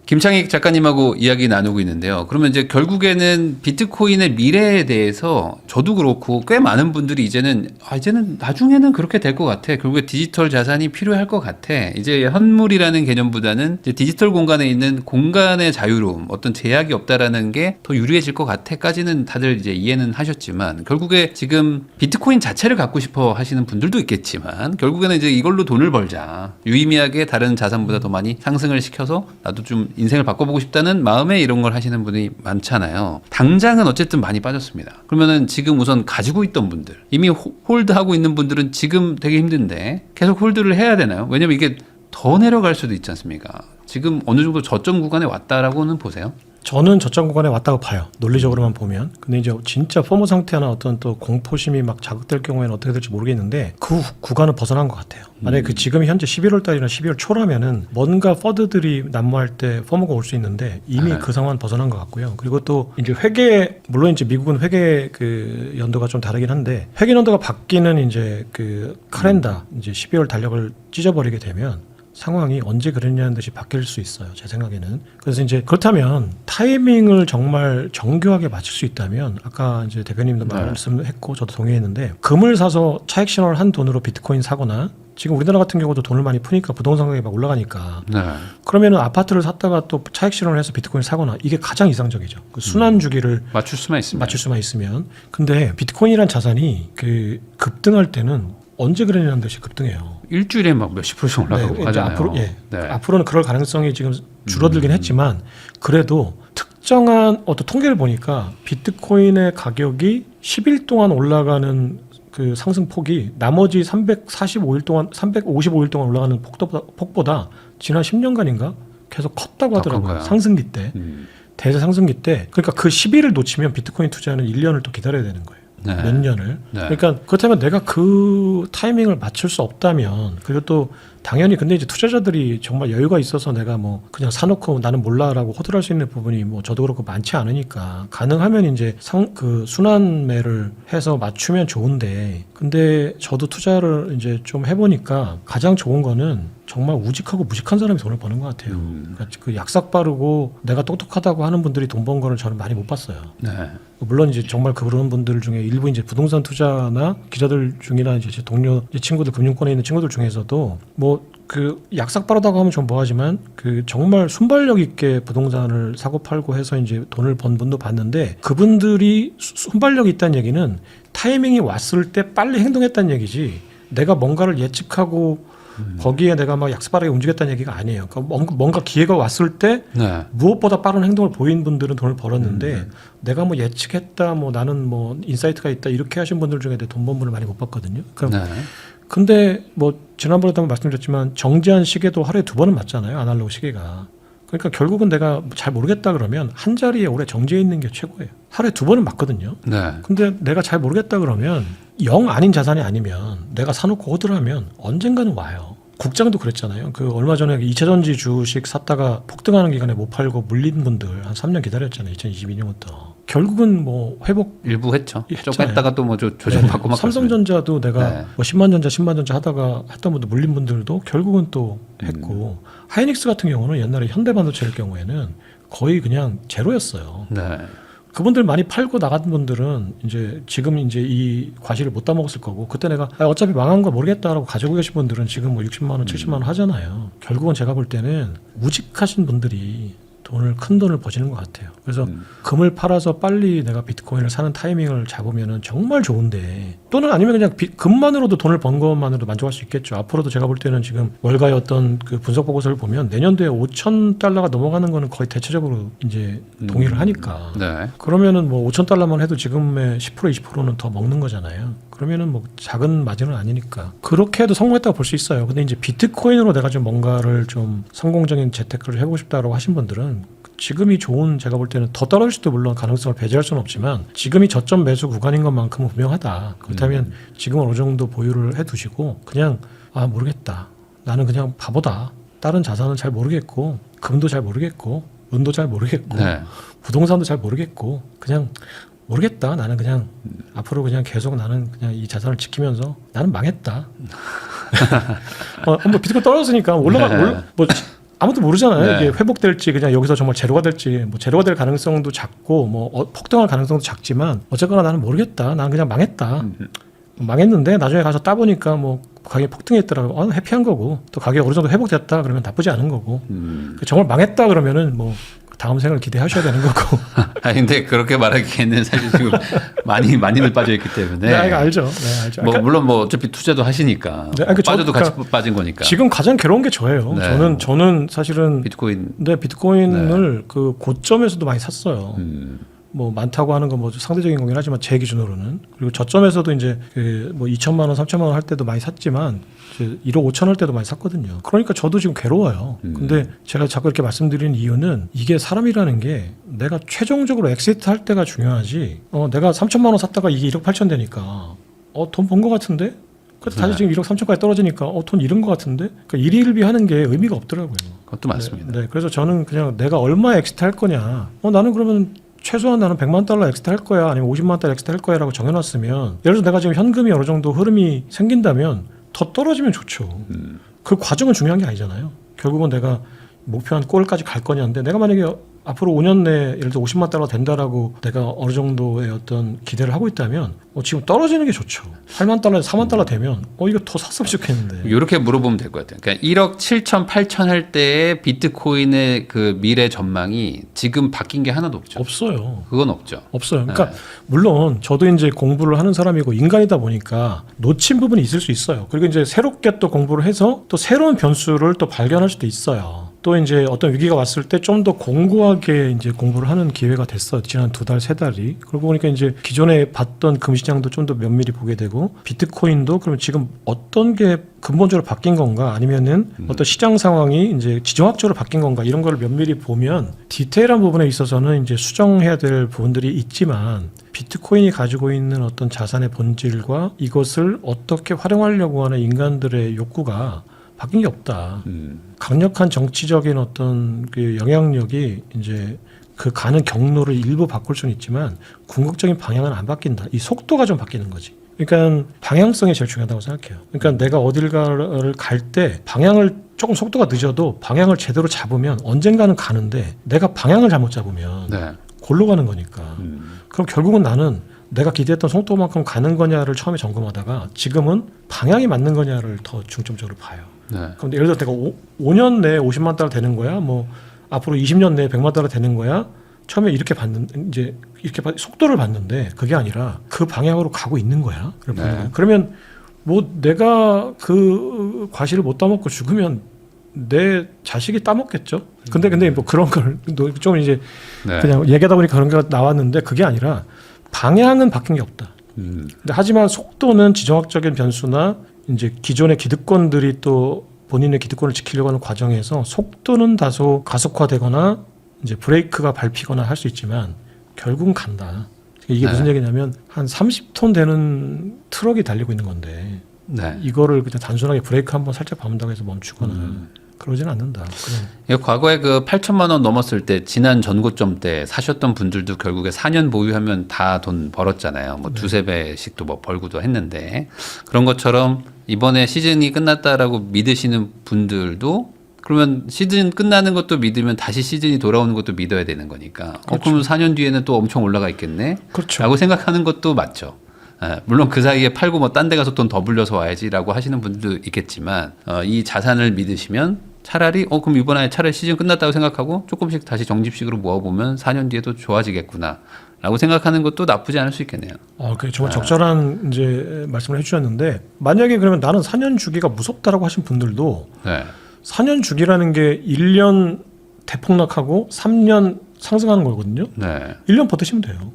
Speaker 2: 김창익 작가님하고 이야기 나누고 있는데요. 그러면 이제 결국에는 비트코인의 미래에 대해서 저도 그렇고 꽤 많은 분들이 이제는 나중에는 그렇게 될 것 같아. 결국에 디지털 자산이 필요할 것 같아. 이제 현물이라는 개념보다는 이제 디지털 공간에 있는 공간의 자유로움, 어떤 제약이 없다라는 게 더 유리해질 것 같아까지는 다들 이제 이해는 하셨지만 결국에 지금 비트코인 자체를 갖고 싶어 하시는 분들도 있겠지만 결국에는 이제 이걸로 돈을 벌자. 유의미하게 다른 자산보다 더 많이 상승을 시켜서 나도 좀 인생을 바꿔보고 싶다는 마음에 이런 걸 하시는 분이 많잖아요. 당장은 어쨌든 많이 빠졌습니다. 그러면은 지금 우선 가지고 있던 분들, 이미 홀드하고 있는 분들은 지금 되게 힘든데 계속 홀드를 해야 되나요? 왜냐면 이게 더 내려갈 수도 있지 않습니까? 지금 어느 정도 저점 구간에 왔다라고는 보세요?
Speaker 1: 저는 저점 구간에 왔다고 봐요. 논리적으로만 보면. 근데 이제 진짜 포모 상태나 어떤 또 공포심이 막 자극될 경우에는 어떻게 될지 모르겠는데 그 구간은 벗어난 것 같아요. 만약에 그 지금 현재 11월 달이나 12월 초라면은 뭔가 퍼드들이 난무할 때 포모가 올 수 있는데 이미 그 상황은 벗어난 것 같고요. 그리고 또 이제 물론 이제 미국은 회계 그 연도가 좀 다르긴 한데 회계 연도가 바뀌는 이제 그 칼렌더 이제 12월 달력을 찢어버리게 되면 상황이 언제 그랬냐는 듯이 바뀔 수 있어요. 제 생각에는. 그래서 이제 그렇다면 타이밍을 정말 정교하게 맞출 수 있다면 아까 이제 대표님도 말씀했고 저도 동의했는데 금을 사서 차익 실현을 한 돈으로 비트코인 사거나 지금 우리나라 같은 경우도 돈을 많이 푸니까 부동산 가격이 막 올라가니까
Speaker 2: 네.
Speaker 1: 그러면은 아파트를 샀다가 또 차익 실현을 해서 비트코인 사거나 이게 가장 이상적이죠. 그 순환 주기를
Speaker 2: 맞출 수만 있으면.
Speaker 1: 근데 비트코인이란 자산이 그 급등할 때는 언제 그러냐는 듯이 급등해요.
Speaker 2: 일주일에 막 몇십 프로씩 올라가고
Speaker 1: 네,
Speaker 2: 하잖아요.
Speaker 1: 앞으로는 그럴 가능성이 지금 줄어들긴 했지만 그래도 특정한 어떤 통계를 보니까 비트코인의 가격이 10일 동안 올라가는 그 상승폭이 나머지 355일 동안 올라가는 폭보다 지난 10년간인가 계속 컸다고 하더라고요. 상승기 때. 대세 상승기 때. 그러니까 그 10일을 놓치면 비트코인 투자는 1년을 또 기다려야 되는 거예요.
Speaker 2: 네.
Speaker 1: 몇 년을.
Speaker 2: 네.
Speaker 1: 그러니까 그렇다면 내가 그 타이밍을 맞출 수 없다면 그리고 또 당연히 근데 이제 투자자들이 정말 여유가 있어서 내가 뭐 그냥 사놓고 나는 몰라라고 호들할 수 있는 부분이 뭐 저도 그렇고 많지 않으니까 가능하면 이제 그 순환매를 해서 맞추면 좋은데 근데 저도 투자를 이제 좀 해보니까 가장 좋은 거는 정말 우직하고 무식한 사람이 돈을 버는 것 같아요. 그러니까 그 약삭 빠르고 내가 똑똑하다고 하는 분들이 돈 번 거를 저는 많이 못 봤어요.
Speaker 2: 네.
Speaker 1: 물론 이제 정말 그런 분들 중에 일부 이제 부동산 투자나 기자들 중이나 이제 제 동료 이제 친구들 금융권에 있는 친구들 중에서도 뭐 그 약삭 빠르다고 하면 좀 뭐하지만 그 정말 순발력 있게 부동산을 사고 팔고 해서 이제 돈을 번 분도 봤는데 그분들이 순발력이 있다는 얘기는 타이밍이 왔을 때 빨리 행동했다는 얘기지 내가 뭔가를 예측하고 거기에 내가 막 약삭빠르게 움직였다는 얘기가 아니에요. 그러니까 뭔가 기회가 왔을 때
Speaker 2: 네.
Speaker 1: 무엇보다 빠른 행동을 보인 분들은 돈을 벌었는데 내가 뭐 예측했다, 뭐 나는 뭐 인사이트가 있다 이렇게 하신 분들 중에 돈 번 분을 많이 못 봤거든요. 그러니까
Speaker 2: 네.
Speaker 1: 근데 뭐 지난번에도 한번 말씀드렸지만 정지한 시계도 하루에 2번은 맞잖아요. 아날로그 시계가. 그러니까 결국은 내가 잘 모르겠다 그러면 한 자리에 오래 정지해 있는 게 최고예요. 하루에 2번은 맞거든요.
Speaker 2: 네.
Speaker 1: 근데 내가 잘 모르겠다 그러면 영 아닌 자산이 아니면 내가 사놓고 호들하면 언젠가는 와요. 국장도 그랬잖아요. 그 얼마 전에 2차전지 주식 샀다가 폭등하는 기간에 못 팔고 물린 분들 한 3년 기다렸잖아요. 2022년부터. 결국은 뭐 회복
Speaker 2: 일부 했죠. 좀
Speaker 1: 했잖아요.
Speaker 2: 했다가 또 뭐 조정받고 막
Speaker 1: 삼성전자도 내가
Speaker 2: 네.
Speaker 1: 뭐 10만 전자, 10만 전자 하다가 했던 분들 물린 분들도 결국은 또 했고 하이닉스 같은 경우는 옛날에 현대반도체일 경우에는 거의 그냥 제로였어요.
Speaker 2: 네.
Speaker 1: 그분들 많이 팔고 나간 분들은 이제 지금 이제 이 과실을 못 따먹었을 거고 그때 내가 어차피 망한 거 모르겠다라고 가지고 계신 분들은 지금 뭐 60만 원, 70만 원 하잖아요. 결국은 제가 볼 때는 우직하신 분들이 큰 돈을 버시는 것 같아요. 그래서 금을 팔아서 빨리 내가 비트코인을 사는 타이밍을 잡으면 정말 좋은데 또는 아니면 그냥 금만으로도 돈을 번 것만으로도 만족할 수 있겠죠. 앞으로도 제가 볼 때는 지금 월가의 어떤 그 분석 보고서를 보면 내년도에 $5,000가 넘어가는 거는 거의 대체적으로 이제 동의를 하니까.
Speaker 2: 네.
Speaker 1: 그러면은 뭐 $5,000만 해도 지금의 10% 20%는 더 먹는 거잖아요. 그러면은 뭐 작은 마진은 아니니까 그렇게 해도 성공했다고 볼 수 있어요. 근데 이제 비트코인으로 내가 좀 뭔가를 좀 성공적인 재테크를 해보고 싶다라고 하신 분들은 지금이 좋은 제가 볼 때는 더 떨어질 수도 물론 가능성을 배제할 수는 없지만 지금이 저점 매수 구간인 것만큼은 분명하다. 그렇다면 지금은 어느 정도 보유를 해두시고 그냥 모르겠다. 나는 그냥 바보다. 다른 자산은 잘 모르겠고 금도 잘 모르겠고 은도 잘 모르겠고
Speaker 2: 네.
Speaker 1: 부동산도 잘 모르겠고 그냥 모르겠다. 나는 그냥 앞으로 그냥 계속 나는 그냥 이 자산을 지키면서 나는 망했다. 뭐 비트코인 떨어졌으니까 뭐 아무도 모르잖아요.
Speaker 2: 네.
Speaker 1: 이게 회복될지 그냥 여기서 정말 제로가 될지 뭐 제로가 될 가능성도 작고 뭐 폭등할 가능성도 작지만 어쨌거나 나는 모르겠다. 나는 그냥 망했다. 망했는데 나중에 가서 따보니까 뭐 가격이 폭등했더라고. 해피한 거고 또 가격이 어느 정도 회복됐다 그러면 나쁘지 않은 거고 정말 망했다 그러면은 뭐 다음 생을 기대하셔야 되는 거고.
Speaker 2: 근데 그렇게 말하기에는 사실 지금 많이들 빠져 있기 때문에.
Speaker 1: 네, 알죠. 네, 알죠.
Speaker 2: 뭐 물론 뭐 어차피 투자도 하시니까
Speaker 1: 네,
Speaker 2: 빠져도 같이 빠진 거니까.
Speaker 1: 지금 가장 괴로운 게 저예요.
Speaker 2: 네.
Speaker 1: 저는 사실은 비트코인을 그 고점에서도 많이 샀어요. 뭐 많다고 하는 건 뭐 상대적인 거긴 하지만 제 기준으로는 그리고 저점에서도 이제 뭐 2천만 원, 3천만 원 할 때도 많이 샀지만 1억 5천 할 때도 많이 샀거든요. 그러니까 저도 지금 괴로워요. 근데 제가 자꾸 이렇게 말씀드리는 이유는 이게 사람이라는 게 내가 최종적으로 엑시트 할 때가 중요하지. 내가 3천만 원 샀다가 이게 1억 8천 되니까 돈 번 거 같은데. 그래서 다시 지금 1억 3천까지 떨어지니까 돈 잃은 거 같은데. 그러니까 일일비 하는 게 의미가 없더라고요.
Speaker 2: 그것도 맞습니다.
Speaker 1: 네, 그래서 저는 그냥 내가 얼마 엑시트 할 거냐. 나는 그러면 최소한 나는 $100만 엑스트 할 거야 아니면 $50만 엑스트 할 거야 라고 정해놨으면 예를 들어서 내가 지금 현금이 어느 정도 흐름이 생긴다면 더 떨어지면 좋죠. 그 과정은 중요한 게 아니잖아요. 결국은 내가 목표한 골까지 갈 거냐인데 내가 만약에 앞으로 5년 내에 예를 들어 $50만 된다라고 내가 어느 정도의 어떤 기대를 하고 있다면 지금 떨어지는 게 좋죠. $8만, $4만 되면 이거 더 샀으면 좋겠는데.
Speaker 2: 이렇게 물어보면 될 것 같아요. 그러니까 1억 7천, 8천 할 때의 비트코인의 그 미래 전망이 지금 바뀐 게 하나도 없죠.
Speaker 1: 없어요.
Speaker 2: 그건 없죠.
Speaker 1: 없어요. 그러니까 물론 저도 이제 공부를 하는 사람이고 인간이다 보니까 놓친 부분이 있을 수 있어요. 그리고 이제 새롭게 또 공부를 해서 또 새로운 변수를 또 발견할 수도 있어요. 또 이제 어떤 위기가 왔을 때 좀 더 공고하게 이제 공부를 하는 기회가 됐어요. 지난 2달, 3달이. 그러고 보니까 이제 기존에 봤던 금시장도 좀 더 면밀히 보게 되고 비트코인도 그러면 지금 어떤 게 근본적으로 바뀐 건가 아니면은 어떤 시장 상황이 이제 지정학적으로 바뀐 건가 이런 걸 면밀히 보면 디테일한 부분에 있어서는 이제 수정해야 될 부분들이 있지만 비트코인이 가지고 있는 어떤 자산의 본질과 이것을 어떻게 활용하려고 하는 인간들의 욕구가 바뀐 게 없다. 강력한 정치적인 어떤 그 영향력이 이제 그 가는 경로를 일부 바꿀 수는 있지만 궁극적인 방향은 안 바뀐다. 이 속도가 좀 바뀌는 거지. 그러니까 방향성이 제일 중요하다고 생각해요. 그러니까 내가 어딜가를 갈 때 방향을 조금 속도가 늦어도 방향을 제대로 잡으면 언젠가는 가는데 내가 방향을 잘못 잡으면
Speaker 2: 네.
Speaker 1: 골로 가는 거니까. 그럼 결국은 나는 내가 기대했던 속도만큼 가는 거냐를 처음에 점검하다가 지금은 방향이 맞는 거냐를 더 중점적으로 봐요.
Speaker 2: 네.
Speaker 1: 그런데 예를 들어 내가 5년 내에 50만 달러 되는 거야, 뭐 앞으로 20년 내에 100만 달러 되는 거야. 처음에 이렇게 속도를 봤는데 그게 아니라 그 방향으로 가고 있는 거야.
Speaker 2: 네.
Speaker 1: 그러면 뭐 내가 그 과실을 못 따먹고 죽으면 내 자식이 따먹겠죠. 근데 뭐 그런 걸 좀 이제
Speaker 2: 네.
Speaker 1: 그냥 얘기하다 보니까 그런 게 나왔는데 그게 아니라 방향은 바뀐 게 없다. 근데 하지만 속도는 지정학적인 변수나 이제 기존의 기득권들이 또 본인의 기득권을 지키려고 하는 과정에서 속도는 다소 가속화되거나 이제 브레이크가 밟히거나 할 수 있지만 결국은 간다. 이게
Speaker 2: 네.
Speaker 1: 무슨 얘기냐면 한 30톤 되는 트럭이 달리고 있는 건데
Speaker 2: 네.
Speaker 1: 이거를 그냥 단순하게 브레이크 한번 살짝 밟는다고 해서 멈추거나 그러진 않는다. 그냥
Speaker 2: 과거에 그 8천만 원 넘었을 때 지난 전고점 때 사셨던 분들도 결국에 4년 보유하면 다 돈 벌었잖아요. 뭐 두세 배씩도 뭐 벌고도 했는데 그런 것처럼 이번에 시즌이 끝났다라고 믿으시는 분들도 그러면 시즌 끝나는 것도 믿으면 다시 시즌이 돌아오는 것도 믿어야 되는 거니까.
Speaker 1: 그렇죠.
Speaker 2: 그러면 4년 뒤에는 또 엄청 올라가 있겠네.
Speaker 1: 그렇죠.
Speaker 2: 라고 생각하는 것도 맞죠. 물론 그 사이에 팔고 뭐 딴 데 가서 돈 더 불려서 와야지라고 하시는 분들도 있겠지만 이 자산을 믿으시면 차라리 그럼 이번에 차라리 시즌 끝났다고 생각하고 조금씩 다시 정집식으로 모아보면 4년 뒤에도 좋아지겠구나 라고 생각하는 것도 나쁘지 않을 수 있겠네요.
Speaker 1: 그 정말 적절한 이제 말씀을 해주셨는데 만약에 그러면 나는 4년 주기가 무섭다라고 하신 분들도
Speaker 2: 네.
Speaker 1: 4년 주기라는 게 1년 대폭락하고 3년 상승하는 거거든요.
Speaker 2: 네.
Speaker 1: 1년 버티시면 돼요.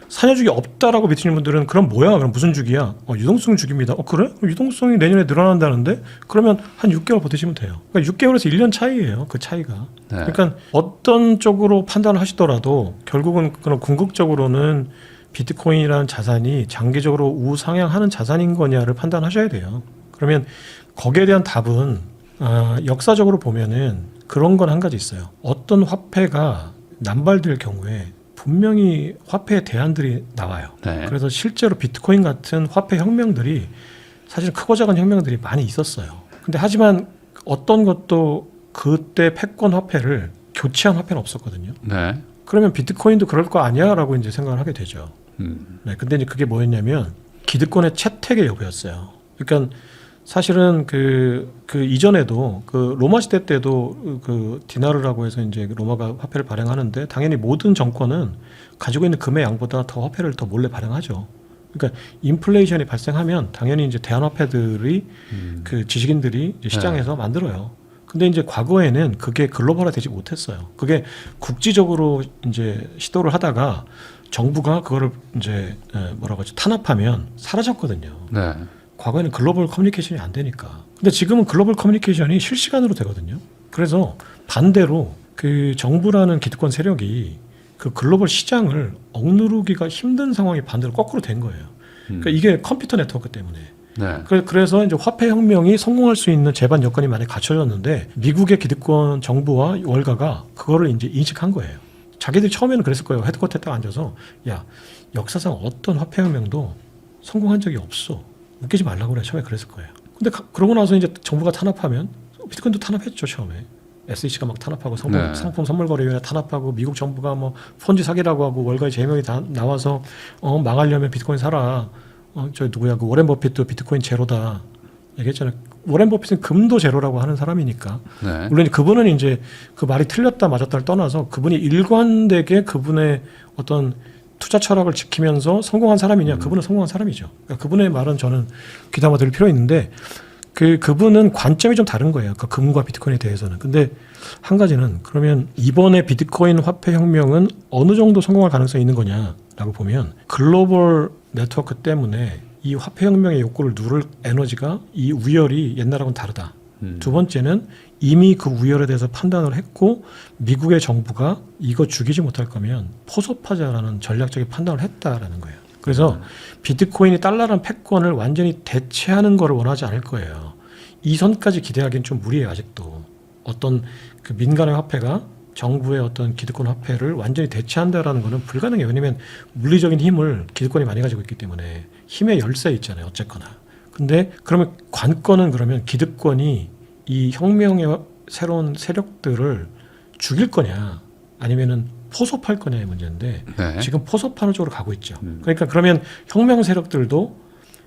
Speaker 1: 4년 주기 없다라고 믿으시는 분들은 그럼 뭐야? 그럼 무슨 주기야? 유동성 주기입니다. 그래? 그럼 유동성이 내년에 늘어난다는데? 그러면 한 6개월 버티시면 돼요. 그러니까 6개월에서 1년 차이예요. 그 차이가.
Speaker 2: 네.
Speaker 1: 그러니까 어떤 쪽으로 판단을 하시더라도 결국은 그런 궁극적으로는 비트코인이라는 자산이 장기적으로 우상향하는 자산인 거냐를 판단하셔야 돼요. 그러면 거기에 대한 답은 역사적으로 보면은 그런 건 한 가지 있어요. 어떤 화폐가 남발될 경우에 분명히 화폐의 대안들이 나와요.
Speaker 2: 네.
Speaker 1: 그래서 실제로 비트코인 같은 화폐 혁명들이 사실 크고 작은 혁명들이 많이 있었어요. 근데 하지만 어떤 것도 그때 패권 화폐를 교체한 화폐는 없었거든요.
Speaker 2: 네.
Speaker 1: 그러면 비트코인도 그럴 거 아니야라고 이제 생각을 하게 되죠. 네, 근데 이제 그게 뭐였냐면 기득권의 채택의 여부였어요. 그러니까 사실은 그 이전에도 그 로마 시대 때도 그 디나르라고 해서 이제 로마가 화폐를 발행하는데 당연히 모든 정권은 가지고 있는 금의 양보다 더 화폐를 더 몰래 발행하죠. 그러니까 인플레이션이 발생하면 당연히 이제 대안화폐들이 그 지식인들이 이제 시장에서 만들어요. 근데 이제 과거에는 그게 글로벌화되지 못했어요. 그게 국지적으로 이제 시도를 하다가 정부가 그거를 이제 뭐라고 하죠? 탄압하면 사라졌거든요.
Speaker 2: 네.
Speaker 1: 과거에는 글로벌 커뮤니케이션이 안 되니까. 근데 지금은 글로벌 커뮤니케이션이 실시간으로 되거든요. 그래서 반대로 그 정부라는 기득권 세력이 그 글로벌 시장을 억누르기가 힘든 상황이 반대로 거꾸로 된 거예요. 그러니까 이게 컴퓨터 네트워크 때문에.
Speaker 2: 네.
Speaker 1: 그래서 이제 화폐 혁명이 성공할 수 있는 제반 여건이 많이 갖춰졌는데 미국의 기득권 정부와 월가가 그거를 이제 인식한 거예요. 자기들이 처음에는 그랬을 거예요. 헤드쿼터에 딱 앉아서 야, 역사상 어떤 화폐 혁명도 성공한 적이 없어. 웃기지 말라고 그래. 처음에 그랬을 거예요. 근데 그러고 나서 이제 정부가 탄압하면 비트코인도 탄압했죠. 처음에. SEC가 막 탄압하고 상품 선물거래위원회 탄압하고 미국 정부가 뭐 폰지 사기라고 하고 월가의 제명이 다 나와서 망하려면 비트코인 사라. 저 누구야 그 워렌 버핏도 비트코인 제로다 얘기했잖아요. 워렌 버핏은 금도 제로라고 하는 사람이니까.
Speaker 2: 네.
Speaker 1: 물론 그분은 이제 그 말이 틀렸다 맞았다를 떠나서 그분이 일관되게 그분의 어떤 투자 철학을 지키면서 성공한 사람이냐? 그분은 성공한 사람이죠. 그러니까 그분의 말은 저는 귀담아 들을 필요 있는데 그분은 관점이 좀 다른 거예요. 그러니까 금과 비트코인에 대해서는. 근데 한 가지는 그러면 이번에 비트코인 화폐 혁명은 어느 정도 성공할 가능성이 있는 거냐라고 보면 글로벌 네트워크 때문에 이 화폐 혁명의 욕구를 누를 에너지가 이 우열이 옛날하고는 다르다. 두 번째는 이미 그 우열에 대해서 판단을 했고 미국의 정부가 이거 죽이지 못할 거면 포섭하자라는 전략적인 판단을 했다라는 거예요. 그래서 비트코인이 달러란 패권을 완전히 대체하는 걸 원하지 않을 거예요. 이 선까지 기대하기는 좀 무리해요. 아직도. 어떤 그 민간의 화폐가 정부의 어떤 기득권 화폐를 완전히 대체한다라는 거는 불가능해요. 왜냐하면 물리적인 힘을 기득권이 많이 가지고 있기 때문에 힘의 열세 있잖아요. 어쨌거나. 근데 그러면 관건은 그러면 기득권이 이 혁명의 새로운 세력들을 죽일 거냐 아니면은 포섭할 거냐의 문제인데
Speaker 2: 네.
Speaker 1: 지금 포섭하는 쪽으로 가고 있죠. 그러니까 그러면 혁명 세력들도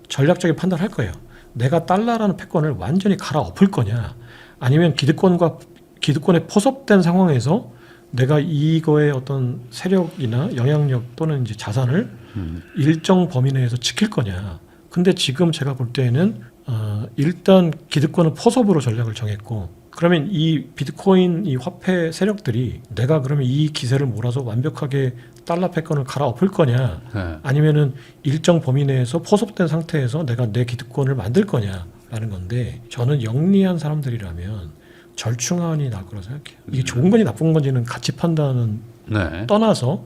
Speaker 1: 전략적인 판단을 할 거예요. 내가 달러라는 패권을 완전히 갈아엎을 거냐 아니면 기득권에 포섭된 상황에서 내가 이거의 어떤 세력이나 영향력 또는 이제 자산을 일정 범위 내에서 지킬 거냐. 근데 지금 제가 볼 때에는 일단 기득권은 포섭으로 전략을 정했고 그러면 이 비트코인 이 화폐 세력들이 내가 그러면 이 기세를 몰아서 완벽하게 달러 패권을 갈아엎을 거냐
Speaker 2: 네.
Speaker 1: 아니면은 일정 범위 내에서 포섭된 상태에서 내가 내 기득권을 만들 거냐라는 건데 저는 영리한 사람들이라면 절충안이 나을 거라고 생각해요. 이게 좋은 건지 나쁜 건지는 가치 판단은
Speaker 2: 네.
Speaker 1: 떠나서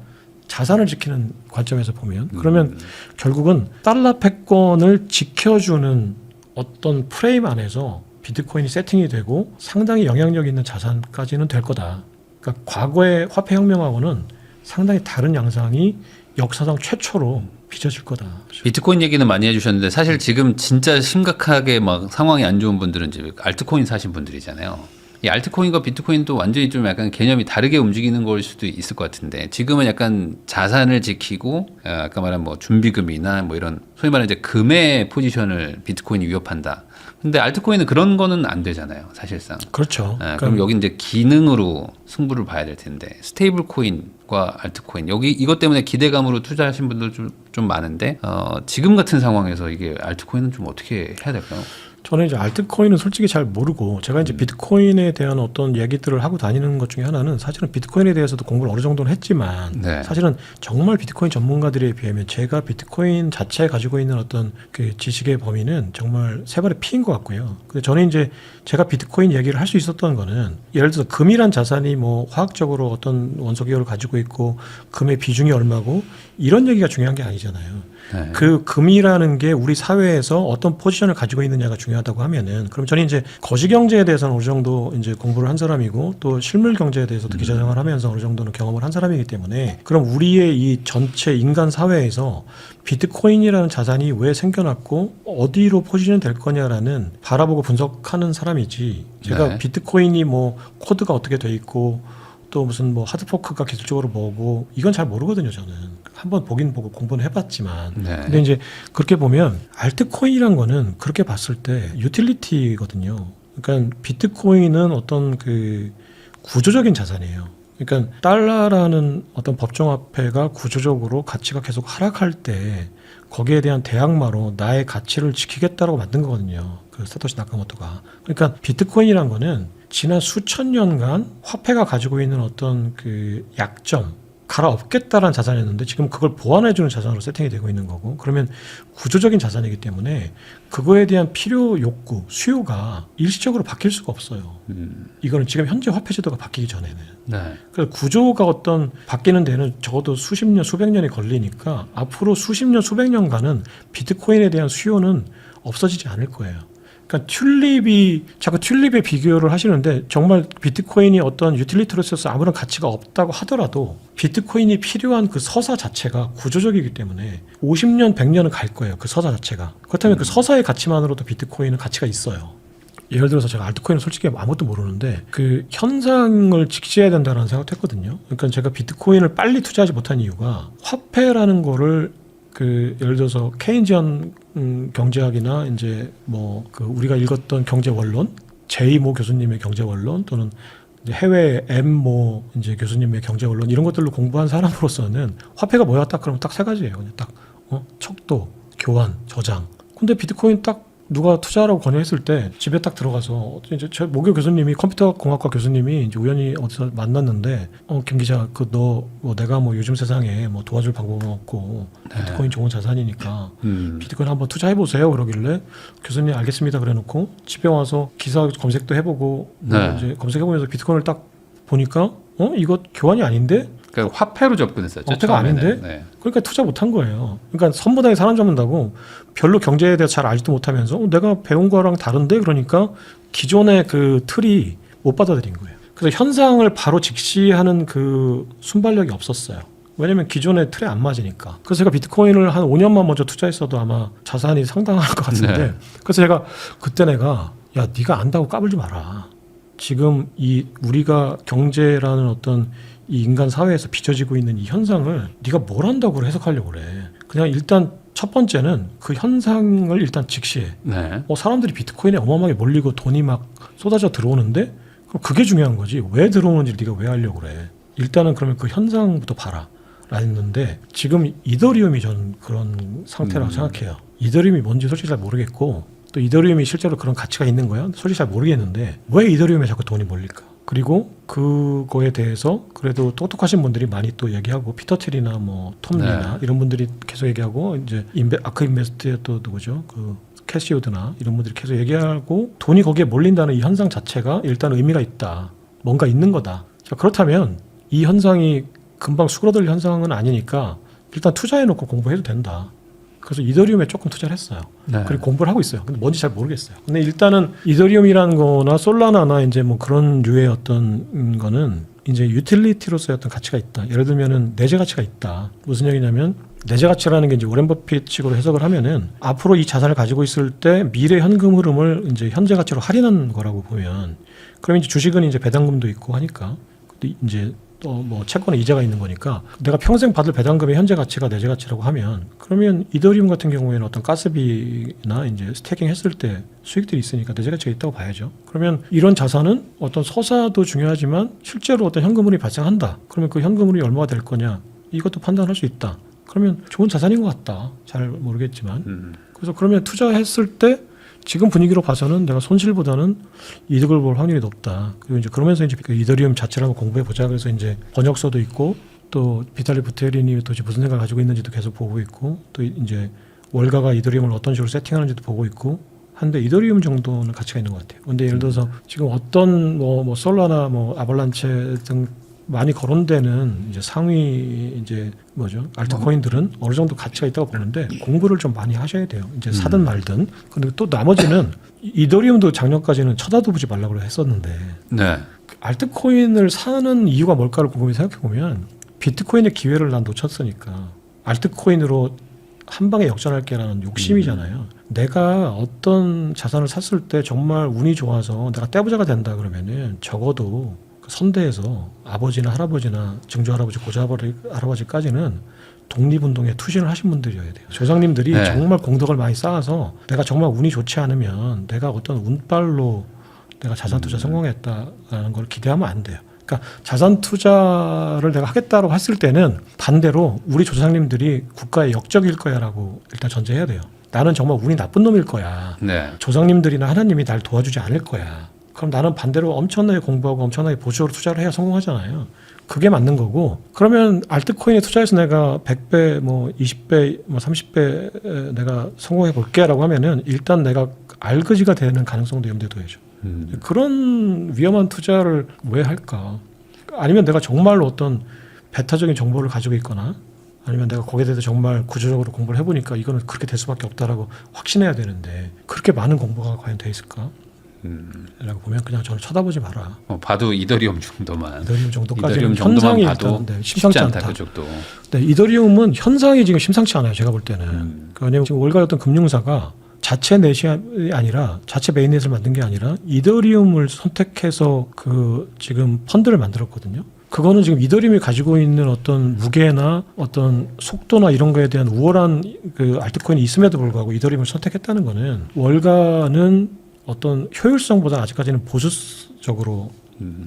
Speaker 1: 자산을 지키는 관점에서 보면 그러면 결국은 달러 패권을 지켜주는 어떤 프레임 안에서 비트코인이 세팅이 되고 상당히 영향력 있는 자산까지는 될 거다. 그러니까 과거의 화폐 혁명하고는 상당히 다른 양상이 역사상 최초로 빚어질 거다.
Speaker 2: 비트코인 얘기는 많이 해주셨는데 사실 지금 진짜 심각하게 막 상황이 안 좋은 분들은 이제 알트코인 사신 분들이잖아요. 이 알트코인과 비트코인도 완전히 좀 약간 개념이 다르게 움직이는 걸 수도 있을 것 같은데 지금은 약간 자산을 지키고 아까 말한 뭐 준비금이나 뭐 이런 소위 말하는 이제 금의 포지션을 비트코인이 위협한다. 근데 알트코인은 그런 거는 안 되잖아요, 사실상.
Speaker 1: 그렇죠.
Speaker 2: 그럼 여기 이제 기능으로 승부를 봐야 될 텐데 스테이블 코인과 알트코인 여기 이것 때문에 기대감으로 투자하신 분들 좀 많은데 지금 같은 상황에서 이게 알트코인은 좀 어떻게 해야 될까요?
Speaker 1: 저는 이제 알트코인은 솔직히 잘 모르고 제가 이제 비트코인에 대한 어떤 얘기들을 하고 다니는 것 중에 하나는 사실은 비트코인에 대해서도 공부를 어느 정도는 했지만
Speaker 2: 네.
Speaker 1: 사실은 정말 비트코인 전문가들에 비하면 제가 비트코인 자체에 가지고 있는 어떤 그 지식의 범위는 정말 세 발의 피인 것 같고요. 근데 저는 이제 제가 비트코인 얘기를 할 수 있었던 거는 예를 들어서 금이란 자산이 뭐 화학적으로 어떤 원소 기호를 가지고 있고 금의 비중이 얼마고 이런 얘기가 중요한 게 아니잖아요.
Speaker 2: 네.
Speaker 1: 그 금이라는 게 우리 사회에서 어떤 포지션을 가지고 있느냐가 중요하다고 하면은 그럼 저는 이제 거시 경제에 대해서는 어느 정도 이제 공부를 한 사람이고 또 실물 경제에 대해서도 기자 생활하면서 어느 정도는 경험을 한 사람이기 때문에 그럼 우리의 이 전체 인간 사회에서 비트코인이라는 자산이 왜 생겨났고 어디로 포지션 될 거냐라는 바라보고 분석하는 사람이지 제가
Speaker 2: 네.
Speaker 1: 비트코인이 뭐 코드가 어떻게 돼 있고 또 무슨 뭐 하드포크가 기술적으로 뭐고 이건 잘 모르거든요. 저는 한번 보긴 보고 공부는 해봤지만
Speaker 2: 네.
Speaker 1: 근데 이제 그렇게 보면 알트코인이란 거는 그렇게 봤을 때 유틸리티거든요. 그러니까 비트코인은 어떤 그 구조적인 자산이에요. 그러니까 달러라는 어떤 법정화폐가 구조적으로 가치가 계속 하락할 때 거기에 대한 대항마로 나의 가치를 지키겠다라고 만든 거거든요. 그 사토시 나카모토가. 그러니까 비트코인이란 거는 지난 수천 년간 화폐가 가지고 있는 어떤 그 약점 갈아엎겠다라는 자산이었는데 지금 그걸 보완해주는 자산으로 세팅이 되고 있는 거고 그러면 구조적인 자산이기 때문에 그거에 대한 필요 욕구 수요가 일시적으로 바뀔 수가 없어요. 이거는 지금 현재 화폐 제도가 바뀌기 전에는
Speaker 2: 네.
Speaker 1: 그래서 구조가 어떤 바뀌는 데는 적어도 수십 년 수백 년이 걸리니까 앞으로 수십 년 수백 년간은 비트코인에 대한 수요는 없어지지 않을 거예요. 그러니까 자꾸 튤립에 비교를 하시는데 정말 비트코인이 어떤 유틸리티로서 아무런 가치가 없다고 하더라도 비트코인이 필요한 그 서사 자체가 구조적이기 때문에 50년, 100년은 갈 거예요. 그 서사 자체가. 그렇다면 그 서사의 가치만으로도 비트코인은 가치가 있어요. 예를 들어서 제가 알트코인은 솔직히 아무것도 모르는데 그 현상을 직시해야 된다는 생각도 했거든요. 그러니까 제가 비트코인을 빨리 투자하지 못한 이유가 화폐라는 거를 그 예를 들어서 케인지안 경제학이나 이제 뭐 그 우리가 읽었던 경제 원론, 제이모 교수님의 경제 원론 또는 이제 해외 엠모 이제 교수님의 경제 원론 이런 것들로 공부한 사람으로서는 화폐가 뭐야 딱 그러면 딱 세 가지예요. 그냥 딱 척도, 교환, 저장. 근데 비트코인 딱 누가 투자하라고 권유했을 때 집에 딱 들어가서 이제 제 모교 교수님이 컴퓨터 공학과 교수님이 이제 우연히 어디서 만났는데 김 기자 그 너 뭐 내가 뭐 요즘 세상에 뭐 도와줄 방법은 없고 비트코인 좋은 자산이니까 비트코인 한번 투자해 보세요 그러길래 교수님 알겠습니다 그래놓고 집에 와서 기사 검색도 해보고
Speaker 2: 네.
Speaker 1: 이제 검색해보면서 비트코인을 딱 보니까 이거 교환이 아닌데
Speaker 2: 그러니까 화폐로 접근했었죠.
Speaker 1: 화폐가
Speaker 2: 처음에는.
Speaker 1: 아닌데?
Speaker 2: 네.
Speaker 1: 그러니까 투자 못한 거예요. 그러니까 선무당에 사람 잡는다고 별로 경제에 대해서 잘 알지도 못하면서 내가 배운 거랑 다른데 그러니까 기존의 그 틀이 못 받아들인 거예요. 그래서 현상을 바로 직시하는 그 순발력이 없었어요. 왜냐면 기존의 틀에 안 맞으니까. 그래서 제가 비트코인을 한 5년만 먼저 투자했어도 아마 자산이 상당할 것 같은데
Speaker 2: 네.
Speaker 1: 그래서 제가 그때 내가 야, 네가 안다고 까불지 마라. 지금 이 우리가 경제라는 어떤 이 인간 사회에서 빚어지고 있는 이 현상을 네가 뭘 한다고 해석하려고 그래. 그냥 일단 첫 번째는 그 현상을 일단 직시해.
Speaker 2: 네.
Speaker 1: 사람들이 비트코인에 어마어마하게 몰리고 돈이 막 쏟아져 들어오는데 그럼 그게 중요한 거지. 왜 들어오는지 네가 왜 하려고 그래. 일단은 그러면 그 현상부터 봐라. 라는데 지금 이더리움이 저는 그런 상태라고 생각해요. 이더리움이 뭔지 솔직히 잘 모르겠고 또 이더리움이 실제로 그런 가치가 있는 거야? 솔직히 잘 모르겠는데 왜 이더리움에 자꾸 돈이 몰릴까? 그리고 그거에 대해서 그래도 똑똑하신 분들이 많이 또 얘기하고 피터 틸이나 뭐 톰 리나
Speaker 2: 네.
Speaker 1: 이런 분들이 계속 얘기하고 이제 아크 인베스트의 또 누구죠? 그 캐시우드나 이런 분들이 계속 얘기하고 돈이 거기에 몰린다는 이 현상 자체가 일단 의미가 있다. 뭔가 있는 거다. 자, 그렇다면 이 현상이 금방 수그러들 현상은 아니니까 일단 투자해놓고 공부해도 된다. 그래서 이더리움에 조금 투자를 했어요.
Speaker 2: 네.
Speaker 1: 그리고 공부를 하고 있어요. 근데 뭔지 잘 모르겠어요. 근데 일단은 이더리움이라는 거나 솔라나나 이제 뭐 그런 류의 어떤 거는 이제 유틸리티로서의 어떤 가치가 있다. 예를 들면은 내재 가치가 있다. 무슨 얘기냐면 내재 가치라는 게 이제 오렌 버핏식으로 해석을 하면은 앞으로 이 자산을 가지고 있을 때 미래 현금 흐름을 이제 현재 가치로 할인한 거라고 보면 그러면 이제 주식은 이제 배당금도 있고 하니까 근데 이제 또 뭐 채권에 이자가 있는 거니까 내가 평생 받을 배당금의 현재 가치가 내재 가치라고 하면 그러면 이더리움 같은 경우에는 어떤 가스비나 이제 스태킹 했을 때 수익들이 있으니까 내재 가치가 있다고 봐야죠. 그러면 이런 자산은 어떤 서사도 중요하지만 실제로 어떤 현금흐름이 발생한다. 그러면 그 현금흐름이 얼마가 될 거냐 이것도 판단할 수 있다. 그러면 좋은 자산인 것 같다. 잘 모르겠지만 그래서 그러면 투자했을 때 지금 분위기로 봐서는 내가 손실보다는 이득을 볼 확률이 높다. 그리고 이제 그러면서 이제 그 이더리움 자체를 한번 공부해 보자. 그래서 이제 번역서도 있고 또 비탈리 부테린이 또 무슨 생각을 가지고 있는지도 계속 보고 있고 또 이제 월가가 이더리움을 어떤 식으로 세팅하는지도 보고 있고 한데 이더리움 정도는 가치가 있는 것 같아요. 근데 예를 들어서 지금 어떤 뭐 솔라나 뭐 아발란체 등 많이 거론되는 이제 상위 이제 뭐죠 알트코인들은 어느 정도 가치가 있다고 보는데 공부를 좀 많이 하셔야 돼요. 이제 사든 말든. 근데 또 나머지는 이더리움도 작년까지는 쳐다도 보지 말라고 했었는데
Speaker 2: 네.
Speaker 1: 알트코인을 사는 이유가 뭘까를 곰곰이 생각해 보면 비트코인의 기회를 난 놓쳤으니까 알트코인으로 한 방에 역전할게라는 욕심이잖아요. 내가 어떤 자산을 샀을 때 정말 운이 좋아서 내가 떼부자가 된다 그러면은 적어도 선대에서 아버지나 할아버지나 증조할아버지, 고조할아버지까지는 독립운동에 투신을 하신 분들이어야 돼요. 조상님들이
Speaker 2: 네.
Speaker 1: 정말 공덕을 많이 쌓아서 내가 정말 운이 좋지 않으면 내가 어떤 운빨로 내가 자산 투자 성공했다라는 걸 기대하면 안 돼요. 그러니까 자산 투자를 내가 하겠다고 했을 때는 반대로 우리 조상님들이 국가의 역적일 거야라고 일단 전제해야 돼요. 나는 정말 운이 나쁜 놈일 거야.
Speaker 2: 네.
Speaker 1: 조상님들이나 하나님이 날 도와주지 않을 거야. 그럼 나는 반대로 엄청나게 공부하고 엄청나게 보수적으로 투자를 해야 성공하잖아요. 그게 맞는 거고 그러면 알트코인에 투자해서 내가 100배 뭐 20배 뭐 30배 내가 성공해 볼게라고 하면은 일단 내가 알거지가 되는 가능성도 염두에 둬야죠. 그런 위험한 투자를 왜 할까? 아니면 내가 정말로 어떤 배타적인 정보를 가지고 있거나 아니면 내가 거기에 대해서 정말 구조적으로 공부를 해보니까 이거는 그렇게 될 수밖에 없다라고 확신해야 되는데 그렇게 많은 공부가 과연 돼 있을까? 라고 보면 그냥 저를 쳐다보지 마라.
Speaker 2: 봐도 이더리움 정도만.
Speaker 1: 이더리움 정도까지는
Speaker 2: 이더리움 정도만
Speaker 1: 현상이
Speaker 2: 봐도
Speaker 1: 일단 네,
Speaker 2: 쉽지
Speaker 1: 심상치
Speaker 2: 않다.
Speaker 1: 않다.
Speaker 2: 그쪽도.
Speaker 1: 네, 이더리움은 현상이 지금 심상치 않아요. 제가 볼 때는. 왜냐하면 지금 월가 어떤 금융사가 자체 넷이 아니라 자체 메인넷을 만든 게 아니라 이더리움을 선택해서 그 지금 펀드를 만들었거든요. 그거는 지금 이더리움이 가지고 있는 어떤 무게나 어떤 속도나 이런 거에 대한 우월한 그 알트코인이 있음에도 불구하고 이더리움을 선택했다는 거는 월가는 어떤 효율성보다 아직까지는 보수적으로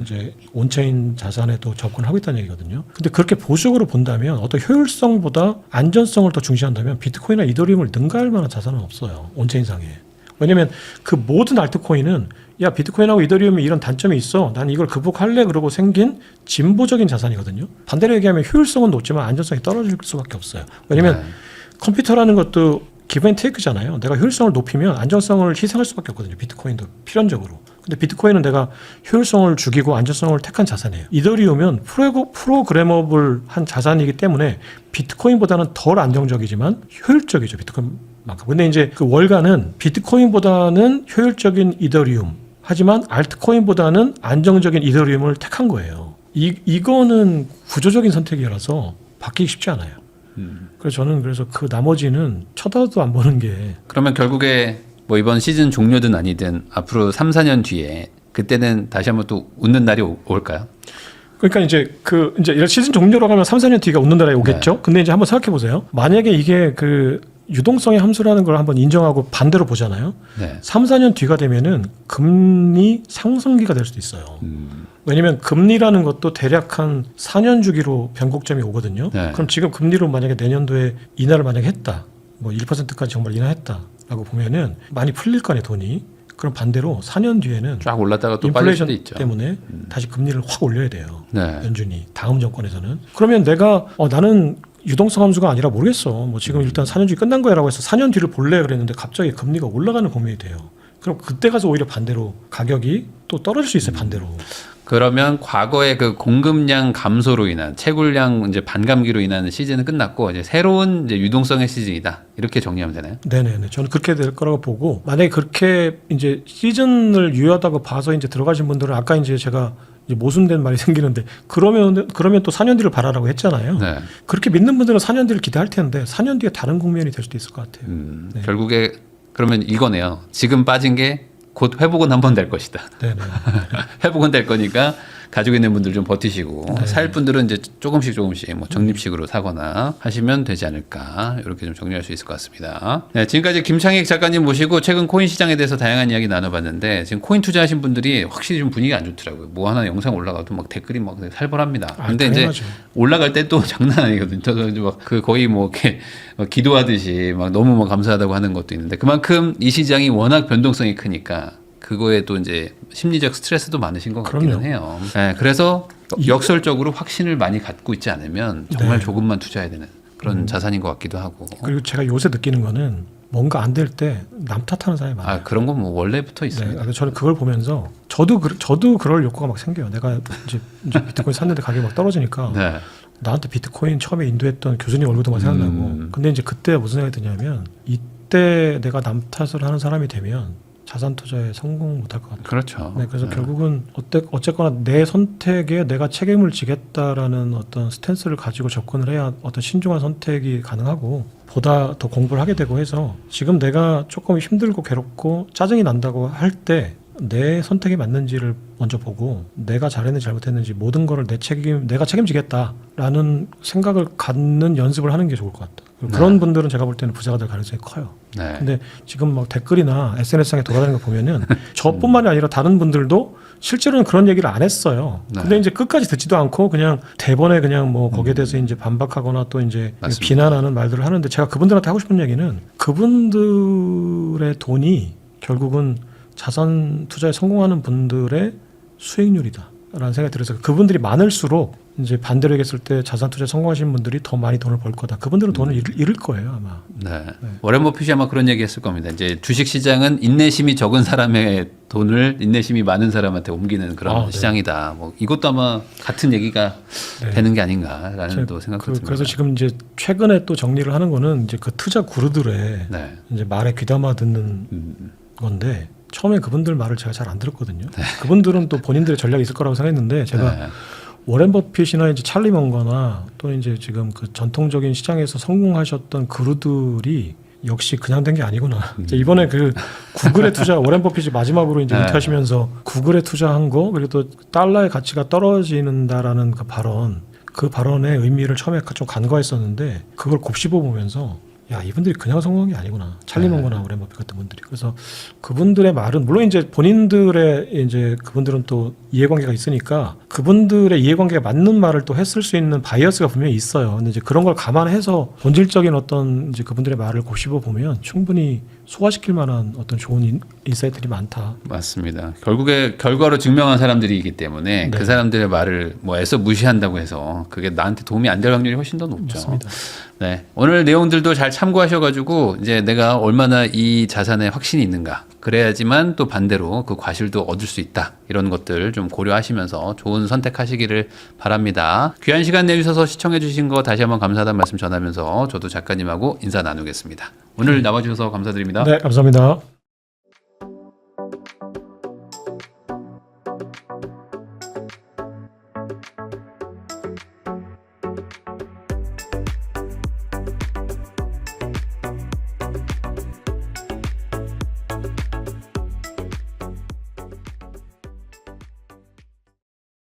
Speaker 1: 이제 온체인 자산에 또 접근하고 있다는 얘기거든요. 근데 그렇게 보수적으로 본다면 어떤 효율성보다 안전성을 더 중시한다면 비트코인이나 이더리움을 능가할 만한 자산은 없어요. 온체인상에. 왜냐면 그 모든 알트코인은 야 비트코인하고 이더리움이 이런 단점이 있어. 난 이걸 극복할래 그러고 생긴 진보적인 자산이거든요. 반대로 얘기하면 효율성은 높지만 안전성이 떨어질 수밖에 없어요. 왜냐면 컴퓨터라는 것도 기브 앤 테이크잖아요. 내가 효율성을 높이면 안전성을 희생할 수밖에 없거든요. 비트코인도 필연적으로. 근데 비트코인은 내가 효율성을 죽이고 안전성을 택한 자산이에요. 이더리움은 프로그래머블한 자산이기 때문에 비트코인보다는 덜 안정적이지만 효율적이죠. 비트코인만큼. 근데 이제 그 월가는 비트코인보다는 효율적인 이더리움. 하지만 알트코인보다는 안정적인 이더리움을 택한 거예요. 이거는 구조적인 선택이라서 바뀌기 쉽지 않아요. 그래서 저는 그래서 그 나머지는 쳐다도 안 보는 게
Speaker 2: 그러면 결국에 뭐 이번 시즌 종료든 아니든 앞으로 3, 4년 뒤에 그때는 다시 한번 또 웃는 날이 올까요?
Speaker 1: 그러니까 이제 이런 시즌 종료라고 하면 3, 4년 뒤가 웃는 날에 오겠죠. 근데 이제 한번 생각해 보세요. 만약에 이게 그 유동성의 함수라는 걸 한번 인정하고 반대로 보잖아요. 3, 4년 뒤가 되면은 금리 상승기가 될 수도 있어요. 왜냐면 금리라는 것도 대략 한 4년 주기로 변곡점이 오거든요. 그럼 지금 금리로 만약에 내년도에 인하를 만약에 했다. 뭐 1%까지 정말 인하했다라고 보면은 많이 풀릴 거 아니에요, 돈이. 그럼 반대로 4년 뒤에는
Speaker 2: 쫙 올랐다가 또 빠질 수도
Speaker 1: 인플레이션
Speaker 2: 있죠.
Speaker 1: 때문에 다시 금리를 확 올려야 돼요.
Speaker 2: 네.
Speaker 1: 연준이 다음 정권에서는. 그러면 내가 나는 유동성 함수가 아니라 모르겠어. 뭐 지금 일단 4년 뒤 끝난 거야라고 해서 4년 뒤를 볼래 그랬는데 갑자기 금리가 올라가는 국면이 돼요. 그럼 그때 가서 오히려 반대로 가격이 또 떨어질 수 있어요. 반대로.
Speaker 2: 그러면 과거의 그 공급량 감소로 인한 채굴량 이제 반감기로 인한 시즌은 끝났고 이제 새로운 이제 유동성의 시즌이다. 이렇게 정리하면 되나요?
Speaker 1: 네네네. 저는 그렇게 될 거라고 보고 만약에 그렇게 이제 시즌을 유효하다고 봐서 이제 들어가신 분들은 아까 이제 제가 이제 모순된 말이 생기는데 그러면 또 4년 뒤를 바라라고 했잖아요.
Speaker 2: 네.
Speaker 1: 그렇게 믿는 분들은 4년 뒤를 기대할 텐데 4년 뒤에 다른 국면이 될 수도 있을 것 같아요. 네.
Speaker 2: 결국에 그러면 이거네요. 지금 빠진 게 곧 회복은 한번 될 것이다.
Speaker 1: 네네.
Speaker 2: 회복은 될 거니까 가지고 있는 분들 좀 버티시고
Speaker 1: 네.
Speaker 2: 살 분들은 이제 조금씩 뭐 적립식으로 사거나 하시면 되지 않을까 이렇게 좀 정리할 수 있을 것 같습니다. 네, 지금까지 김창익 작가님 모시고 최근 코인 시장에 대해서 다양한 이야기 나눠봤는데 지금 코인 투자하신 분들이 확실히 좀 분위기가 안 좋더라고요. 뭐 하나 영상 올라가도 막 댓글이 막 살벌합니다. 근데 이제
Speaker 1: 당연하죠.
Speaker 2: 올라갈 때 또 장난 아니거든요. 저도 이제 막 그 거의 뭐 이렇게 막 기도하듯이 막 너무 막 감사하다고 하는 것도 있는데 그만큼 이 시장이 워낙 변동성이 크니까 그거에 또 이제 심리적 스트레스도 많으신 것 같기는
Speaker 1: 그럼요.
Speaker 2: 해요. 네, 그래서 역설적으로 확신을 많이 갖고 있지 않으면 정말
Speaker 1: 네.
Speaker 2: 조금만 투자해야 되는 그런 자산인 것 같기도 하고.
Speaker 1: 그리고 제가 요새 느끼는 거는 뭔가 안 될 때 남 탓하는 사람이 많아요.
Speaker 2: 아 그런 건 뭐 원래부터
Speaker 1: 네,
Speaker 2: 있습니다.
Speaker 1: 그래서 저는 그걸 보면서 저도 그럴 욕구가 막 생겨요. 내가 이제 비트코인 샀는데 가격이 막 떨어지니까
Speaker 2: 네.
Speaker 1: 나한테 비트코인 처음에 인도했던 교수님 얼굴도 막 생각나고. 근데 이제 그때 무슨 생각이 드냐면 이때 내가 남 탓을 하는 사람이 되면 자산 투자에 성공 못할 것 같아요.
Speaker 2: 그렇죠.
Speaker 1: 네, 그래서 결국은 어쨌거나 내 선택에 내가 책임을 지겠다라는 어떤 스탠스를 가지고 접근을 해야 어떤 신중한 선택이 가능하고 보다 더 공부를 하게 되고 해서 지금 내가 조금 힘들고 괴롭고 짜증이 난다고 할 때 내 선택이 맞는지를 먼저 보고 내가 잘했는지 잘못했는지 모든 거를 내가 책임지겠다라는 생각을 갖는 연습을 하는 게 좋을 것 같다. 그런 분들은 제가 볼 때는 부자가 될 가능성이 커요.
Speaker 2: 네.
Speaker 1: 근데 지금 막 댓글이나 SNS상에 돌아다니는 거 보면은 저뿐만이 아니라 다른 분들도 실제로는 그런 얘기를 안 했어요.
Speaker 2: 네.
Speaker 1: 근데 이제 끝까지 듣지도 않고 그냥 대번에 그냥 뭐 거기에 대해서 이제 반박하거나 또 이제
Speaker 2: 맞습니다.
Speaker 1: 비난하는 말들을 하는데 제가 그분들한테 하고 싶은 얘기는 그분들의 돈이 결국은 자산 투자에 성공하는 분들의 수익률이다라는 생각이 들어서 그분들이 많을수록 이제 반대로 얘기했을 때 자산 투자에 성공하신 분들이 더 많이 돈을 벌 거다. 그분들은 돈을 잃을 거예요 아마.
Speaker 2: 네. 워렌 버핏이 아마 그런 얘기 했을 겁니다. 이제 주식 시장은 인내심이 적은 사람의 돈을 인내심이 많은 사람한테 옮기는 그런
Speaker 1: 네.
Speaker 2: 시장이다. 뭐 이것도 아마 같은 얘기가
Speaker 1: 네.
Speaker 2: 되는 게 아닌가라는 또 생각도 듭니다.
Speaker 1: 그래서 지금 이제 최근에 또 정리를 하는 거는 이제 그 투자 구루들의
Speaker 2: 네.
Speaker 1: 이제 말에 귀담아 듣는 건데 처음에 그분들 말을 제가 잘 안 들었거든요. 그분들은 또 본인들의 전략이 있을 거라고 생각했는데 제가
Speaker 2: 네.
Speaker 1: 워렌 버핏이나 이제 찰리 먼거나 또 이제 지금 그 전통적인 시장에서 성공하셨던 그루들이 역시 그냥 된 게 아니구나. 이제 이번에 그 구글에 투자 워렌 버핏이 마지막으로 이제
Speaker 2: 네.
Speaker 1: 은퇴하시면서 구글에 투자한 거 그리고 또 달러의 가치가 떨어진다라는 그 발언 그 발언의 의미를 처음에 좀 간과했었는데 그걸 곱씹어 보면서 야 이분들이 그냥 성공한 게 아니구나. 찰리 먼거나 워렌 버핏 같은 분들이. 그래서 그분들의 말은 물론 이제 본인들의 이제 그분들은 또 이해관계가 있으니까 그분들의 이해관계가 맞는 말을 또 했을 수 있는 바이어스가 분명히 있어요. 근데 이제 그런 걸 감안해서 본질적인 어떤 이제 그분들의 말을 곱씹어 보면 충분히 소화시킬 만한 어떤 좋은 인사이트들이 많다.
Speaker 2: 맞습니다. 결국에 결과로 증명한 사람들이기 때문에
Speaker 1: 네.
Speaker 2: 그 사람들의 말을 뭐 애써 무시한다고 해서 그게 나한테 도움이 안 될 확률이 훨씬 더 높죠.
Speaker 1: 맞습니다.
Speaker 2: 네. 오늘 내용들도 잘 참고하셔가지고 이제 내가 얼마나 이 자산에 확신이 있는가. 그래야지만 또 반대로 그 과실도 얻을 수 있다. 이런 것들 좀 고려하시면서 좋은 선택하시기를 바랍니다. 귀한 시간 내주셔서 시청해주신 거 다시 한번 감사하다는 말씀 전하면서 저도 작가님하고 인사 나누겠습니다. 오늘 나와주셔서 감사드립니다.
Speaker 1: 네, 감사합니다.